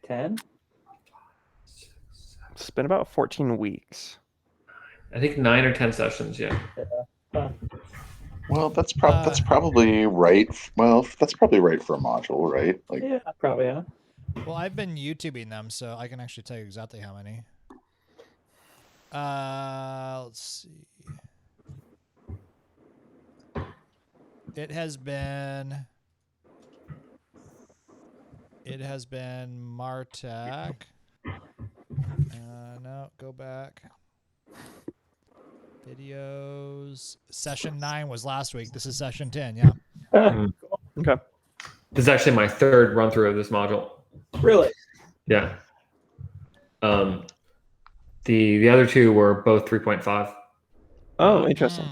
10? it's been about 14 weeks. I think 9 or 10 sessions, yeah. Well, that's probably right. Well, that's probably right for a module, right? Like, Yeah, probably, huh? Well, I've been YouTubing them, so I can actually tell you exactly how many. Let's see. It has been Martak. No, go back. Videos. Session 9 was last week. This is session 10, yeah. Okay. This is actually my 3rd run through of this module. Really? Yeah. The other 2 were both 3.5. Oh, interesting.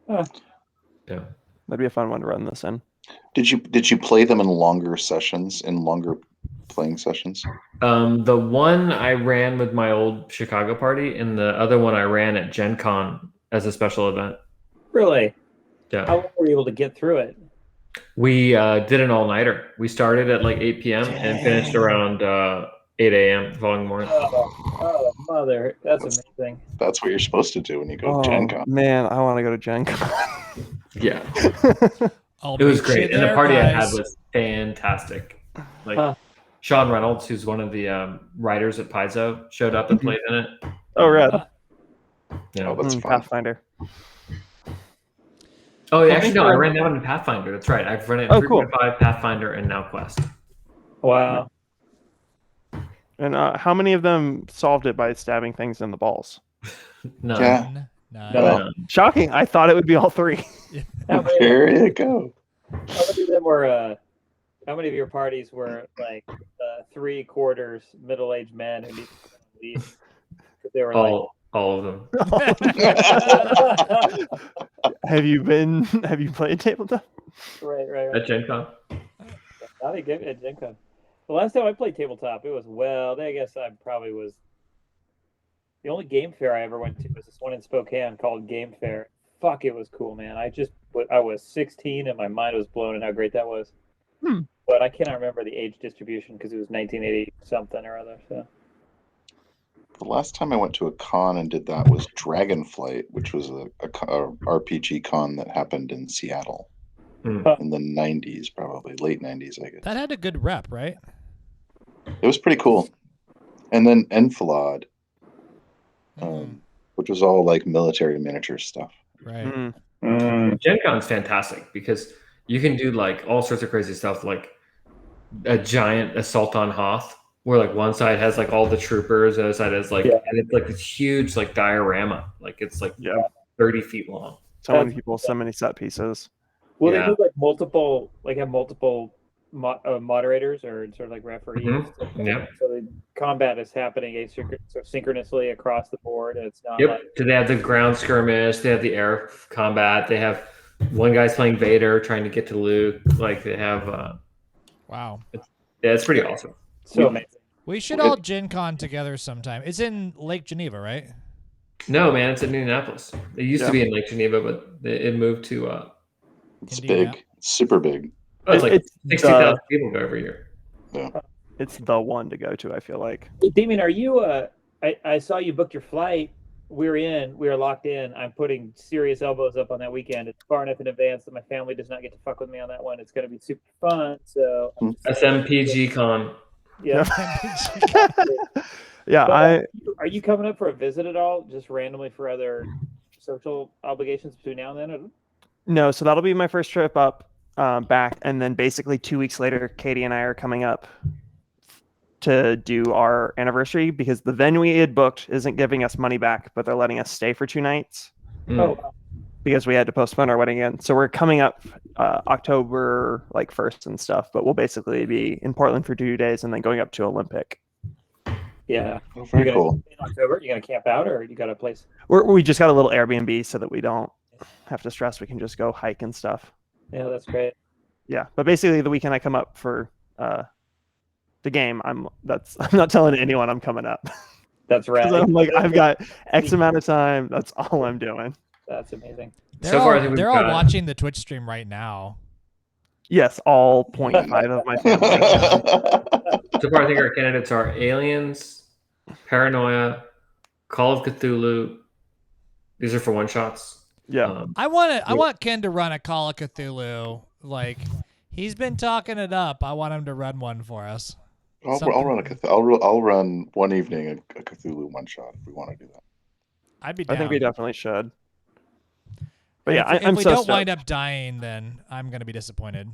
Huh. Yeah. That'd be a fun one to run this in. did you play them in longer sessions, in longer playing sessions? The one I ran with my old Chicago party, and the other one I ran at Gen Con as a special event. Really? Yeah. How long were you able to get through it? We did an all-nighter. We started at like 8 p.m. and finished around 8 a.m. the following morning. Oh, mother. That's amazing. That's what you're supposed to do when you go Oh, to Gen Con. man, I want to go to Gen Con. Yeah. I'll It was meet you great. And the there, party I guys. had was fantastic. Like Huh. Sean Reynolds, who's one of the writers at Paizo, showed up and played in it. Oh, rad. Yeah. Oh, that's fun. Pathfinder. Oh, yeah, actually, no, I ran that one in Pathfinder. That's right. I've run it in Oh, cool. 3.5, Pathfinder, and now Quest. Wow. And how many of them solved it by stabbing things in the balls? No. Yeah. Nine. Well, Shocking. I thought it would be all 3. How many, there you go. how many of them were? How many of your parties were like 3/4 middle-aged men who need to leave? 'Cause they were All of them. Have you played tabletop? right. At Gen Con. How they get at Gen Con? The last time I played tabletop, it was I guess I probably was. The only game fair I ever went to was this one in Spokane called Game Fair. Fuck, it was cool, man. I was 16 and my mind was blown at how great that was. But I cannot remember the age distribution because it was 1980 something or other. So The last time I went to a con and did that was Dragonflight, which was a RPG con that happened in Seattle in the 90s, probably late 90s, I guess. That had a good rep, right? It was pretty cool. And then Enfilade, which was all like military miniature stuff. Right. Gen Con is fantastic because You can do like all sorts of crazy stuff, like a giant assault on Hoth, where like one side has like all the troopers, the other side has like, Yeah. and it's like this huge like diorama, like it's like Yeah. 30 feet long. So many people, so many set pieces. Will Yeah. they do like multiple, like have multiple moderators or sort of like referees? Mhm. Yep. So the combat is happening synchronously across the board, and it's not Yep. like So they have the ground skirmish, they have the air combat, they have one guy's playing Vader trying to get to Luke. Like they have, Wow. yeah, it's pretty awesome. so amazing. We should all Gen Con together sometime. It's in Lake Geneva, right? No, man, it's in Indianapolis. It used Yeah. to be in Lake Geneva, but it moved to. It's Indiana. big. It's super big. Oh, it's like It's 60,000 people go every year. It's the one to go to, I feel like. Damien, are you? I saw you booked your flight. We are locked in. I'm putting serious elbows up on that weekend. It's far enough in advance that my family does not get to fuck with me on that one. It's going to be super fun. So SMPG Con. yeah. Yeah, But, are you coming up for a visit at all? Just randomly for other social obligations between now and then? Or? no, so that'll be my first trip up, back, and then basically 2 weeks later, Katie and I are coming up to do our anniversary because the venue we had booked isn't giving us money back, but they're letting us stay for 2 nights Oh, wow. because we had to postpone our wedding again. So we're coming up October like 1st and stuff, but we'll basically be in Portland for 2 days and then going up to Olympic. Yeah. Oh, very You're cool. gonna, in October, you gonna camp out, or you got a place? We just got a little Airbnb so that we don't have to stress. We can just go hike and stuff. Yeah, that's great. Yeah, but basically the weekend I come up for the game, I'm not telling anyone I'm coming up. That's 'Cause rad. I'm like, I've got X amount of time. That's all I'm doing. That's amazing. They're So all, far, I think we've they're all got- watching the Twitch stream right now. Yes, all 0.5 of my family. So far, I think our candidates are Aliens, Paranoia, Call of Cthulhu. These are for one shots. Yeah. I want Ken to run a Call of Cthulhu. Like, he's been talking it up. I want him to run one for us. I'll Something- run a Cthulhu. I'll run one evening a Cthulhu one shot if we want to do that. I'd be I down. think we definitely should. But yeah, if I'm we so don't stoked. wind up dying, then I'm gonna be disappointed.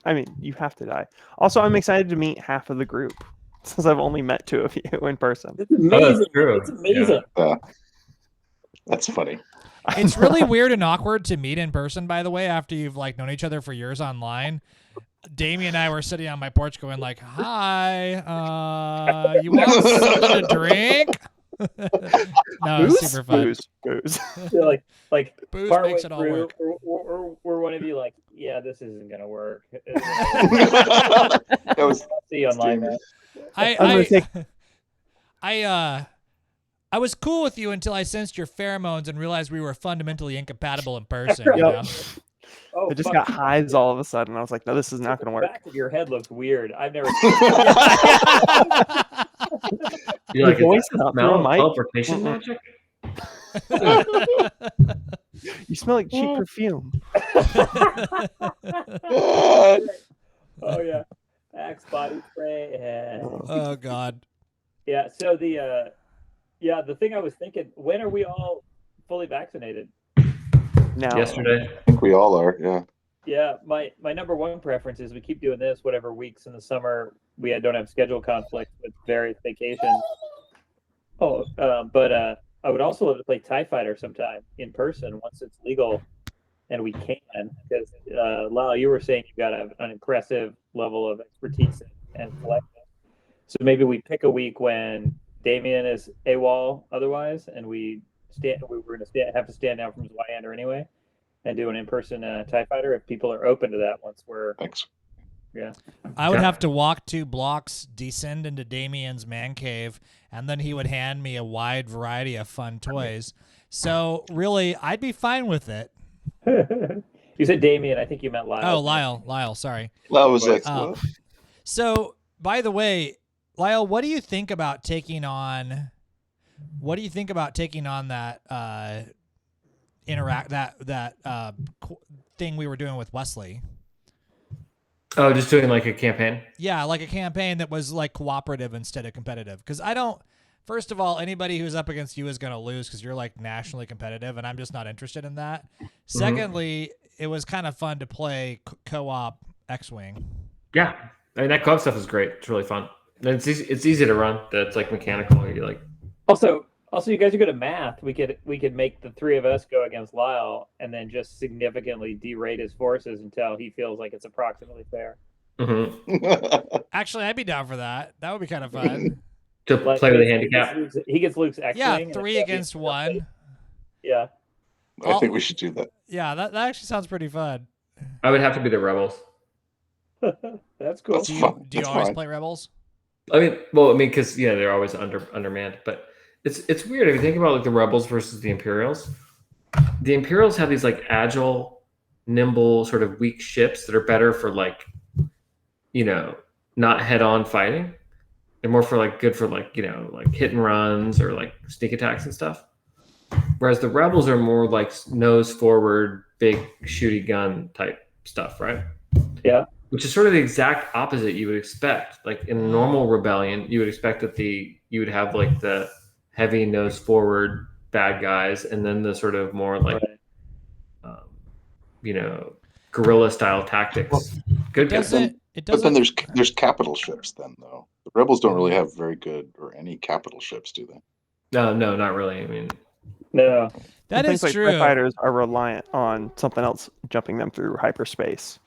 I mean, you have to die. Also, I'm excited to meet half of the group since I've only met 2 of you in person. It's amazing. true. It's amazing. That's funny. It's really weird and awkward to meet in person, by the way, after you've like known each other for years online. Damien and I were sitting on my porch going like, hi, you want something to drink? No, it's super fun. Booze. So, like Booze partway makes it all through, work. or one of you like, yeah, this isn't gonna work. That was I'll see you online, man. I'm gonna take- I was cool with you until I sensed your pheromones and realized we were fundamentally incompatible in person. Yep. You know? Oh, I just fuck. got highs all of a sudden. I was like, no, this is not going to The work. back of your head looks weird. I've never. You like, Your is voice that not smell through a mic? teleportation Mm-mm. magic? You smell like cheap perfume. Oh yeah, Axe body spray. Yeah. Oh God. Yeah. So the thing I was thinking, when are we all fully vaccinated? Now, Yesterday. I think we all are. Yeah. Yeah, my number one preference is we keep doing this whatever weeks in the summer we don't have schedule conflicts with various vacations. But I would also love to play TIE Fighter sometime in person once it's legal and we can. Because Lyle, you were saying you've got an impressive level of expertise and collection. So maybe we pick a week when Damien is AWOL otherwise, and we were going to have to stand down from his Y-hander anyway, and do an in-person TIE Fighter if people are open to that once we're. Thanks. Yeah. I would have to walk 2 blocks, descend into Damien's man cave, and then he would hand me a wide variety of fun toys. So really, I'd be fine with it. You said Damien. I think you meant Lyle. Oh, Lyle, sorry. That was like, Oh. So, by the way, Lyle, what do you think about taking on? What do you think about taking on that thing we were doing with Wesley? Oh, just doing like a campaign? Yeah, like a campaign that was like cooperative instead of competitive. Because I don't. First of all, anybody who's up against you is going to lose because you're like nationally competitive, and I'm just not interested in that. Secondly, it was kind of fun to play co-op X-wing. Yeah, I mean that co-op stuff is great. It's really fun. And it's easy to run. That's like mechanical. You like. Also, you guys are good at math. We could make the three of us go against Lyle, and then just significantly derate his forces until he feels like it's approximately fair. Mm-hmm. Actually, I'd be down for that. That would be kind of fun. To Like, play with a handicap. He gets Luke's X-wing. Yeah, and 3 against 1. Yeah. I think we should do that. Yeah, that actually sounds pretty fun. I would have to be the rebels. That's cool. That's Do fun. you That's always fine. play Rebels? Because they're always undermanned. But it's weird if you think about like the rebels versus the Imperials. The Imperials have these like agile, nimble, sort of weak ships that are better for like, not head-on fighting. They're more for like good for like like hit and runs or like sneak attacks and stuff. Whereas the rebels are more like nose forward, big shooty gun type stuff, right? Yeah. Which is sort of the exact opposite you would expect. Like in a normal rebellion, you would expect that you would have like the heavy nose forward bad guys, and then the sort of more like, guerrilla style tactics. Good guys. It But doesn't. then there's capital ships then though. The rebels don't really have very good or any capital ships, do they? No, not really. I mean, No. That Things is like true. TIE fighters are reliant on something else jumping them through hyperspace.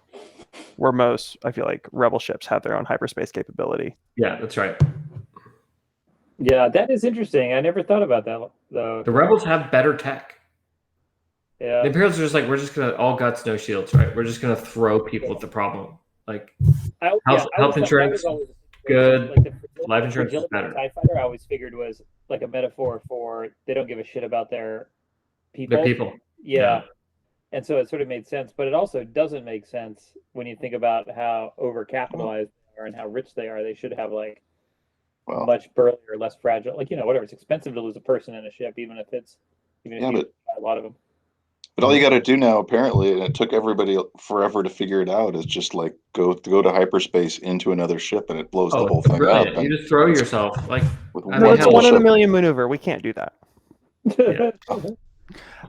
Where most, I feel like, rebel ships have their own hyperspace capability. yeah, that's right. Yeah, that is interesting. I never thought about that though. The rebels have better tech. Yeah. The Imperials are just like, we're just gonna all guts, no shields, right? We're just gonna throw people at the problem. Like health insurance, good. Life insurance is better. TIE fighter I always figured was like a metaphor for they don't give a shit about their people. They're people. Yeah. And so it sort of made sense, but it also doesn't make sense when you think about how overcapitalized they are and how rich they are. They should have like much burlier, less fragile, like whatever. It's expensive to lose a person in a ship, even if you buy a lot of them. But all you got to do now, apparently, and it took everybody forever to figure it out, is just like go to hyperspace into another ship, and it blows the whole thing up. You just throw yourself like. With No, it's a 1 in a million maneuver. We can't do that. Yeah.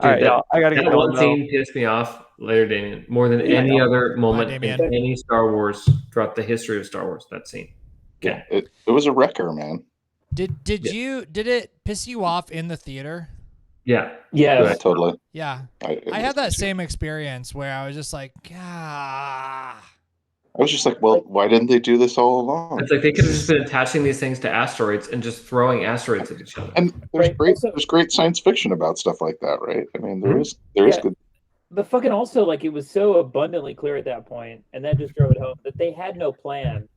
All right, y'all, I gotta get that going. One scene pissed me off later, Damien, more than any other moment in any Star Wars throughout the history of Star Wars. That scene. Okay. Yeah, it was a wrecker, man. Did it piss you off in the theater? Yeah. Yeah, totally. Yeah. I had that same experience where I was just like, I was just like, well, why didn't they do this all along? It's like they could have just been attaching these things to asteroids and just throwing asteroids at each other. And there's great science fiction about stuff like that, right? I mean, there is good. But fucking also, like, it was so abundantly clear at that point, and that just drove it home that they had no plan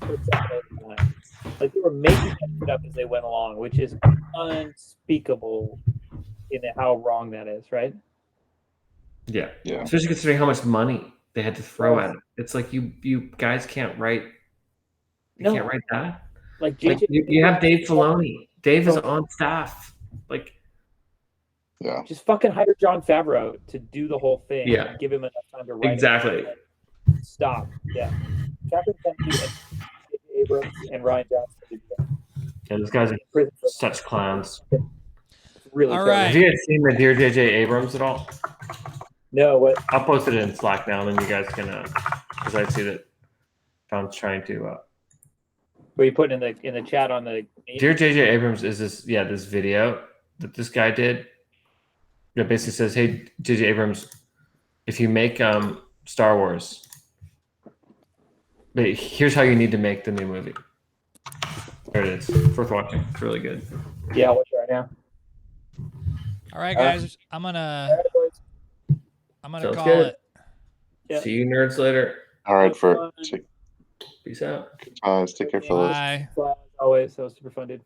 for time. Like, they were making that shit up as they went along, which is unspeakable in how wrong that is, right? Yeah. Especially considering how much money they had to throw at it. It's like you guys can't write. Can't write that. Like you have Dave Filoni. Dave is on staff. Like, just fucking hire Jon Favreau to do the whole thing. Yeah. And give him enough time to write. Exactly. Stop. Yeah. Kathleen Kennedy and Abrams and Ryan Johnson. Yeah, those guys are such clowns. Really. All right. Have you guys seen the Dear J.J. Abrams at all? No. What? I'll post it in Slack now, and then you guys can, because I see that John's trying to. Were you putting in the chat on the? Dear J.J. Abrams is this video that this guy did. It basically says, "Hey, J.J. Abrams, if you make Star Wars, but here's how you need to make the new movie." There it is. It's worth watching. It's really good. Yeah, I'll watch it right now. All right, guys. I'm gonna Sounds call good. it. Yeah. See you nerds later. All right, Peace out. take care, fellas. Bye. As always, that was super fun, dude.